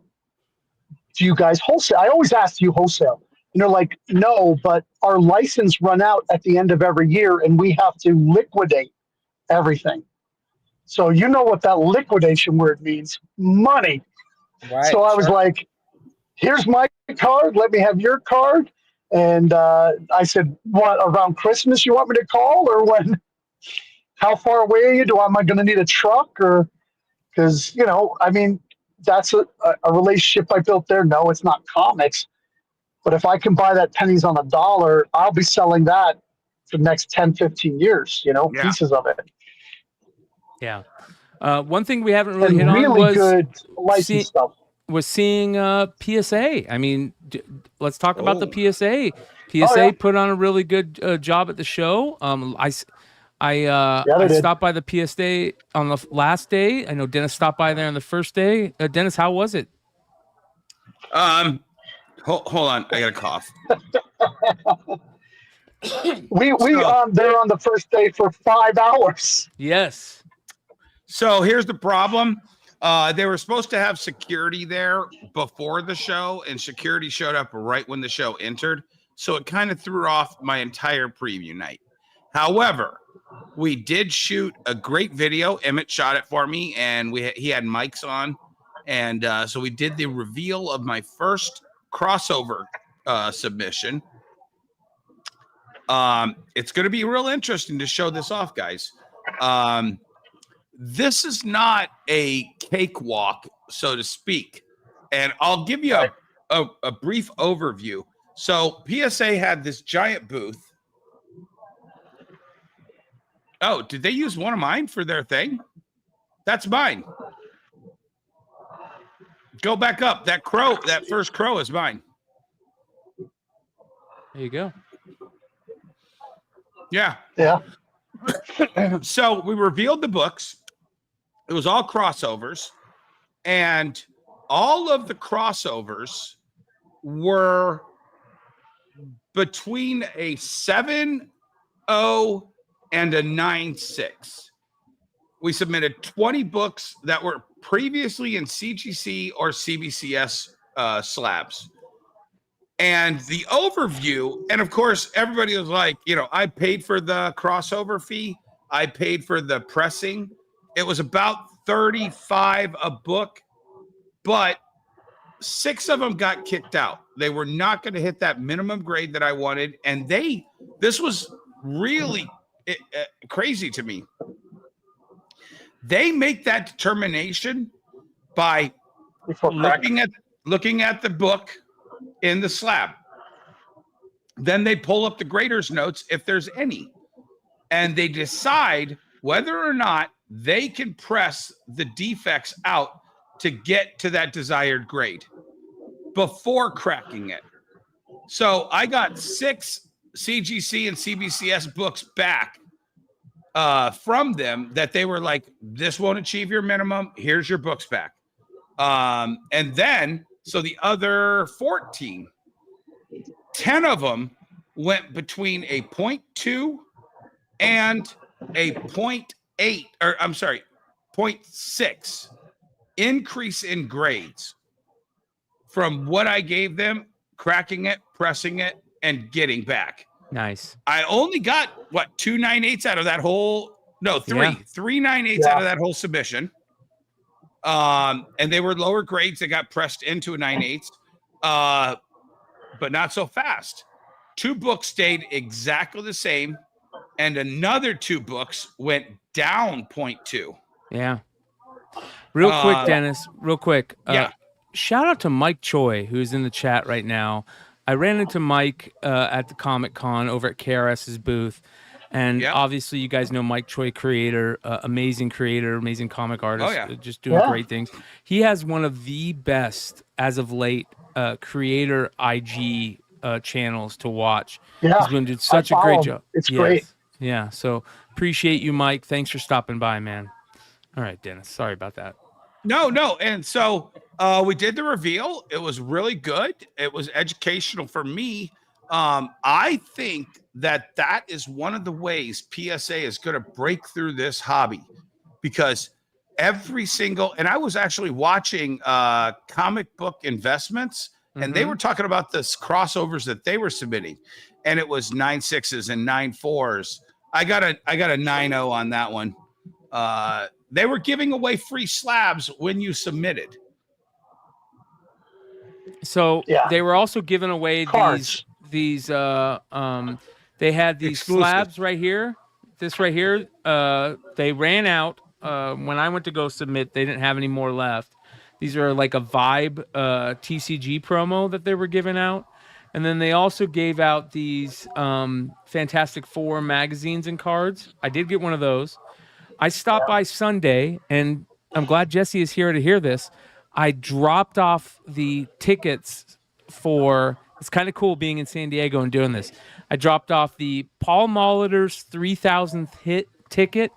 [SPEAKER 7] you guys wholesale?" I always ask, "Do you wholesale?" And they're like, "No, but our license run out at the end of every year, and we have to liquidate everything." So you know what that liquidation word means? Money. Right, so I was like, "Here's my card. Let me have your card." And I said, "What, around Christmas you want me to call, or when? How far away are you? Am I going to need a truck, or because I mean, that's a relationship I built there. No, it's not comics, but if I can buy that pennies on a dollar, I'll be selling that for the next 10, 15 years. Pieces of it."
[SPEAKER 4] Yeah. One thing we haven't really hit on was
[SPEAKER 7] good license stuff.
[SPEAKER 4] Was seeing PSA. I mean, let's talk about the PSA. PSA put on a really good job at the show. I stopped by the PSA on the last day. I know Dennis stopped by there on the first day. Dennis, how was it?
[SPEAKER 5] Hold on, I got a cough.
[SPEAKER 7] we there on the first day for 5 hours.
[SPEAKER 4] Yes.
[SPEAKER 5] So here's the problem. They were supposed to have security there before the show, and security showed up right when the show entered. So it kind of threw off my entire preview night. However, we did shoot a great video. Emmet shot it for me, and he had mics on. And so we did the reveal of my first crossover submission. It's going to be real interesting to show this off, guys. This is not a cakewalk, so to speak. And I'll give you a brief overview. So PSA had this giant booth. Oh, did they use one of mine for their thing? That's mine. Go back up. That crow, that first crow is mine.
[SPEAKER 4] There you go.
[SPEAKER 5] Yeah.
[SPEAKER 7] Yeah.
[SPEAKER 5] So we revealed the books. It was all crossovers. And all of the crossovers were between a 7.0 and a 9.6. We submitted 20 books that were previously in CGC or CBCS slabs. And the overview, and of course, everybody was like, I paid for the crossover fee. I paid for the pressing. It was about $35 a book, but 6 of them got kicked out. They were not going to hit that minimum grade that I wanted. And this was really crazy to me. They make that determination by looking at the book in the slab. Then they pull up the grader's notes if there's any, and they decide whether or not they can press the defects out to get to that desired grade before cracking it. So I got 6 CGC and CBCS books back from them that they were like, this won't achieve your minimum. Here's your books back. And then, so the other 14, 10 of them went between a 0.2 and a 0.8, or I'm sorry, 0.6 increase in grades from what I gave them, cracking it, pressing it, and getting back.
[SPEAKER 4] Nice.
[SPEAKER 5] I only got 2 9/8 out of that whole, three 9/8 out of that whole submission. And they were lower grades that got pressed into a 9/8, but not so fast. 2 books stayed exactly the same, and another 2 books went down 0.2.
[SPEAKER 4] Yeah. Real quick, Dennis, real quick.
[SPEAKER 5] Yeah.
[SPEAKER 4] Shout out to Mike Choi, who's in the chat right now. I ran into Mike at the Comic Con over at KRS's booth. And obviously, you guys know Mike Choi, amazing creator, amazing comic artist, just doing great things. He has one of the best, as of late, creator IG channels to watch. Yeah, he's been doing such a great job.
[SPEAKER 7] It's great.
[SPEAKER 4] Yeah, so appreciate you, Mike. Thanks for stopping by, man. All right, Dennis. Sorry about that.
[SPEAKER 5] No. And so we did the reveal. It was really good. It was educational for me. I think that is one of the ways PSA is going to break through this hobby, because every single, and I was actually watching Comic Book Investments, and they were talking about this crossovers that they were submitting, and it was 9.6s and 9.4s. I got a 9.0 on that one. They were giving away free slabs when you submitted.
[SPEAKER 4] So they were also giving away
[SPEAKER 7] cards.
[SPEAKER 4] These they had these slabs right here. This right here, they ran out when I went to go submit. They didn't have any more left. These are like a Vibe TCG promo that they were giving out. And then they also gave out these Fantastic Four magazines and cards. I did get one of those. I stopped by Sunday, and I'm glad Jesse is here to hear this. I dropped off the tickets for, it's kind of cool being in San Diego and doing this. I dropped off the Paul Molitor's 3,000th hit ticket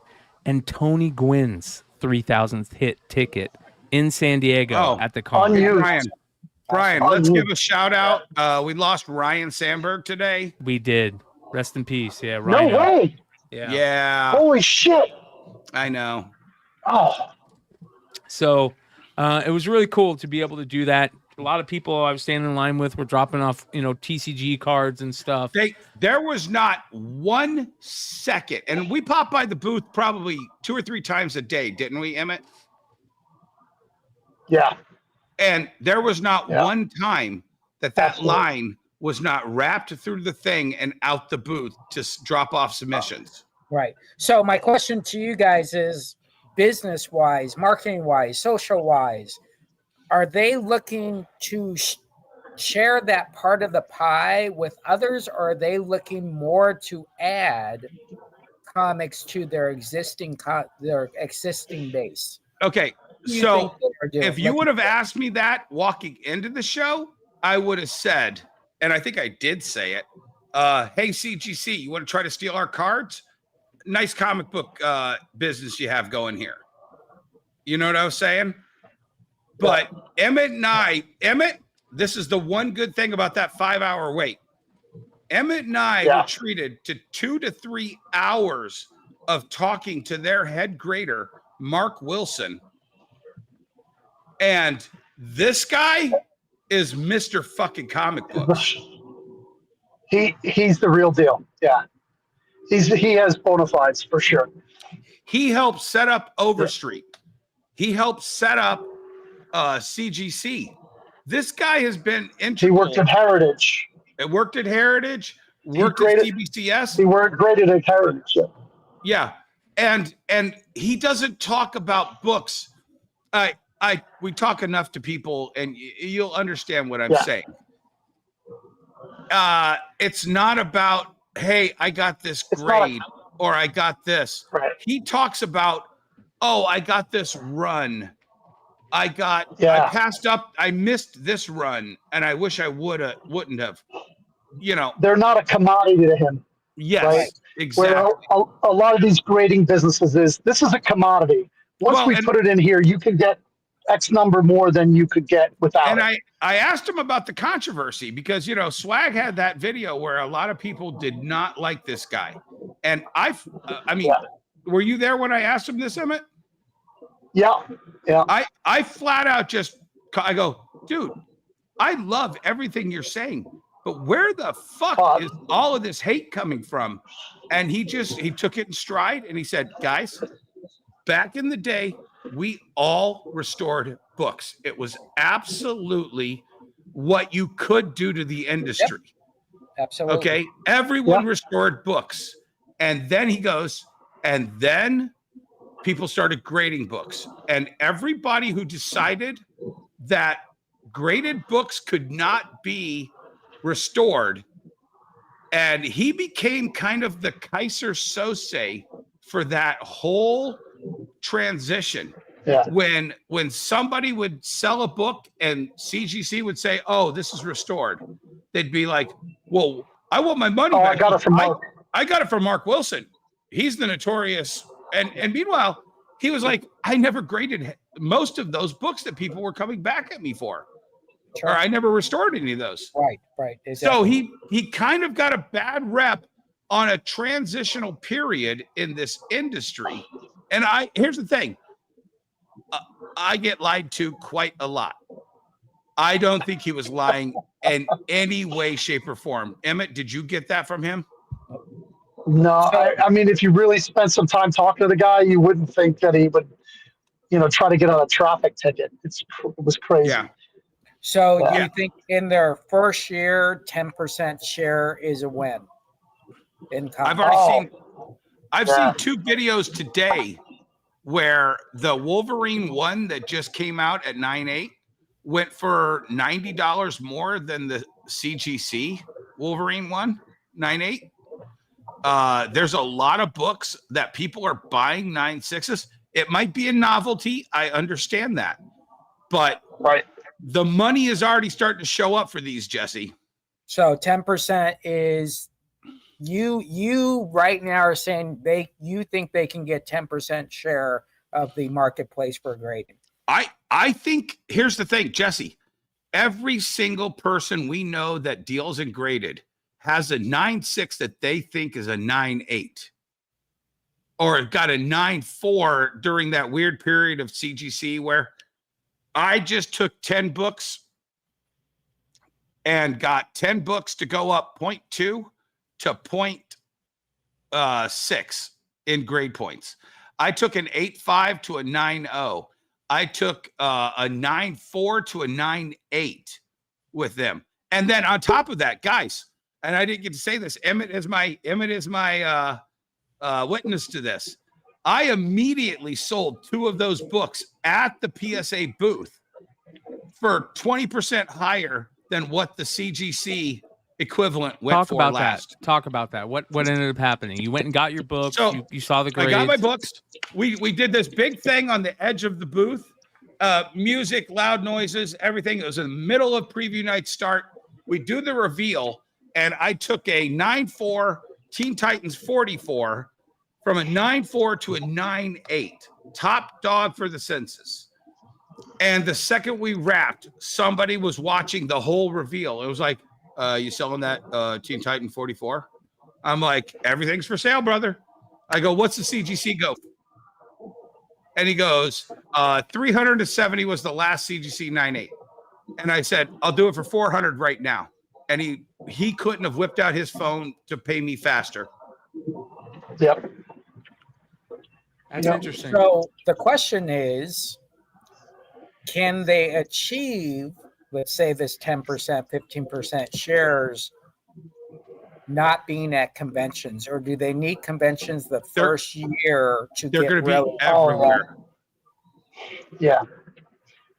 [SPEAKER 4] and Tony Gwynn's 3,000th hit ticket in San Diego at the con.
[SPEAKER 5] Brian, let's give a shout out. We lost Ryan Sandberg today.
[SPEAKER 4] We did. Rest in peace. Yeah,
[SPEAKER 7] Ryan. No way.
[SPEAKER 5] Yeah.
[SPEAKER 7] Holy shit.
[SPEAKER 5] I know.
[SPEAKER 7] Oh.
[SPEAKER 4] So it was really cool to be able to do that. A lot of people I was standing in line with were dropping off, TCG cards and stuff.
[SPEAKER 5] There was not 1 second, and we popped by the booth probably 2 or 3 times a day, didn't we, Emmet?
[SPEAKER 7] Yeah.
[SPEAKER 5] And there was not one time that line was not wrapped through the thing and out the booth to drop off submissions.
[SPEAKER 6] Right. So my question to you guys is, business-wise, marketing-wise, social-wise, are they looking to share that part of the pie with others, or are they looking more to add comics to their existing base?
[SPEAKER 5] Okay, so if you would have asked me that walking into the show, I would have said, and I think I did say it, hey, CGC, you want to try to steal our cards? Nice comic book business you have going here. You know what I was saying? But Emmet, this is the one good thing about that 5-hour wait. Emmet and I were treated to 2 to 3 hours of talking to their head grader, Mark Wilson. And this guy is Mr. fucking comic books.
[SPEAKER 7] He's the real deal. Yeah. He has bona fides for sure.
[SPEAKER 5] He helped set up Overstreet. He helped set up CGC. This guy has been integral.
[SPEAKER 7] He worked at Heritage.
[SPEAKER 5] It worked at Heritage. Worked at CBCS.
[SPEAKER 7] He worked great at Heritage.
[SPEAKER 5] Yeah, and he doesn't talk about books. We talk enough to people, and you'll understand what I'm saying. It's not about, hey, I got this grade or I got this.
[SPEAKER 7] Right.
[SPEAKER 5] He talks about, oh, I got this run. I passed up. I missed this run, and I wish I wouldn't have. You know,
[SPEAKER 7] they're not a commodity to him.
[SPEAKER 5] Yes,
[SPEAKER 7] right?
[SPEAKER 5] exactly.
[SPEAKER 7] Where a lot of these grading businesses this is a commodity. Once we put it in here, you can get X number more than you could get without
[SPEAKER 5] and
[SPEAKER 7] it.
[SPEAKER 5] I asked him about the controversy because, you know, Swag had that video where a lot of people did not like this guy. And I mean, were you there when I asked him this, Emmet?
[SPEAKER 7] Yeah.
[SPEAKER 5] I flat out I go, dude, I love everything you're saying, but where the fuck is all of this hate coming from? And he took it in stride and he said, guys, back in the day, we all restored books. It was absolutely what you could do to the industry.
[SPEAKER 6] Yep. Absolutely.
[SPEAKER 5] Okay. Everyone restored books. And then he goes, and then people started grading books. And everybody who decided that graded books could not be restored, and he became kind of the Kaiser Sose for that whole transition.
[SPEAKER 7] Yeah.
[SPEAKER 5] When somebody would sell a book and CGC would say, oh, this is restored, they'd be like, well, I want my money back.
[SPEAKER 7] I got it from Mark.
[SPEAKER 5] I got it from Mark Wilson. He's the notorious. And meanwhile, he was like, I never graded most of those books that people were coming back at me for. Sure. Or I never restored any of those.
[SPEAKER 6] Right. Exactly.
[SPEAKER 5] So he kind of got a bad rep on a transitional period in this industry. And here's the thing. I get lied to quite a lot. I don't think he was lying in any way, shape, or form. Emmet, did you get that from him?
[SPEAKER 7] No, I mean, if you really spent some time talking to the guy, you wouldn't think that he would, try to get on a traffic ticket. It was crazy.
[SPEAKER 5] Yeah.
[SPEAKER 6] So do you think in their first year, 10% share is a win?
[SPEAKER 5] I've seen 2 videos today where the Wolverine one that just came out at 9.8 went for $90 more than the CGC Wolverine one, 9.8. There's a lot of books that people are buying 9.6s. It might be a novelty. I understand that. But the money is already starting to show up for these, Jesse.
[SPEAKER 6] So 10% is you right now are saying you think they can get 10% share of the marketplace for grading.
[SPEAKER 5] I think here's the thing, Jesse. Every single person we know that deals in graded has a 9.6 that they think is a 9.8. Or got a 9.4 during that weird period of CGC where I just took 10 books and got 10 books to go up 0.2 to 0.6 in grade points. I took an 8.5 to a 9.0. I took a 9.4 to a 9.8 with them. And then on top of that, guys, and I didn't get to say this, Emmet is my witness to this. I immediately sold 2 of those books at the PSA booth for 20% higher than what the CGC equivalent went for last.
[SPEAKER 4] Talk about that. What ended up happening? You went and got your books.
[SPEAKER 5] So
[SPEAKER 4] you saw the grades.
[SPEAKER 5] I got my books. We did this big thing on the edge of the booth. Music, loud noises, everything. It was in the middle of preview night start. We do the reveal, and I took a 9.4 Teen Titans 44 from a 9.4 to a 9.8. Top dog for the census. And the second we wrapped, somebody was watching the whole reveal. It was like, you selling that Teen Titan 44? I'm like, everything's for sale, brother. I go, what's the CGC go for? And he goes, 370 was the last CGC 9.8. And I said, I'll do it for 400 right now. And he couldn't have whipped out his phone to pay me faster.
[SPEAKER 7] Yep.
[SPEAKER 4] That's interesting.
[SPEAKER 6] So the question is, can they achieve, let's say, this 10%, 15% shares not being at conventions, or do they need conventions the first year to
[SPEAKER 5] they're
[SPEAKER 6] get
[SPEAKER 5] going to
[SPEAKER 6] really
[SPEAKER 5] be everywhere?
[SPEAKER 7] Yeah.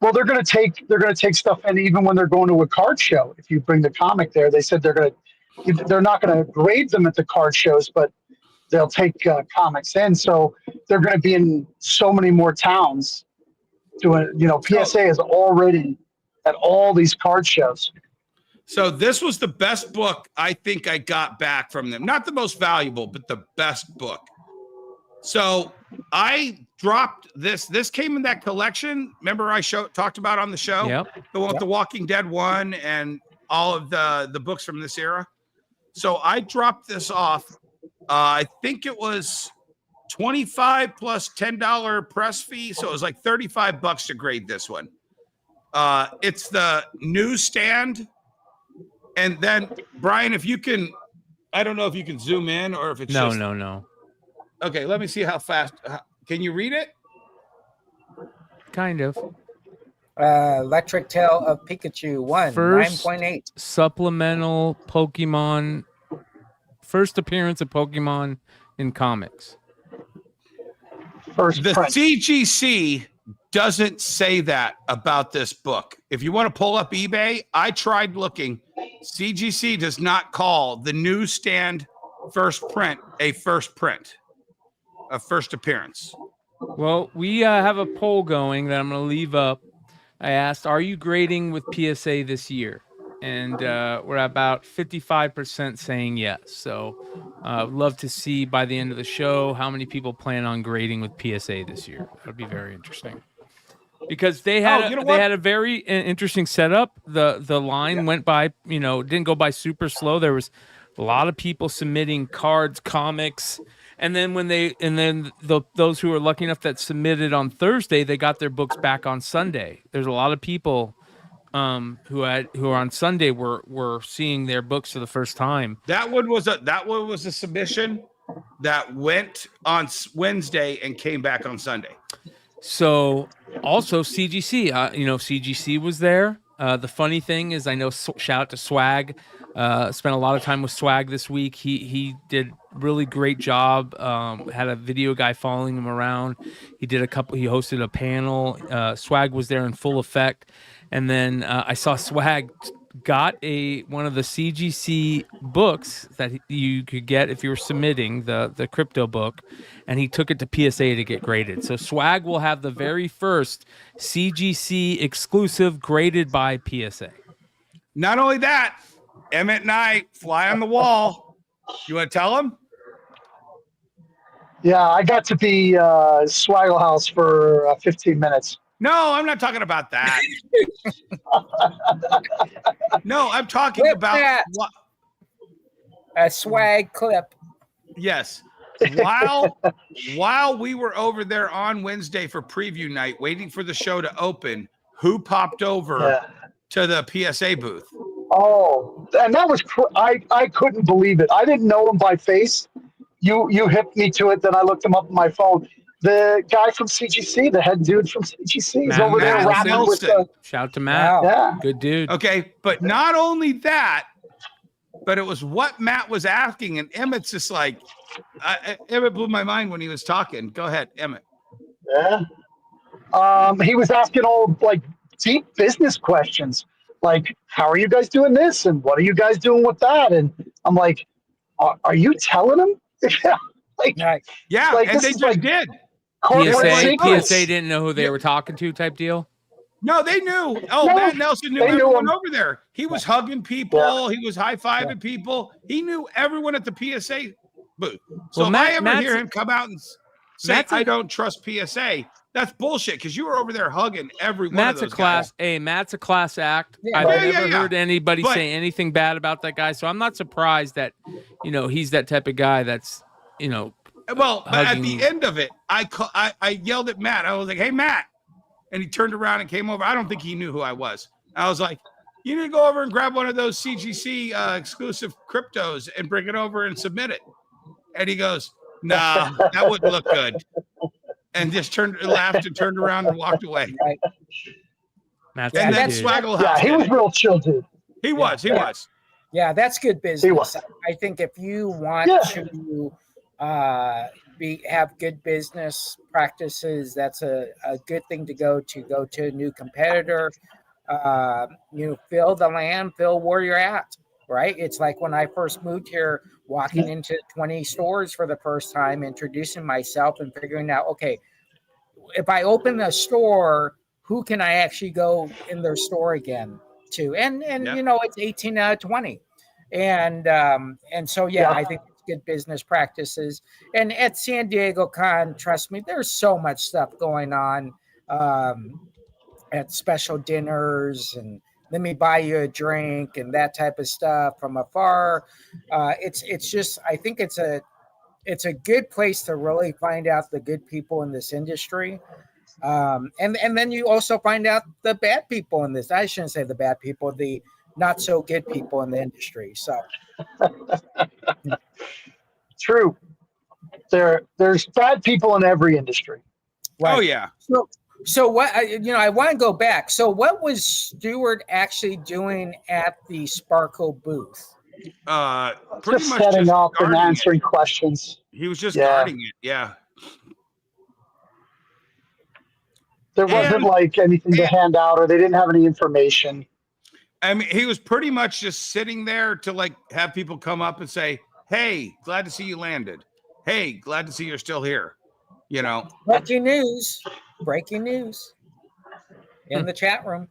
[SPEAKER 7] Well, they're going to take stuff in even when they're going to a card show. If you bring the comic there, they said they're not going to grade them at the card shows, but they'll take comics in. So they're going to be in so many more towns doing, PSA is already at all these card shows.
[SPEAKER 5] So this was the best book I think I got back from them. Not the most valuable, but the best book. So I dropped this. This came in that collection. Remember I talked about on the show?
[SPEAKER 4] Yep.
[SPEAKER 5] The one with the Walking Dead one and all of the books from this era. So I dropped this off. I think it was $25 plus $10 press fee. So it was like $35 to grade this one. It's the newsstand. And then, Brian, if you can, I don't know if you can zoom in or if it's
[SPEAKER 4] No.
[SPEAKER 5] Okay, let me see how fast. Can you read it?
[SPEAKER 4] Kind of.
[SPEAKER 6] Electric Tail of Pikachu 9.8.
[SPEAKER 4] Supplemental Pokemon. First appearance of Pokemon in comics.
[SPEAKER 7] First
[SPEAKER 5] the
[SPEAKER 7] print.
[SPEAKER 5] CGC doesn't say that about this book. If you want to pull up eBay, I tried looking. CGC does not call the newsstand first print a first print, a first appearance.
[SPEAKER 4] Well, we have a poll going that I'm going to leave up. I asked, are you grading with PSA this year? And we're about 55% saying yes. So I'd love to see by the end of the show how many people plan on grading with PSA this year. That would be very interesting. Because they had a very interesting setup. The line went by, didn't go by super slow. There was a lot of people submitting cards, comics, and then those who were lucky enough that submitted on Thursday, they got their books back on Sunday. There's a lot of people who are on Sunday were seeing their books for the first time. That one was a submission that went on Wednesday and came back on Sunday. So also CGC, CGC was there. The funny thing is, I know, shout out to Swag. Spent a lot of time with Swag this week. He did really great job. Had a video guy following him around. He hosted a panel. Swag was there in full effect. And then I saw Swag got one of the CGC books that you could get if you were submitting the crypto book, and he took it to PSA to get graded. So Swag will have the very first CGC exclusive graded by PSA. Not only that, Emmet and I fly on the wall. You want to tell him?
[SPEAKER 7] Yeah, I got to be Swaggle House for 15 minutes.
[SPEAKER 5] No, I'm not talking about that. No, I'm talking about
[SPEAKER 6] a Swag clip.
[SPEAKER 5] Yes. While we were over there on Wednesday for preview night, waiting for the show to open, who popped over to the PSA booth?
[SPEAKER 7] Oh, and that was I couldn't believe it. I didn't know him by face. You hipped me to it. Then I looked him up on my phone. The guy from CGC, the head dude from CGC, is over there rapping with
[SPEAKER 4] Shout out to Matt.
[SPEAKER 7] Yeah.
[SPEAKER 4] Good dude.
[SPEAKER 5] Okay, but not only that, but it was what Matt was asking. And Emmett's just like, Emmet blew my mind when he was talking. Go ahead, Emmet.
[SPEAKER 7] Yeah. He was asking all like deep business questions, like, how are you guys doing this? And what are you guys doing with that? And I'm like, are you telling him? like,
[SPEAKER 5] yeah,
[SPEAKER 7] like,
[SPEAKER 5] and they
[SPEAKER 7] just
[SPEAKER 5] like, did.
[SPEAKER 4] PSA didn't know who they were talking to type deal?
[SPEAKER 5] No, they knew. Oh,
[SPEAKER 7] No,
[SPEAKER 5] Matt Nelson knew
[SPEAKER 7] they knew
[SPEAKER 5] everyone
[SPEAKER 7] him.
[SPEAKER 5] over there. He was hugging people. He was high-fiving people. He knew everyone at the PSA booth. So if I ever hear him come out and say, I don't trust PSA, that's bullshit, because you were over there hugging every one of those guys.
[SPEAKER 4] Matt's a class act.
[SPEAKER 6] Yeah.
[SPEAKER 4] I've never heard anybody say anything bad about that guy, so I'm not surprised that, he's that type of guy that's,
[SPEAKER 5] Well, but at the end of it, I yelled at Matt. I was like, hey, Matt. And he turned around and came over. I don't think he knew who I was. I was like, you need to go over and grab one of those CGC exclusive cryptos and bring it over and submit it. And he goes, nah, that wouldn't look good. And just laughed and turned around and walked away.
[SPEAKER 6] Right.
[SPEAKER 4] Matt's
[SPEAKER 5] and then
[SPEAKER 4] dude.
[SPEAKER 5] Swaggle
[SPEAKER 7] Yeah, he was real chill, dude.
[SPEAKER 5] He was.
[SPEAKER 6] Yeah, that's good business.
[SPEAKER 7] He was.
[SPEAKER 6] I think if you want to have good business practices, that's a good thing to go to a new competitor. Feel the land, feel where you're at, right? It's like when I first moved here, walking into 20 stores for the first time, introducing myself and figuring out, okay, if I open a store, who can I actually go in their store again to? And it's 18 out of 20. And so, I think it's good business practices. And at San Diego Con, trust me, there's so much stuff going on at special dinners and let me buy you a drink and that type of stuff from afar. It's just, I think it's a good place to really find out the good people in this industry. And then you also find out the bad people in this. I shouldn't say the bad people, the not so good people in the industry. So
[SPEAKER 7] true. There's bad people in every industry.
[SPEAKER 5] Right? Oh yeah.
[SPEAKER 6] So what I want to go back. So what was Stewart actually doing at the Sparkle booth?
[SPEAKER 5] Pretty
[SPEAKER 7] just
[SPEAKER 5] much
[SPEAKER 7] setting up and answering questions.
[SPEAKER 5] He was just guarding it. Yeah.
[SPEAKER 7] There wasn't like anything to hand out, or they didn't have any information.
[SPEAKER 5] I mean, he was pretty much just sitting there to like have people come up and say, "Hey, glad to see you landed. Hey, glad to see you're still here."
[SPEAKER 6] Breaking news in the chat room.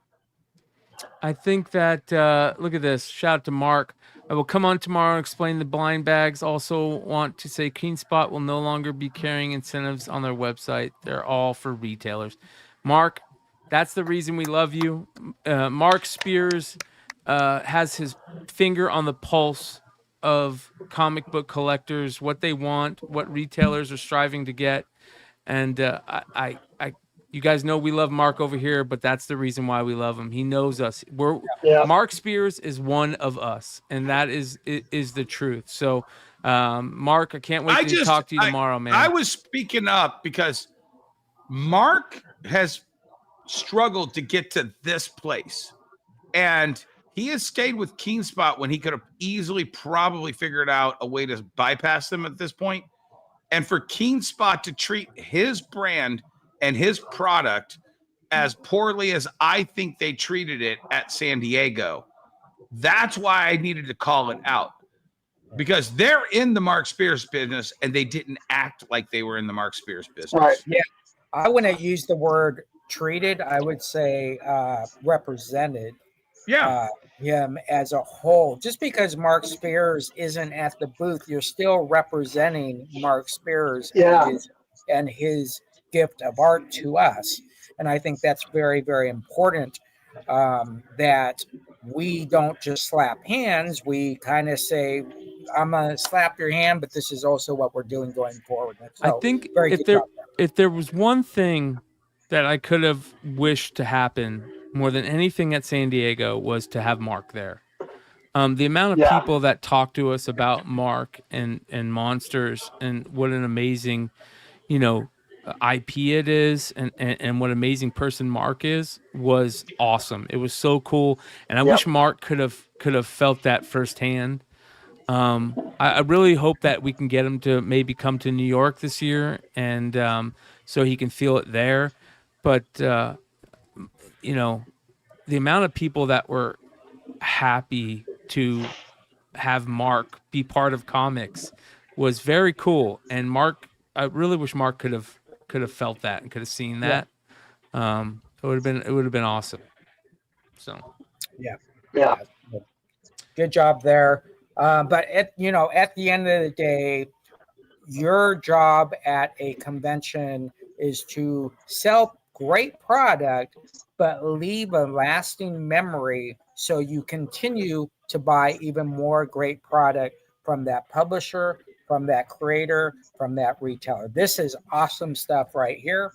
[SPEAKER 4] I think that look at this. Shout out to Mark. I will come on tomorrow and explain the blind bags. Also want to say KeenSpot will no longer be carrying incentives on their website. They're all for retailers. Mark, that's the reason we love you. Mark Spears has his finger on the pulse of comic book collectors, what they want, what retailers are striving to get. And you guys know we love Mark over here, but that's the reason why we love him. He knows us. Mark Spears is one of us, and that is the truth. So, Mark, I can't wait to talk to you tomorrow, man.
[SPEAKER 5] I was speaking up because Mark has struggled to get to this place, and he has stayed with KeenSpot when he could have easily probably figured out a way to bypass them at this point. And for KeenSpot to treat his brand and his product as poorly as I think they treated it at San Diego, that's why I needed to call it out, because they're in the Mark Spears business and they didn't act like they were in the Mark Spears business.
[SPEAKER 6] Right. Yeah. I wouldn't use the word treated. I would say represented.
[SPEAKER 5] Yeah.
[SPEAKER 6] Him as a whole. Just because Mark Spears isn't at the booth, you're still representing Mark Spears and his gift of art to us. And I think that's very, very important, that we don't just slap hands. We kind of say, I'm going to slap your hand, but this is also what we're doing going forward. So,
[SPEAKER 4] I think if there was one thing that I could have wished to happen more than anything at San Diego was to have Mark there. The amount of people that talk to us about Mark and Monsters and what an amazing, IP it is and what an amazing person Mark is was awesome. It was so cool. And I wish Mark could have felt that firsthand. I really hope that we can get him to maybe come to New York this year, and so he can feel it there. But you know, the amount of people that were happy to have Mark be part of comics was very cool. And Mark, I really wish Mark could have felt that and could have seen that. It would have been awesome. So
[SPEAKER 6] Yeah.
[SPEAKER 7] Yeah.
[SPEAKER 6] Good job there. But at the end of the day, your job at a convention is to sell great product, but leave a lasting memory so you continue to buy even more great product from that publisher, from that creator, from that retailer. This is awesome stuff right here.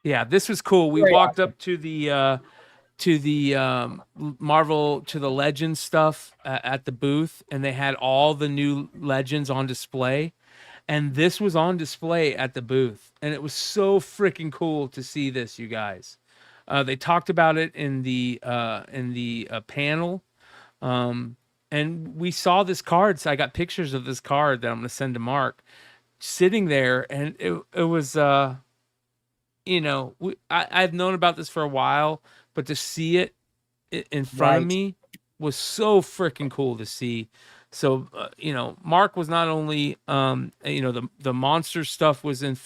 [SPEAKER 4] yeah, this was cool. We
[SPEAKER 6] Very
[SPEAKER 4] walked
[SPEAKER 6] awesome.
[SPEAKER 4] up to the Marvel to the Legends stuff at the booth, and they had all the new Legends on display. And this was on display at the booth, and it was so freaking cool to see this, you guys. They talked about it in the panel, and we saw this card. So I got pictures of this card that I'm going to send to Mark, sitting there, and it was I've known about this for a while, but to see it in front of me was so freaking cool to see. So Mark was not only the monster stuff was in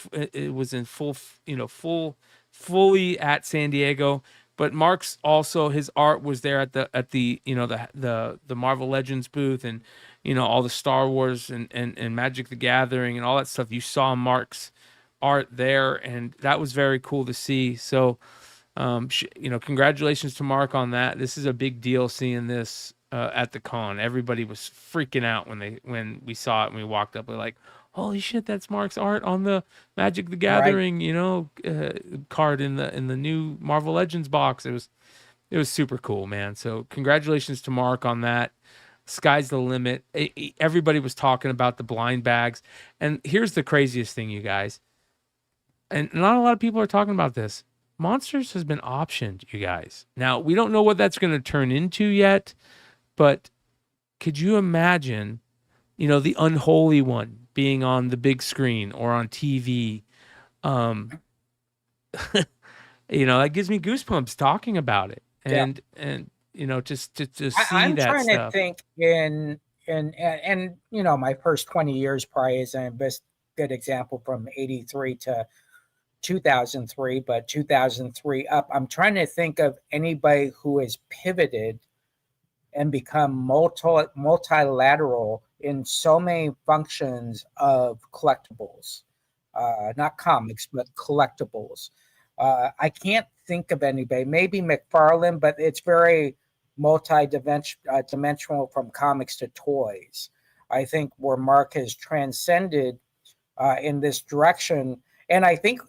[SPEAKER 4] fully at San Diego, but Mark's also, his art was there at the Marvel Legends booth, and all the Star Wars and Magic the Gathering and all that stuff. You saw Mark's art there, and that was very cool to see. So congratulations to Mark on that. This is a big deal seeing this at the con. Everybody was freaking out when we saw it and we walked up. We're like, holy shit, that's Mark's art on the Magic the Gathering, card in the new Marvel Legends box. It was super cool, man. So congratulations to Mark on that. Sky's the limit. Everybody was talking about the blind bags. And here's the craziest thing, you guys. And not a lot of people are talking about this. Monsters has been optioned, you guys. Now, we don't know what that's going to turn into yet, but could you imagine, the Unholy One being on the big screen or on TV? That gives me goosebumps talking about it. And just to see
[SPEAKER 6] I'm
[SPEAKER 4] that
[SPEAKER 6] trying
[SPEAKER 4] stuff.
[SPEAKER 6] to think in my first 20 years probably is a good example from 83 to 2003, but 2003 up. I'm trying to think of anybody who has pivoted and become multilateral in so many functions of collectibles, not comics, but collectibles. I can't think of anybody. Maybe McFarlane, but it's very multi-dimensional from comics to toys. I think where Mark has transcended in this direction. And I think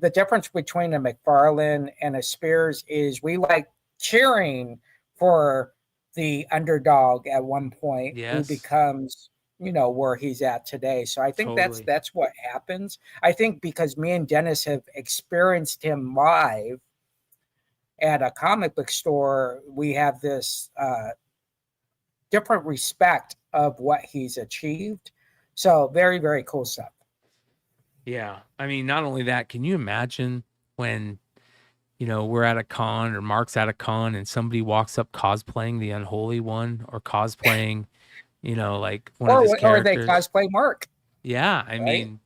[SPEAKER 6] the difference between a McFarlane and a Spears is we like cheering for the underdog at one point who becomes, where he's at today. So I think that's what happens. I think because me and Dennis have experienced him live at a comic book store, we have this different respect of what he's achieved. So very, very cool stuff.
[SPEAKER 4] Yeah. I mean, not only that, can you imagine when, we're at a con or Mark's at a con and somebody walks up cosplaying the Unholy One or cosplaying, like one of his characters. Or
[SPEAKER 6] they cosplay Mark.
[SPEAKER 4] Yeah. I mean,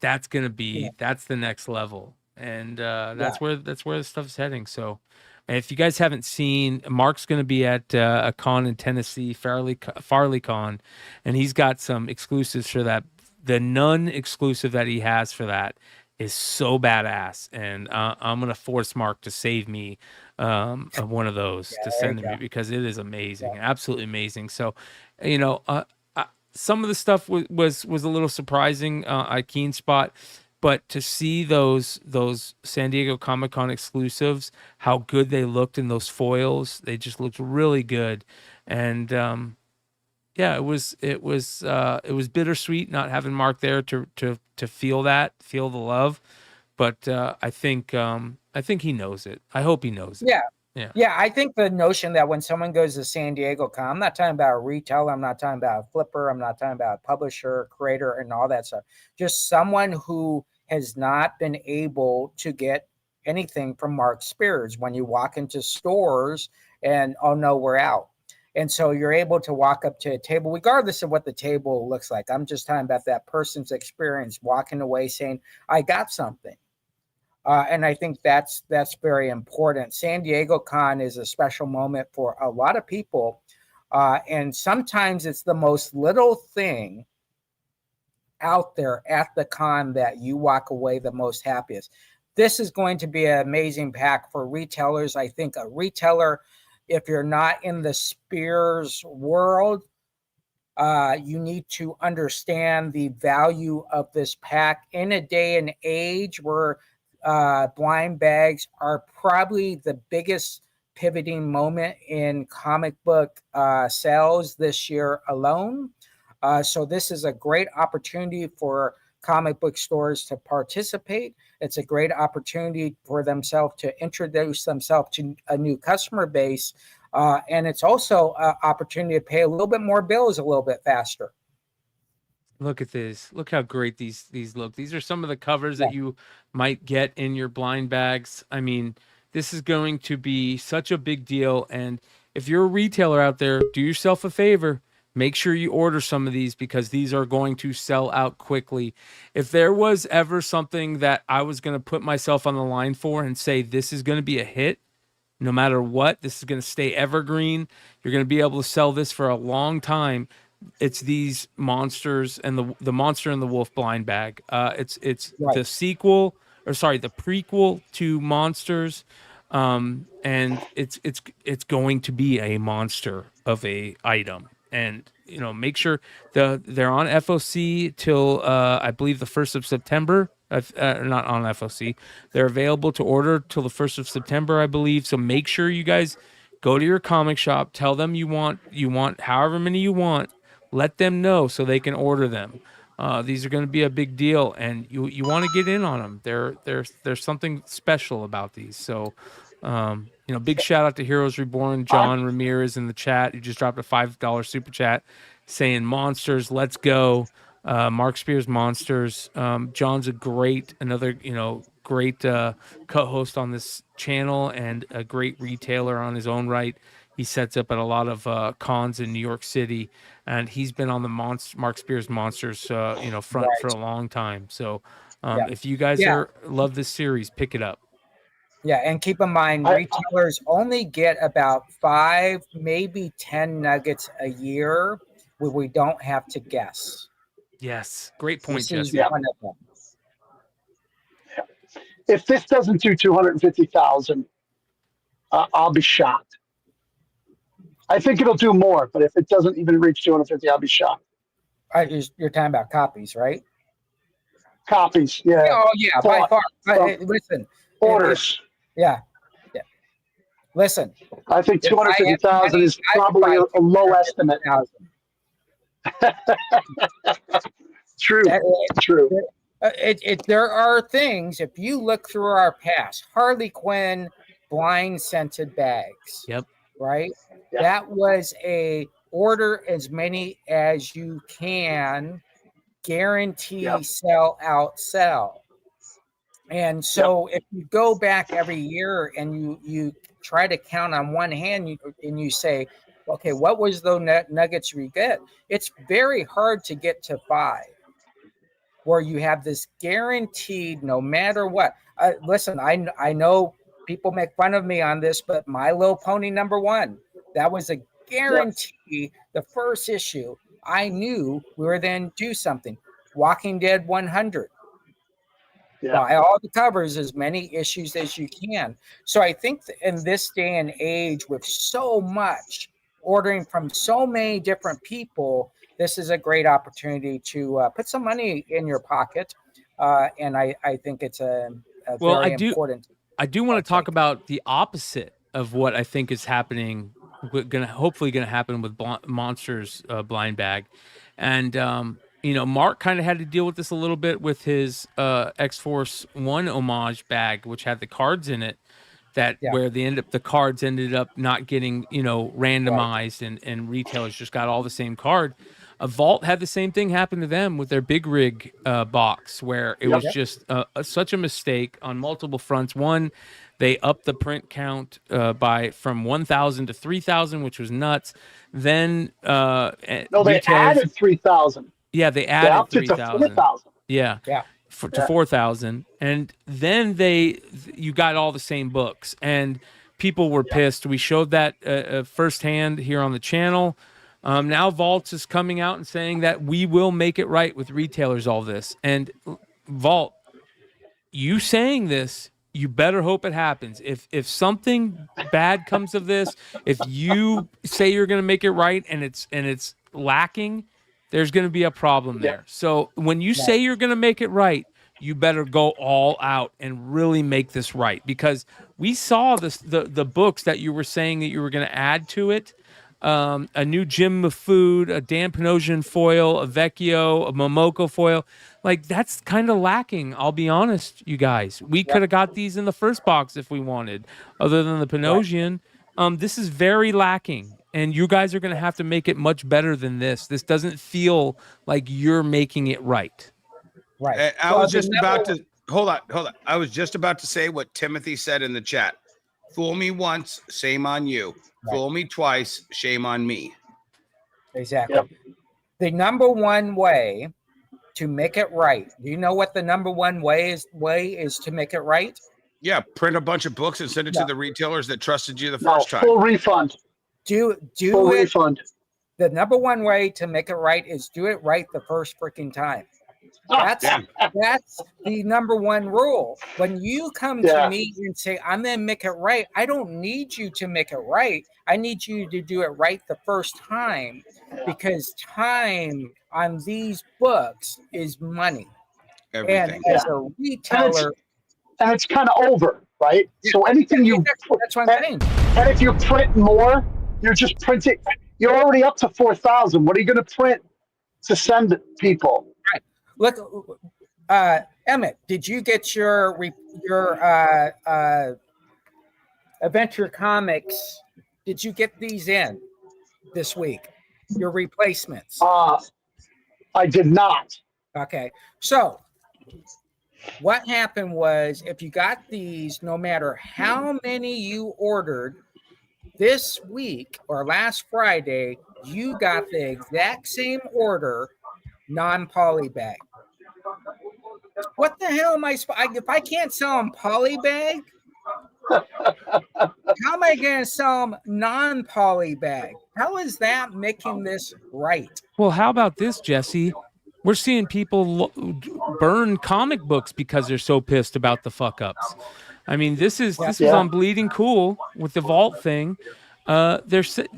[SPEAKER 4] that's going to be, that's the next level. And that's where the stuff's heading. So if you guys haven't seen, Mark's going to be at a con in Tennessee, Farley Con, and he's got some exclusives for that. The Nun exclusive that he has for that is so badass, and I'm going to force Mark to save me one of those to send to me because it is amazing, absolutely amazing. So, some of the stuff was a little surprising at Keen Spot. But to see those San Diego Comic-Con exclusives, how good they looked in those foils, they just looked really good. And it was bittersweet not having Mark there to feel the love. But I think he knows it. I hope he knows it.
[SPEAKER 6] Yeah. Yeah, I think the notion that when someone goes to San Diego Con, I'm not talking about a retailer, I'm not talking about a flipper, I'm not talking about a publisher, creator, and all that stuff. Just someone who has not been able to get anything from Mark Spears. When you walk into stores and, oh no, we're out. And so you're able to walk up to a table, regardless of what the table looks like. I'm just talking about that person's experience walking away saying, I got something. And I think that's very important. San Diego Con is a special moment for a lot of people. And sometimes it's the most little thing out there at the con that you walk away the most happiest. This is going to be an amazing pack for retailers. I think a retailer, if you're not in the Spears world, you need to understand the value of this pack in a day and age where blind bags are probably the biggest pivoting moment in comic book sales this year alone. So this is a great opportunity for comic book stores to participate. It's a great opportunity for themselves to introduce themselves to a new customer base. And it's also an opportunity to pay a little bit more bills a little bit faster.
[SPEAKER 4] Look at this. Look how great these look. These are some of the covers that you might get in your blind bags. I mean, this is going to be such a big deal. And if you're a retailer out there, do yourself a favor. Make sure you order some of these because these are going to sell out quickly. If there was ever something that I was going to put myself on the line for and say this is going to be a hit, no matter what, this is going to stay evergreen. You're going to be able to sell this for a long time. It's these monsters and the monster and the wolf blind bag. It's
[SPEAKER 6] Right.
[SPEAKER 4] the sequel, or sorry, the prequel to Monsters, and it's going to be a monster of a item. And make sure they're on FOC till I believe the 1st of September. Not on FOC. They're available to order till the 1st of September, I believe. So make sure you guys go to your comic shop. Tell them you want however many you want. Let them know so they can order them. These are going to be a big deal, and you want to get in on them. There's something special about these. So, big shout out to Heroes Reborn, John Ramirez in the chat. He just dropped a $5 super chat saying Monsters, let's go. Mark Spears Monsters. John's another great co-host on this channel and a great retailer on his own right. He sets up at a lot of cons in New York City, and he's been on the Mark Spears Monsters front for a long time. So if you guys love this series, pick it up.
[SPEAKER 6] Yeah, and keep in mind, retailers only get about 5, maybe 10 nuggets a year where we don't have to guess.
[SPEAKER 4] Yes, great point, Jesse.
[SPEAKER 6] One of them.
[SPEAKER 7] If this doesn't do 250,000, I'll be shocked. I think it'll do more, but if it doesn't even reach 250, I'll be shocked.
[SPEAKER 6] You're talking about copies, right?
[SPEAKER 7] Copies, yeah.
[SPEAKER 6] Oh, yeah, by far. Listen.
[SPEAKER 7] Orders.
[SPEAKER 6] Yeah. Listen.
[SPEAKER 7] I think 250,000 is probably a low estimate. True. True.
[SPEAKER 6] There are things, if you look through our past, Harley Quinn blind scented bags.
[SPEAKER 4] Yep.
[SPEAKER 6] Right?
[SPEAKER 7] Yep.
[SPEAKER 6] That was a order as many as you can, guarantee sell. And so if you go back every year and you try to count on one hand and you say, okay, what was those nuggets we get? It's very hard to get to 5 where you have this guaranteed no matter what. Listen, I know people make fun of me on this, but My Little Pony #1, that was a guarantee. The first issue, I knew we were then do something. Walking Dead 100. Buy all the covers, as many issues as you can. So I think in this day and age, with so much ordering from so many different people, this is a great opportunity to put some money in your pocket. And I think it's a very important.
[SPEAKER 4] I do want to talk about the opposite of what I think is happening. Hopefully going to happen with Monsters blind bag, and Mark kind of had to deal with this a little bit with his X-Force 1 homage bag, which had the cards in it where the cards ended up not getting, randomized and retailers just got all the same card. A Vault had the same thing happen to them with their Big Rig box, where it was just such a mistake on multiple fronts. One, they upped the print count from 1,000 to 3,000, which was nuts. Then
[SPEAKER 7] they added 3,000.
[SPEAKER 4] Yeah, they added 3,000. Yeah. To 4,000, and then you got all the same books, and people were pissed. We showed that firsthand here on the channel. Now Vault is coming out and saying that we will make it right with retailers. All this, and Vault, you saying this, you better hope it happens. If something bad comes of this, if you say you're going to make it right and it's lacking, there's going to be a problem there. So when you say you're going to make it right, you better go all out and really make this right, because we saw the books that you were saying that you were going to add to it. A new Jim Mafood, a Dan Panosian foil, a Vecchio, a Momoko foil. Like, that's kind of lacking. I'll be honest, you guys. We could have got these in the first box if we wanted, other than the Panosian. This is very lacking, and you guys are going to have to make it much better than this. This doesn't feel like you're making it right.
[SPEAKER 5] Right. I was just about to hold on. I was just about to say what Timothy said in the chat. Fool me once, shame on you. Fool me twice, shame on me.
[SPEAKER 6] Exactly. The number one way to make it right. Do you know what the number one way is to make it right?
[SPEAKER 5] Yeah, print a bunch of books and send it to the retailers that trusted you the first time.
[SPEAKER 7] Full refund.
[SPEAKER 6] Full refund. The number one way to make it right is do it right the first freaking time. That's the number one rule. When you come to me and say, I'm going to make it right, I don't need you to make it right. I need you to do it right the first time, because time on these books is money.
[SPEAKER 5] Everything.
[SPEAKER 6] And as a retailer...
[SPEAKER 7] And it's kind of over, right? Yeah. So anything
[SPEAKER 6] that's what I'm saying.
[SPEAKER 7] And if you print more, you're just printing. You're already up to 4,000. What are you going to print to send people?
[SPEAKER 6] Right. Look, Emmet, did you get your Adventure Comics? Did you get these in this week? Your replacements?
[SPEAKER 7] I did not.
[SPEAKER 6] Okay, so what happened was, if you got these, no matter how many you ordered this week or last Friday, you got the exact same order, non-poly bag. What the hell am I if I can't sell them poly bag, how am I going to sell them non-poly bag? How is that making this right?
[SPEAKER 4] Well, how about this, Jesse? We're seeing people burn comic books because they're so pissed about the fuck ups. I mean, this was on Bleeding Cool with the Vault thing. They set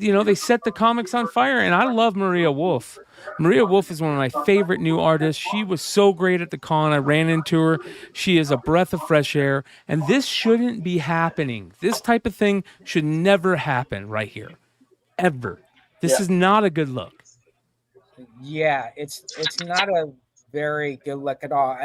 [SPEAKER 4] the comics on fire, and I love Maria Wolf. Maria Wolf is one of my favorite new artists. She was so great at the con. I ran into her. She is a breath of fresh air, and this shouldn't be happening. This type of thing should never happen right here, ever. This is not a good look.
[SPEAKER 6] Yeah, it's not a very good look at all.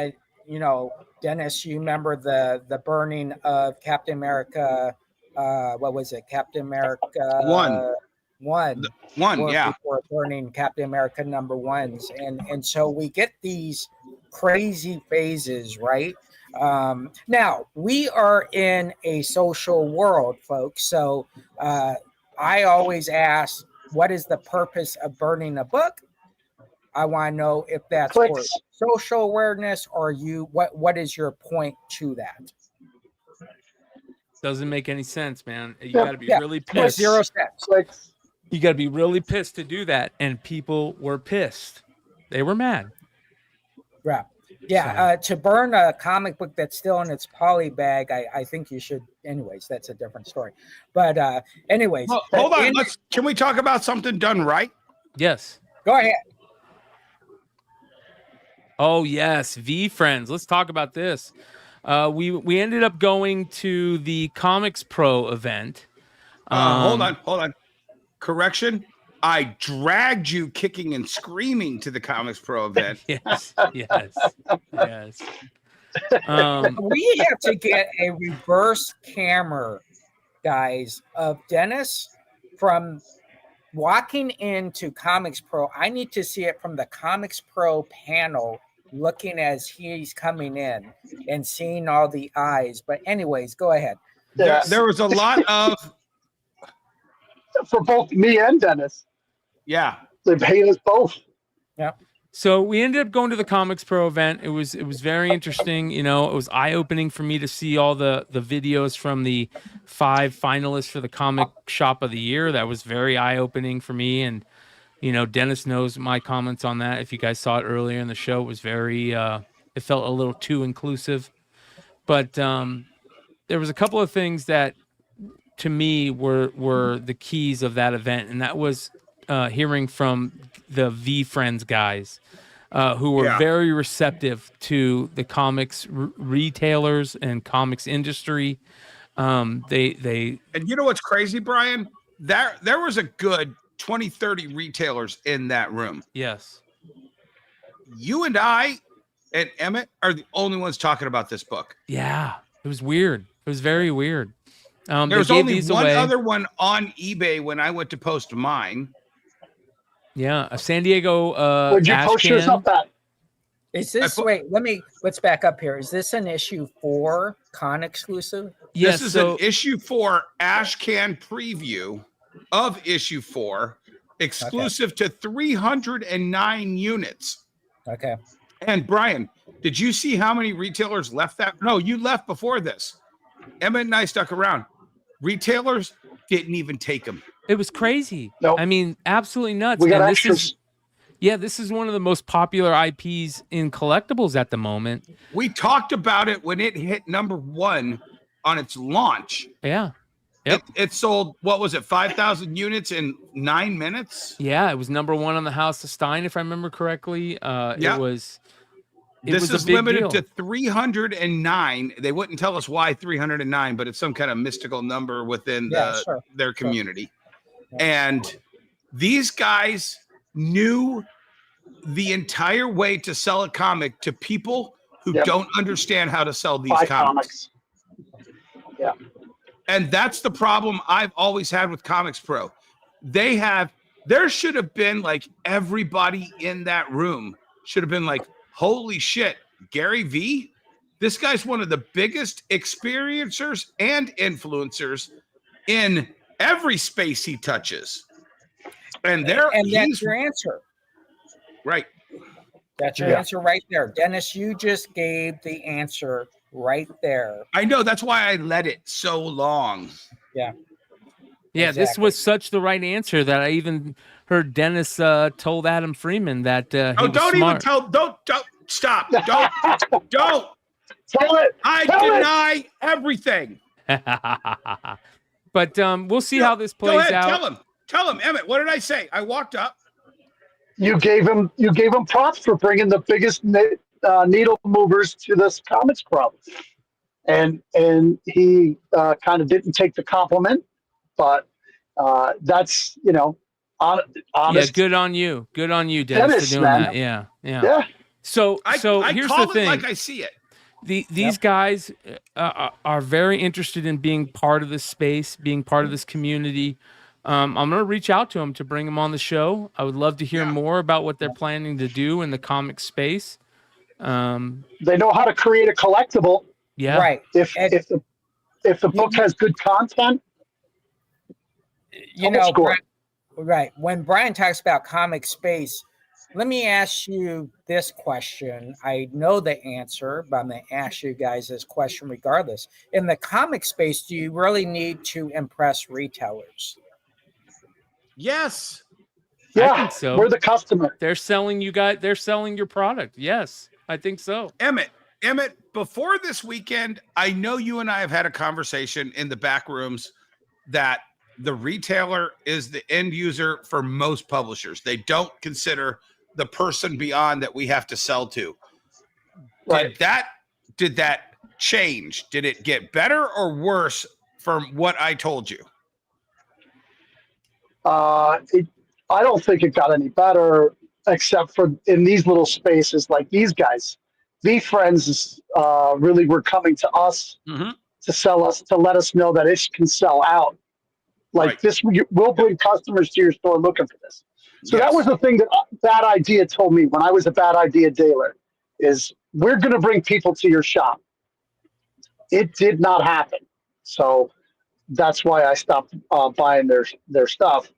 [SPEAKER 6] Dennis, you remember the burning of Captain America? What was it? Captain America one. Before burning Captain America #1s, and so we get these crazy phases, right? Now we are in a social world, folks. So I always ask, what is the purpose of burning a book? I want to know if that's for social awareness, or what is your point to that?
[SPEAKER 4] Doesn't make any sense, man. You got to be really pissed.
[SPEAKER 6] 0 cents.
[SPEAKER 4] You got to be really pissed to do that, and people were pissed. They were mad.
[SPEAKER 6] Right. Yeah. To burn a comic book that's still in its poly bag, I think you should. Anyways, that's a different story. But anyways,
[SPEAKER 5] hold on. Can we talk about something done right?
[SPEAKER 4] Yes.
[SPEAKER 6] Go ahead.
[SPEAKER 4] Oh yes, V Friends. Let's talk about this. We ended up going to the Comics Pro event.
[SPEAKER 5] Hold on. Correction. I dragged you kicking and screaming to the Comics Pro event.
[SPEAKER 4] Yes.
[SPEAKER 6] We have to get a reverse camera guys, of Dennis from walking into Comics Pro. I need to see it from the Comics Pro panel, looking as he's coming in and seeing all the eyes. But anyways, go ahead.
[SPEAKER 5] There was a lot of
[SPEAKER 7] for both me and Dennis.
[SPEAKER 5] Yeah.
[SPEAKER 7] They paid us both.
[SPEAKER 6] Yeah.
[SPEAKER 4] So we ended up going to the Comics Pro event. It was very interesting. You know, it was eye-opening for me to see all the videos from the 5 finalists for the Comic Shop of the Year. That was very eye-opening for me. And, you know, Dennis knows my comments on that. If you guys saw it earlier in the show, it was very, it felt a little too inclusive. But there was a couple of things that, to me, were the keys of that event. And that was hearing from the V Friends guys, who were very receptive to the comics retailers and comics industry. They
[SPEAKER 5] and you know what's crazy, Brian? There was a good 20, 30 retailers in that room.
[SPEAKER 4] Yes.
[SPEAKER 5] You and I and Emmet are the only ones talking about this book.
[SPEAKER 4] Yeah, it was weird. It was very weird.
[SPEAKER 5] There was only one other one on eBay when I went to post mine.
[SPEAKER 4] Yeah, a San Diego
[SPEAKER 7] Would you post yours up at?
[SPEAKER 6] Is this let's back up here. Is this an issue 4 con exclusive?
[SPEAKER 5] Yes, this is an issue 4 ash can preview of issue 4, exclusive to 309 units.
[SPEAKER 6] Okay.
[SPEAKER 5] And Brian, did you see how many retailers left that? No, you left before this. Emmet and I stuck around. Retailers didn't even take them.
[SPEAKER 4] It was crazy.
[SPEAKER 7] Nope.
[SPEAKER 4] I mean, absolutely nuts.
[SPEAKER 7] We got
[SPEAKER 4] And
[SPEAKER 7] extras.
[SPEAKER 4] this is one of the most popular IPs in collectibles at the moment.
[SPEAKER 5] We talked about it when it hit #1 on its launch.
[SPEAKER 4] Yeah. Yep.
[SPEAKER 5] It sold, what was it, 5,000 units in 9 minutes?
[SPEAKER 4] Yeah, it was #1 on the House of Stein, if I remember correctly. It was
[SPEAKER 5] This
[SPEAKER 4] a
[SPEAKER 5] is
[SPEAKER 4] big
[SPEAKER 5] limited
[SPEAKER 4] deal.
[SPEAKER 5] to 309. They wouldn't tell us why 309, but it's some kind of mystical number within their community. And these guys knew the entire way to sell a comic to people who don't understand how to sell these comics.
[SPEAKER 7] Yeah.
[SPEAKER 5] And that's the problem I've always had with Comics Pro. There should have been like everybody in that room should have been like, holy shit, Gary V, this guy's one of the biggest experiencers and influencers in every space he touches. And
[SPEAKER 6] that's your answer.
[SPEAKER 5] Right.
[SPEAKER 6] That's your answer right there. Dennis, you just gave the answer right there.
[SPEAKER 5] I know. That's why I let it so long.
[SPEAKER 6] Yeah.
[SPEAKER 4] Yeah, this was such the right answer that I even heard Dennis told Adam Freeman that he was
[SPEAKER 5] don't
[SPEAKER 4] smart.
[SPEAKER 5] don't stop. Don't.
[SPEAKER 7] Tell it.
[SPEAKER 5] I deny everything.
[SPEAKER 4] But we'll see how this plays
[SPEAKER 5] Go ahead,
[SPEAKER 4] out.
[SPEAKER 5] Tell him, Emmet. What did I say? I walked up.
[SPEAKER 7] You gave him props for bringing the biggest needle movers to this Comics Pro, and he kind of didn't take the compliment, but that's honest.
[SPEAKER 4] Yeah, good on you, Dennis, for doing that. Yeah. So here's the thing.
[SPEAKER 5] Like I see it.
[SPEAKER 4] These guys are very interested in being part of this space, being part of this community. I'm going to reach out to them to bring them on the show. I would love to hear more about what they're planning to do in the comic space.
[SPEAKER 7] They know how to create a collectible.
[SPEAKER 4] Yeah.
[SPEAKER 6] Right.
[SPEAKER 7] If the book has good content,
[SPEAKER 6] right. When Brian talks about comic space, let me ask you this question. I know the answer, but I'm going to ask you guys this question regardless. In the comic space, do you really need to impress retailers?
[SPEAKER 5] Yes.
[SPEAKER 7] Yeah,
[SPEAKER 4] I think so.
[SPEAKER 7] We're the customer.
[SPEAKER 4] They're selling your product. Yes, I think so.
[SPEAKER 5] Emmet, before this weekend, I know you and I have had a conversation in the back rooms that the retailer is the end user for most publishers. They don't consider the person beyond that we have to sell to.
[SPEAKER 7] Right.
[SPEAKER 5] Did that change? Did it get better or worse from what I told you?
[SPEAKER 7] I don't think it got any better, except for in these little spaces like these guys. V Friends really were coming to us to let us know that it can sell out. Like
[SPEAKER 5] Right.
[SPEAKER 7] this, we'll bring customers to your store looking for this. So that
[SPEAKER 5] Yes.
[SPEAKER 7] was the thing that Bad Idea told me when I was a Bad Idea dealer is we're going to bring people to your shop. It did not happen. So that's why I stopped buying their stuff.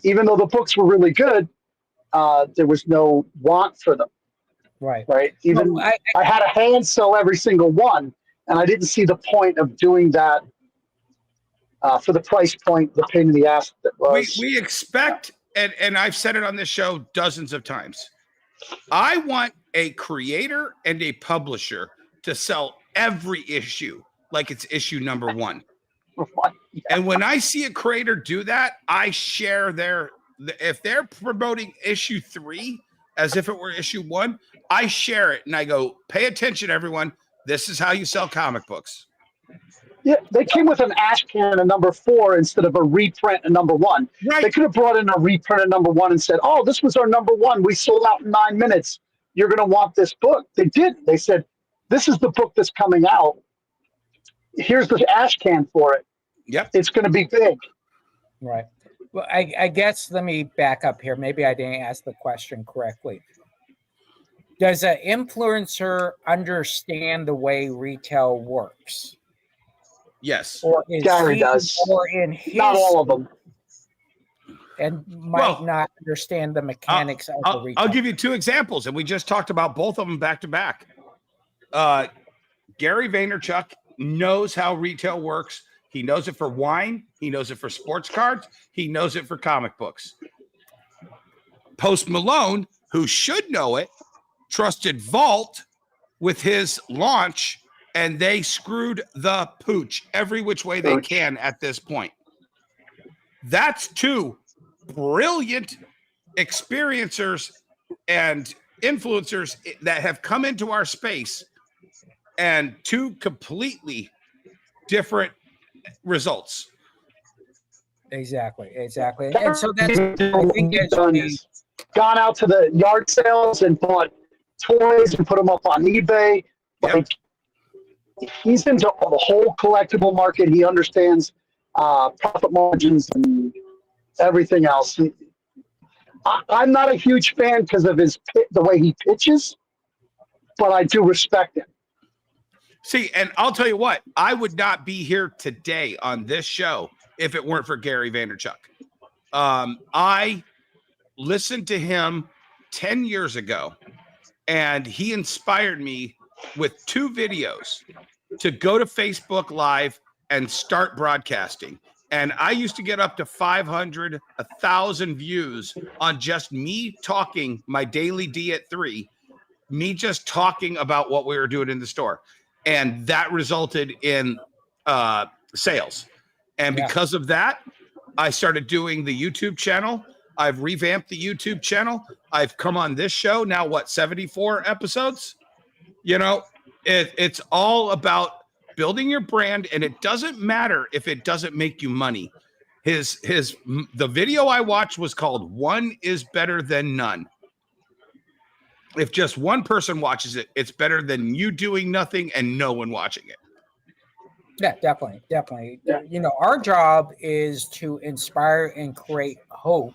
[SPEAKER 7] Even though the books were really good, there was no want for them. Right. Even
[SPEAKER 6] Well,
[SPEAKER 7] I had a hand sell every single one, and I didn't see the point of doing that for the price point, the pain in the ass that was.
[SPEAKER 5] We expect, and I've said it on this show dozens of times, I want a creator and a publisher to sell every issue like it's issue number 1. And when I see a creator do that, I share if they're promoting issue 3 as if it were issue 1, I share it and I go, pay attention, everyone. This is how you sell comic books.
[SPEAKER 7] Yeah, they came with an ash can of number 4 instead of a reprint of number 1.
[SPEAKER 5] Right.
[SPEAKER 7] They could have brought in a reprint of number 1 and said, "Oh, this was our number 1. We sold out in 9 minutes. You're going to want this book." They didn't. They said, "This is the book that's coming out. Here's the ash can for it.
[SPEAKER 5] Yep.
[SPEAKER 7] It's going to be big."
[SPEAKER 6] Right. Well, I guess let me back up here. Maybe I didn't ask the question correctly. Does an influencer understand the way retail works?
[SPEAKER 5] Yes.
[SPEAKER 6] Or is
[SPEAKER 7] Gary
[SPEAKER 6] he,
[SPEAKER 7] does.
[SPEAKER 6] or in his,
[SPEAKER 7] Not all of them.
[SPEAKER 6] and might not understand the mechanics of the retail.
[SPEAKER 5] I'll give you 2 examples, and we just talked about both of them back to back. Gary Vaynerchuk knows how retail works. He knows it for wine. He knows it for sports cards. He knows it for comic books. Post Malone, who should know it, trusted Vault with his launch, and they screwed the pooch every which way they can at this point. That's 2 brilliant experiencers and influencers that have come into our space, and 2 completely different results.
[SPEAKER 6] Exactly. And so that's, I think it's
[SPEAKER 7] gone out to the yard sales and bought toys and put them up on eBay.
[SPEAKER 5] Yep.
[SPEAKER 7] Like, he's into the whole collectible market. He understands profit margins and everything else. I'm not a huge fan because of the way he pitches, but I do respect him.
[SPEAKER 5] See, and I'll tell you what, I would not be here today on this show if it weren't for Gary Vaynerchuk. I listened to him 10 years ago, and he inspired me with 2 videos to go to Facebook Live and start broadcasting. And I used to get up to 500, 1,000 views on just me talking my daily D at 3, me just talking about what we were doing in the store. And that resulted in sales. And because of that, I started doing the YouTube channel. I've revamped the YouTube channel. I've come on this show now, 74 episodes? You know, it's all about building your brand, and it doesn't matter if it doesn't make you money. The video I watched was called "One is Better Than None." If just one person watches it, it's better than you doing nothing and no one watching it.
[SPEAKER 6] Yeah, definitely. Yeah. You know, our job is to inspire and create hope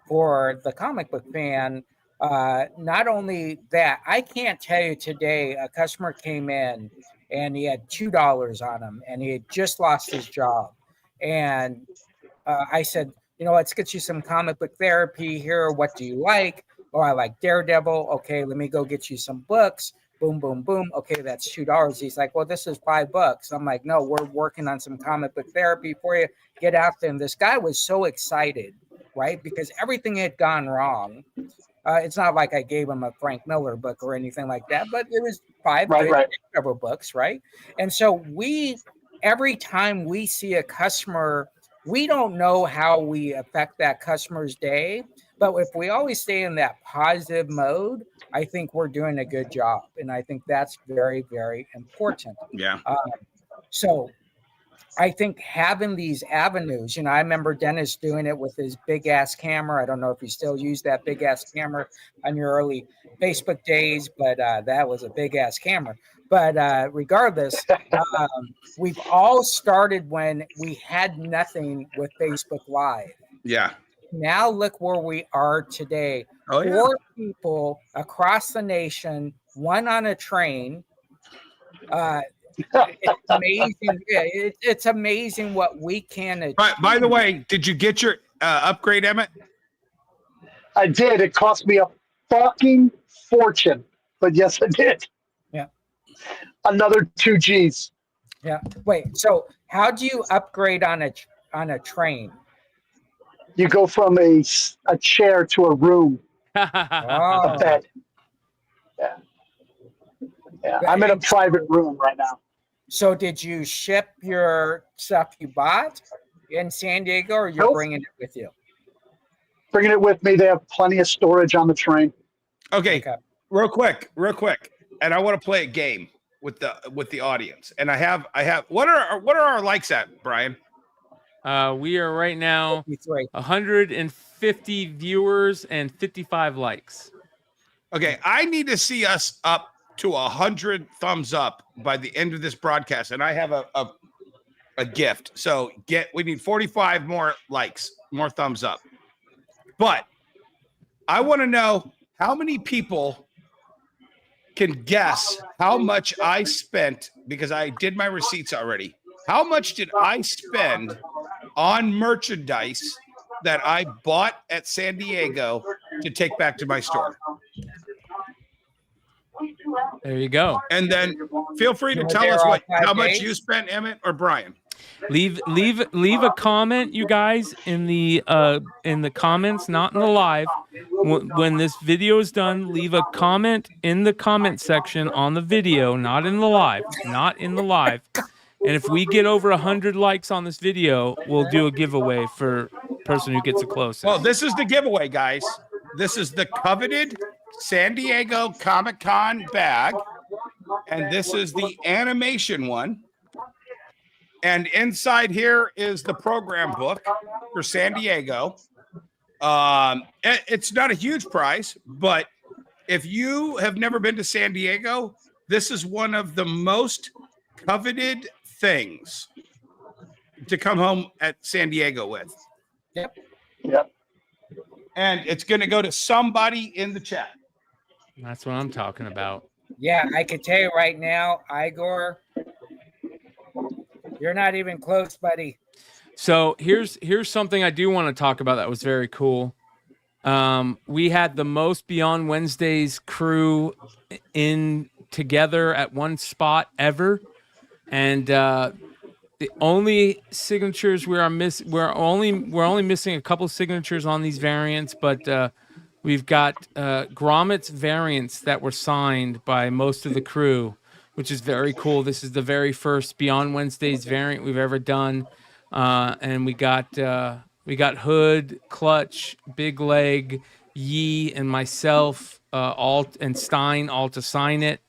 [SPEAKER 6] for the comic book fan. Not only that, I can't tell you today, a customer came in and he had $2 on him and he had just lost his job. And I said, you know, let's get you some comic book therapy here. What do you like? Oh, I like Daredevil. Okay, let me go get you some books. Boom, boom, boom. Okay, that's $2. He's like, well, this is $5. I'm like, no, we're working on some comic book therapy for you. Get out there. And this guy was so excited, right? Because everything had gone wrong. It's not like I gave him a Frank Miller book or anything like that, but it was 5 several books, right? And so every time we see a customer, we don't know how we affect that customer's day, but if we always stay in that positive mode, I think we're doing a good job. And I think that's very, very important.
[SPEAKER 5] Yeah.
[SPEAKER 6] So I think having these avenues, I remember Dennis doing it with his big ass camera. I don't know if you still use that big ass camera on your early Facebook days, but that was a big ass camera. But regardless, we've all started when we had nothing with Facebook Live.
[SPEAKER 5] Yeah.
[SPEAKER 6] Now look where we are today.
[SPEAKER 5] Oh, yeah.
[SPEAKER 6] 4 people across the nation, one on a train. It's amazing. Yeah, it's amazing what we can achieve.
[SPEAKER 5] By the way, did you get your upgrade, Emmet?
[SPEAKER 7] I did. It cost me a fucking fortune, but yes, I did.
[SPEAKER 6] Yeah.
[SPEAKER 7] Another 2 Gs.
[SPEAKER 6] Yeah. Wait. So how do you upgrade on a train?
[SPEAKER 7] You go from a chair to a room,
[SPEAKER 6] Oh.
[SPEAKER 7] a bed. Yeah. Yeah. I'm in a private room right now.
[SPEAKER 6] So did you ship your stuff you bought in San Diego, or you're
[SPEAKER 7] Nope.
[SPEAKER 6] bringing it with you?
[SPEAKER 7] Bringing it with me. They have plenty of storage on the train.
[SPEAKER 5] Okay. Real quick. And I want to play a game with the audience. And I have what are our likes at, Brian?
[SPEAKER 4] We are right now 150 viewers and 55 likes.
[SPEAKER 5] Okay, I need to see us up to 100 thumbs up by the end of this broadcast, and I have a gift. So we need 45 more likes, more thumbs up. But I want to know how many people can guess how much I spent, because I did my receipts already. How much did I spend on merchandise that I bought at San Diego to take back to my store?
[SPEAKER 4] There you go.
[SPEAKER 5] And then feel free to tell us how much you spent, Emmet or Brian.
[SPEAKER 4] Leave a comment, you guys, in the comments, not in the live. When this video is done, leave a comment in the comment section on the video, not in the live. And if we get over 100 likes on this video, we'll do a giveaway for person who gets the closest.
[SPEAKER 5] Well, this is the giveaway, guys. This is the coveted San Diego Comic-Con bag, and this is the animation one. And inside here is the program book for San Diego. It's not a huge prize, but if you have never been to San Diego, this is one of the most coveted things to come home at San Diego with.
[SPEAKER 6] Yep.
[SPEAKER 5] And it's going to go to somebody in the chat.
[SPEAKER 4] That's what I'm talking about.
[SPEAKER 6] Yeah, I can tell you right now, Igor, you're not even close, buddy.
[SPEAKER 4] So here's something I do want to talk about that was very cool. We had the most Beyond Wednesdays crew in together at one spot ever, and the only signatures we're only missing a couple signatures on these variants, but we've got Gromit's variants that were signed by most of the crew, which is very cool. This is the very first Beyond Wednesdays variant we've ever done, and we got Hood, Clutch, Big Leg, Yee, and myself, and Stein all to sign it,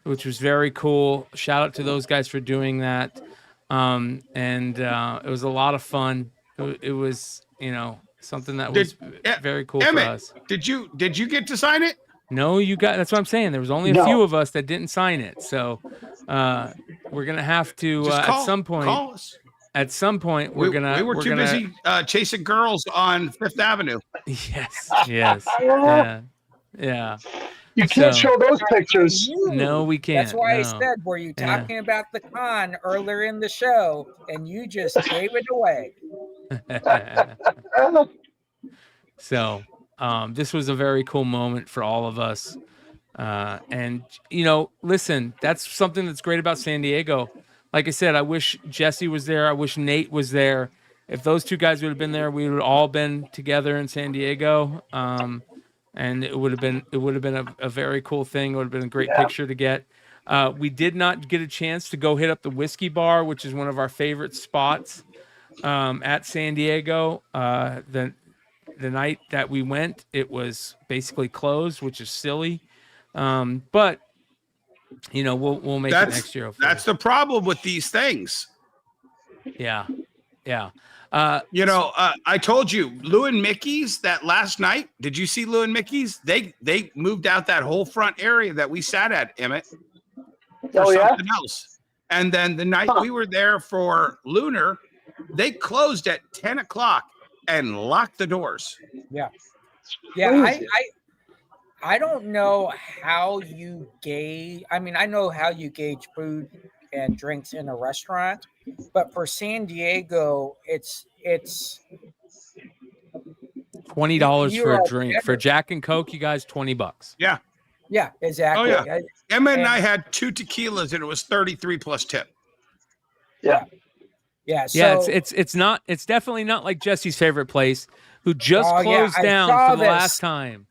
[SPEAKER 4] which was very cool. Shout out to those guys for doing that. And it was a lot of fun. It was, something that was very cool
[SPEAKER 5] Emmet,
[SPEAKER 4] for us.
[SPEAKER 5] Did you get to sign it?
[SPEAKER 4] No, that's what I'm saying. There was only a few of us that didn't sign it. So, we're going to have to, at some point,
[SPEAKER 5] call us.
[SPEAKER 4] At some point,
[SPEAKER 5] we were too busy chasing girls on Fifth Avenue.
[SPEAKER 4] Yes. Yeah.
[SPEAKER 7] You can't show those pictures.
[SPEAKER 4] No, we can't.
[SPEAKER 6] That's why I said, were you talking about the con earlier in the show, and you just gave it away?
[SPEAKER 4] So, this was a very cool moment for all of us. And, listen, that's something that's great about San Diego. Like I said, I wish Jesse was there. I wish Nate was there. If those two guys would have been there, we would have all been together in San Diego. And it would have been a very cool thing. It would have been a great picture to get. We did not get a chance to go hit up the Whiskey Bar, which is one of our favorite spots at San Diego. The night that we went, it was basically closed, which is silly. But we'll make it next year. Hopefully.
[SPEAKER 5] That's the problem with these things.
[SPEAKER 4] Yeah. Yeah.
[SPEAKER 5] I told you, Lou and Mickey's that last night. Did you see Lou and Mickey's? They moved out that whole front area that we sat at, Emmett, for something else. And then the night we were there for Lunar, they closed at 10 o'clock and locked the doors.
[SPEAKER 6] Yeah. Yeah. I don't know how you gauge. I mean, I know how you gauge food and drinks in a restaurant, but for San Diego, it's
[SPEAKER 4] $20 for a drink. For Jack and Coke, you guys, $20.
[SPEAKER 5] Yeah.
[SPEAKER 6] Yeah, exactly.
[SPEAKER 5] Oh, yeah. Emmet and I had 2 tequilas and it was 33 plus tip.
[SPEAKER 6] Yeah. Yeah. So,
[SPEAKER 4] yeah, it's definitely not like Jesse's favorite place, who just closed down for the last time.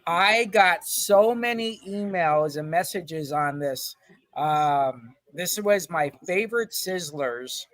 [SPEAKER 6] I got so many emails and messages on this. This was my favorite Sizzlers.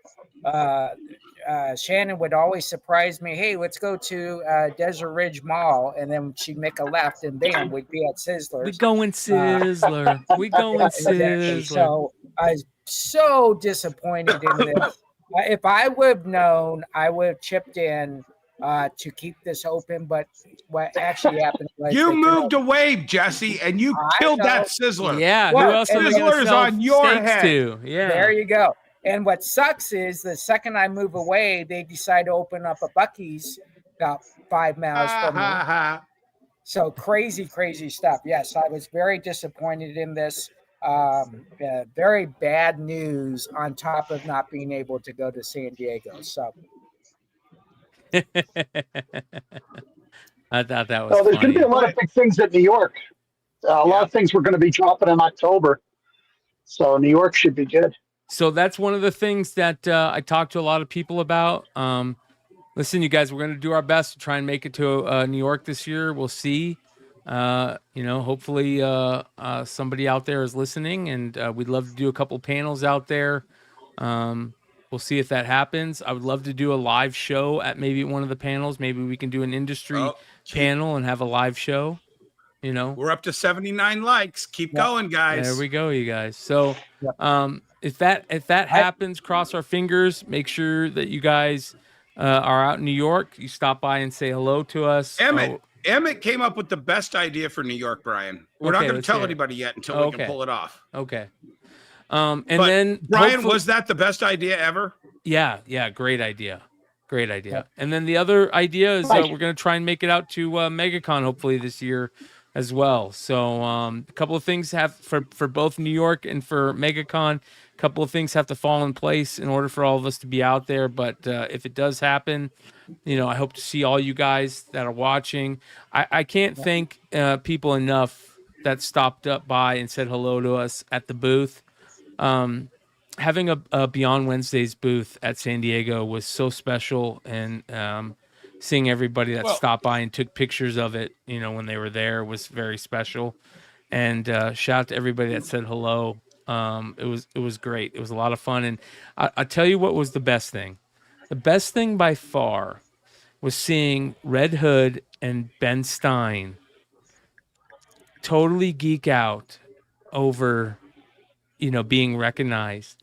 [SPEAKER 6] Shannon would always surprise me. Hey, let's go to Desert Ridge Mall, and then she'd make a left, and bam, we'd be at Sizzlers.
[SPEAKER 4] We going Sizzler. We going Sizzler.
[SPEAKER 6] So I was so disappointed in this. If I would have known, I would have chipped in to keep this open. But what actually happened was
[SPEAKER 5] you moved away, Jesse, and you killed that Sizzler.
[SPEAKER 4] Yeah,
[SPEAKER 6] well,
[SPEAKER 4] who else are we
[SPEAKER 5] Sizzler's on your head?
[SPEAKER 4] To? Yeah,
[SPEAKER 6] there you go. And what sucks is the second I move away, they decide to open up a Buc-ee's about 5 miles from me. So crazy stuff. Yes, I was very disappointed in this. Very bad news on top of not being able to go to San Diego. So
[SPEAKER 4] I thought that was
[SPEAKER 7] there's going to be a lot of big things at New York. A lot of things we're going to be dropping in October. So New York should be good.
[SPEAKER 4] So that's one of the things that I talked to a lot of people about. Listen, you guys, we're going to do our best to try and make it to New York this year. We'll see. Hopefully somebody out there is listening, and we'd love to do a couple panels out there. We'll see if that happens. I would love to do a live show at maybe one of the panels. Maybe we can do an industry panel and have a live show.
[SPEAKER 5] We're up to 79 likes. Keep going, guys.
[SPEAKER 4] There we go, you guys. So, if that happens, cross our fingers. Make sure that you guys are out in New York. You stop by and say hello to us.
[SPEAKER 5] Emmet came up with the best idea for New York, Brian. We're not going to tell anybody yet until we can pull it off.
[SPEAKER 4] Okay. Then
[SPEAKER 5] Brian, was that the best idea ever?
[SPEAKER 4] Yeah. Great idea. Yeah. And then the other idea is we're going to try and make it out to MegaCon hopefully this year as well. So a couple of things have for both New York and for MegaCon, a couple of things have to fall in place in order for all of us to be out there. But if it does happen, I hope to see all you guys that are watching. I can't thank people enough that stopped up by and said hello to us at the booth. Having a Beyond Wednesdays booth at San Diego was so special, and seeing everybody that stopped by and took pictures of it, when they were there was very special. And shout out to everybody that said hello. It was great. It was a lot of fun. And I tell you what was the best thing. The best thing by far was seeing Red Hood and Ben Stein totally geek out over, being recognized.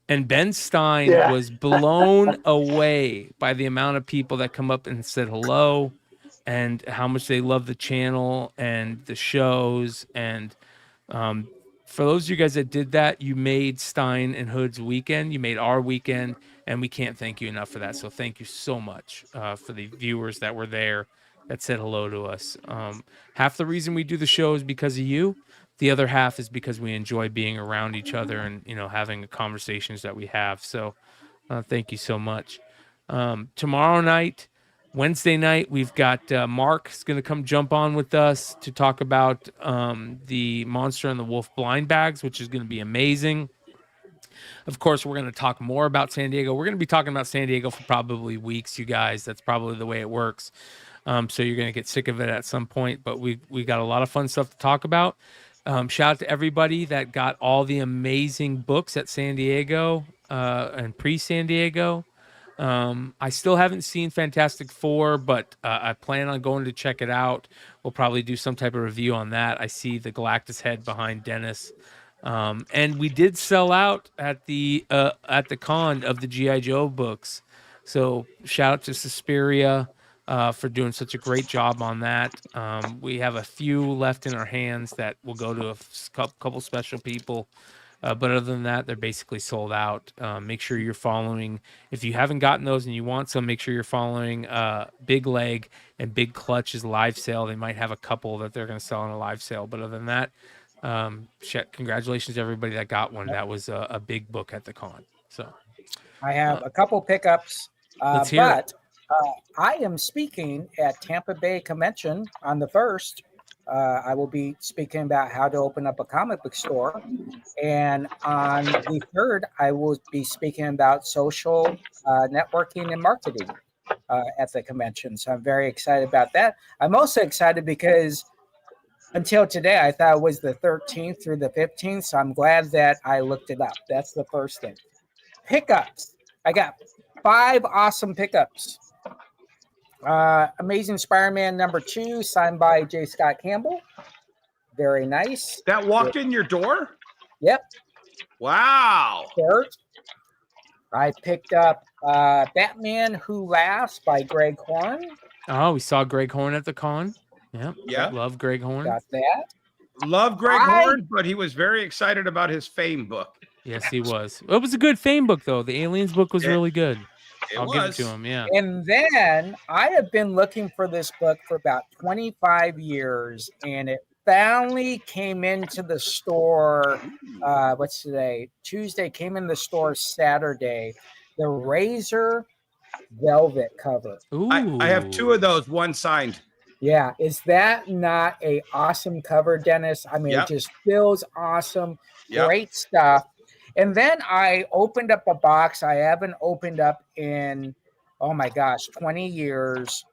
[SPEAKER 4] And Ben Stein was blown away by the amount of people that come up and said hello and how much they love the channel and the shows. And for those of you guys that did that, you made Stein and Hood's weekend. You made our weekend, and we can't thank you enough for that. So thank you so much for the viewers that were there that said hello to us. Half the reason we do the show is because of you. The other half is because we enjoy being around each other and, having the conversations that we have. So thank you so much. Tomorrow night, Wednesday night, we've got Mark is going to come jump on with us to talk about the Monster and the Wolf blind bags, which is going to be amazing. Of course, we're going to talk more about San Diego. We're going to be talking about San Diego for probably weeks, you guys. That's probably the way it works. So you're going to get sick of it at some point, but we got a lot of fun stuff to talk about. Shout out to everybody that got all the amazing books at San Diego and pre-San Diego. I still haven't seen Fantastic Four, but I plan on going to check it out. We'll probably do some type of review on that. I see the Galactus head behind Dennis. And we did sell out at the con of the GI Joe books. So shout out to Suspiria for doing such a great job on that. We have a few left in our hands that will go to a couple special people. But other than that, they're basically sold out. Make sure you're following. If you haven't gotten those and you want some, make sure you're following Big Leg and Big Clutch's live sale. They might have a couple that they're going to sell on a live sale. But other than that, congratulations to everybody that got one. That was a big book at the con. So
[SPEAKER 6] I have a couple pickups.
[SPEAKER 4] Let's hear it.
[SPEAKER 6] I am speaking at Tampa Bay Convention on the 1st. I will be speaking about how to open up a comic book store. And on the 3rd, I will be speaking about social networking and marketing at the convention. So I'm very excited about that. I'm also excited because until today, I thought it was the 13th through the 15th. So I'm glad that I looked it up. That's the first thing. Pickups. I got 5 awesome pickups. Amazing Spider-Man #2, signed by J. Scott Campbell. Very nice.
[SPEAKER 5] That walked in your door?
[SPEAKER 6] Yep.
[SPEAKER 5] Wow.
[SPEAKER 6] Third, I picked up Batman Who Laughs by Greg Horn.
[SPEAKER 4] Oh, we saw Greg Horn at the con. Yeah. Love Greg Horn.
[SPEAKER 6] Got that.
[SPEAKER 5] Love Greg Horn, but he was very excited about his Fame book.
[SPEAKER 4] Yes, he was. It was a good Fame book, though. The Aliens book was really good. I'll give it to him, yeah.
[SPEAKER 6] And then I have been looking for this book for about 25 years, and it finally came into the store. What's today? Tuesday. Came in the store Saturday. The Razor Velvet cover.
[SPEAKER 4] Ooh.
[SPEAKER 5] I have 2 of those, one signed.
[SPEAKER 6] Yeah, is that not a awesome cover, Dennis? I mean, It just feels awesome. Great stuff. And then I opened up a box I haven't opened up in, 20 years.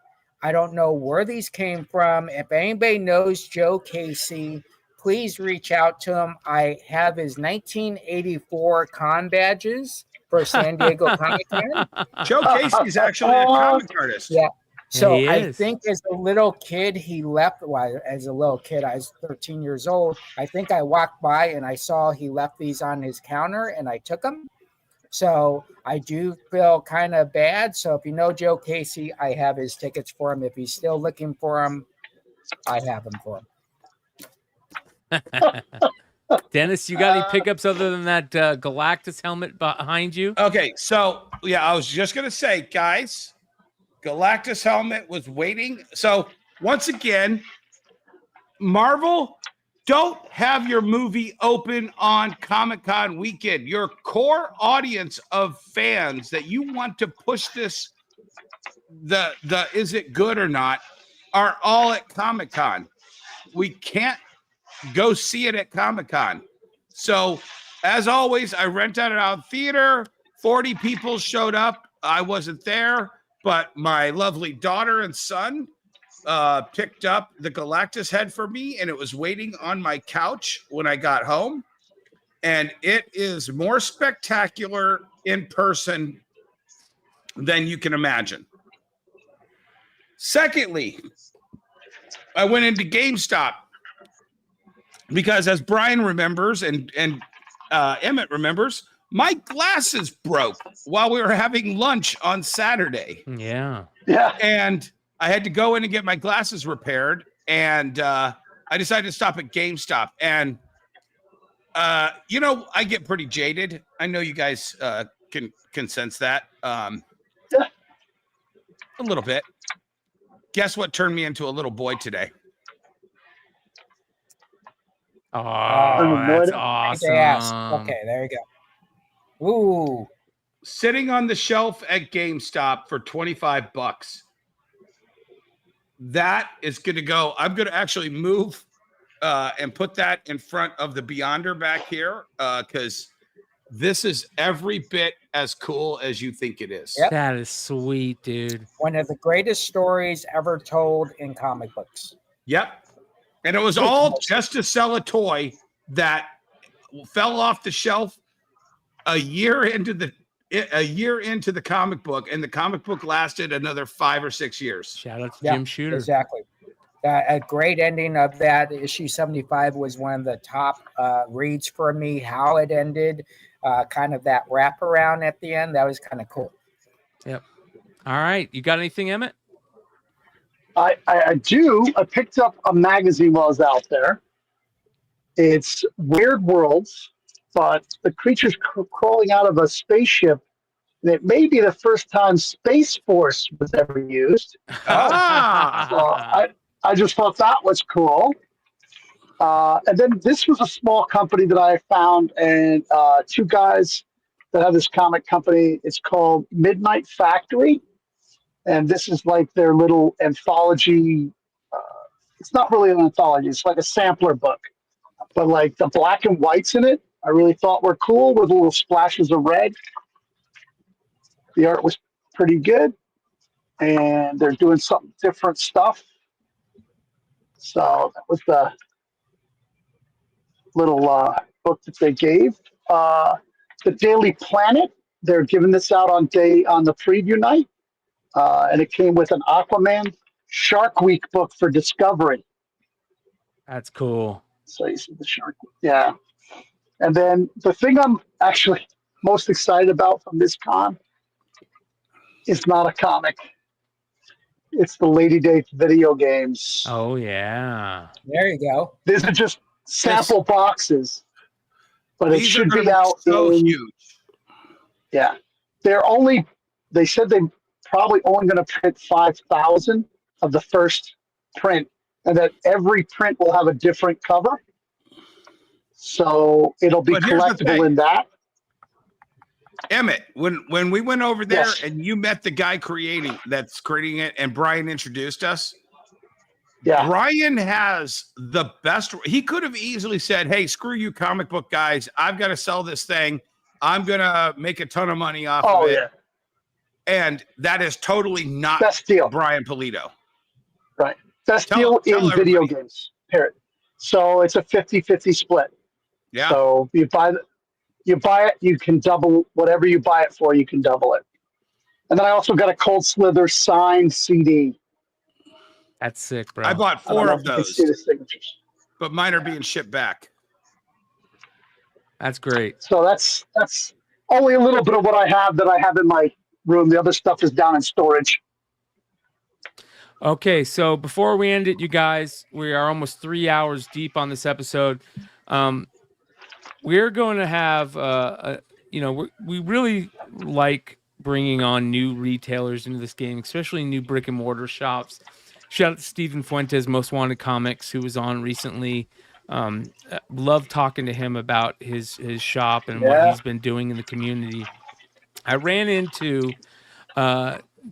[SPEAKER 6] I don't know where these came from. If anybody knows Joe Casey, please reach out to him. I have his 1984 con badges for San Diego Comic Con.
[SPEAKER 5] Joe Casey is actually a comic artist.
[SPEAKER 6] Yeah. So I think as a little kid, he left. Well, as a little kid, I was 13 years old. I think I walked by and I saw he left these on his counter and I took them. So I do feel kind of bad. So if you know Joe Casey, I have his tickets for him. If he's still looking for him, I have them for him.
[SPEAKER 4] Dennis, you got any pickups other than that Galactus helmet behind you?
[SPEAKER 5] Okay, so I was just going to say, guys, Galactus helmet was waiting. So once again, Marvel, don't have your movie open on Comic-Con weekend. Your core audience of fans that you want to push this, the is it good or not, are all at Comic-Con. We can't go see it at Comic-Con. So as always, I rented it out theater. 40 people showed up. I wasn't there. But my lovely daughter and son picked up the Galactus head for me, and it was waiting on my couch when I got home. And it is more spectacular in person than you can imagine. Secondly, I went into GameStop because, as Bryan remembers and Emmet remembers, my glasses broke while we were having lunch on Saturday.
[SPEAKER 4] Yeah.
[SPEAKER 5] And I had to go in and get my glasses repaired. And I decided to stop at GameStop. And, I get pretty jaded. I know you guys can sense that a little bit. Guess what turned me into a little boy today?
[SPEAKER 4] Oh, that's awesome.
[SPEAKER 6] Yes. Okay, there you go. Ooh.
[SPEAKER 5] Sitting on the shelf at GameStop for $25. That is going to go. I'm going to actually move and put that in front of the Beyonder back here because this is every bit as cool as you think it is.
[SPEAKER 6] Yep.
[SPEAKER 4] That is sweet, dude.
[SPEAKER 6] One of the greatest stories ever told in comic books.
[SPEAKER 5] Yep. And it was all just to sell a toy that fell off the shelf a year into the comic book, and the comic book lasted another 5 or 6 years.
[SPEAKER 4] Shout out to Jim Shooter.
[SPEAKER 6] Exactly. A great ending of that. Issue 75 was one of the top reads for me. How it ended, kind of that wraparound at the end, that was kind of cool.
[SPEAKER 4] Yep. All right. You got anything, Emmett?
[SPEAKER 7] I do. I picked up a magazine while I was out there. It's Weird Worlds, but the creature's crawling out of a spaceship. And it may be the first time Space Force was ever used. So I just thought that was cool. And then this was a small company that I found, and two guys that have this comic company. It's called Midnight Factory. And this is like their little anthology. It's not really an anthology. It's like a sampler book. But like the black and whites in it, I really thought were cool with little splashes of red. The art was pretty good. And they're doing some different stuff. So that was the little book that they gave. The Daily Planet, they're giving this out on the preview night. And it came with an Aquaman Shark Week book for Discovery.
[SPEAKER 4] That's cool.
[SPEAKER 7] So you see the Shark Week. Yeah. And then the thing I'm actually most excited about from this con is not a comic. It's the Lady Date video games.
[SPEAKER 4] Oh, yeah.
[SPEAKER 6] There you go.
[SPEAKER 7] These are just sample boxes, but it should be out.
[SPEAKER 5] So huge.
[SPEAKER 7] Yeah. They said they probably only going to print 5,000 of the first print, and that every print will have a different cover. So it'll be collectible in that.
[SPEAKER 5] Emmet, when we went over there
[SPEAKER 7] Yes.
[SPEAKER 5] and you met the guy that's creating it, and Bryan introduced us.
[SPEAKER 7] Yeah.
[SPEAKER 5] Bryan has the best. He could have easily said, "Hey, screw you, comic book guys. I've got to sell this thing. I'm gonna make a ton of money off of it."
[SPEAKER 7] Yeah.
[SPEAKER 5] And that is totally not
[SPEAKER 7] Best deal.
[SPEAKER 5] Bryan Polito.
[SPEAKER 7] Right. Best deal in video games. Period. So it's a 50-50 split.
[SPEAKER 5] Yeah.
[SPEAKER 7] So you buy it, you can double whatever you buy it for, you can double it. And then I also got a Cold Slither signed CD.
[SPEAKER 4] That's sick, bro.
[SPEAKER 5] I bought
[SPEAKER 7] I don't
[SPEAKER 5] 4
[SPEAKER 7] know
[SPEAKER 5] of
[SPEAKER 7] if you can
[SPEAKER 5] those,
[SPEAKER 7] see the signatures.
[SPEAKER 5] but mine are being shipped back.
[SPEAKER 4] That's great.
[SPEAKER 7] So that's only a little bit of what I have in my room. The other stuff is down in storage.
[SPEAKER 4] Okay, so before we end it, you guys, we are almost 3 hours deep on this episode. We're going to have, we really like bringing on new retailers into this game, especially new brick and mortar shops. Shout out to Steven Fuentes, Most Wanted Comics, who was on recently. Love talking to him about his shop and what he's been doing in the community. I ran into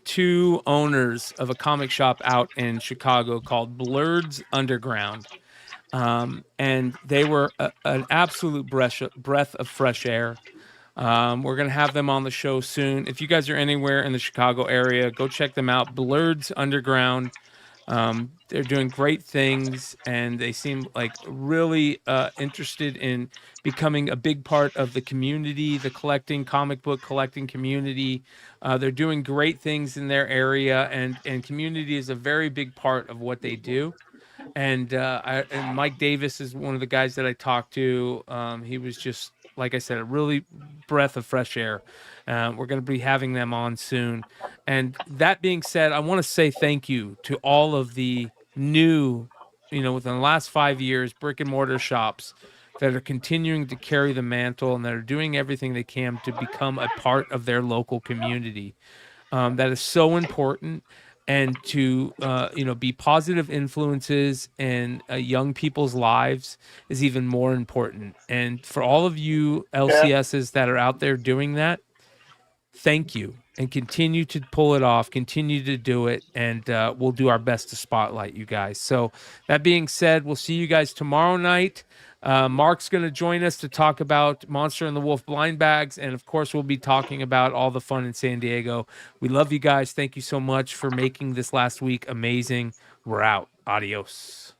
[SPEAKER 4] 2 owners of a comic shop out in Chicago called Blurred's Underground. And they were an absolute breath of fresh air. We're going to have them on the show soon. If you guys are anywhere in the Chicago area, go check them out. Blurred's Underground. They're doing great things, and they seem like really interested in becoming a big part of the community, the comic book collecting community. They're doing great things in their area, and community is a very big part of what they do. And Mike Davis is one of the guys that I talked to. He was just, like I said, a really breath of fresh air. We're going to be having them on soon. And that being said, I want to say thank you to all of the new, within the last 5 years, brick and mortar shops that are continuing to carry the mantle and that are doing everything they can to become a part of their local community. That is so important. And to be positive influences in young people's lives is even more important. And for all of you LCSs that are out there doing that, thank you, and continue to pull it off, continue to do it, and we'll do our best to spotlight you guys. So that being said, we'll see you guys tomorrow night. Mark's going to join us to talk about Monster and the Wolf blind bags, and of course we'll be talking about all the fun in San Diego. We love you guys. Thank you so much for making this last week amazing. We're out. Adios.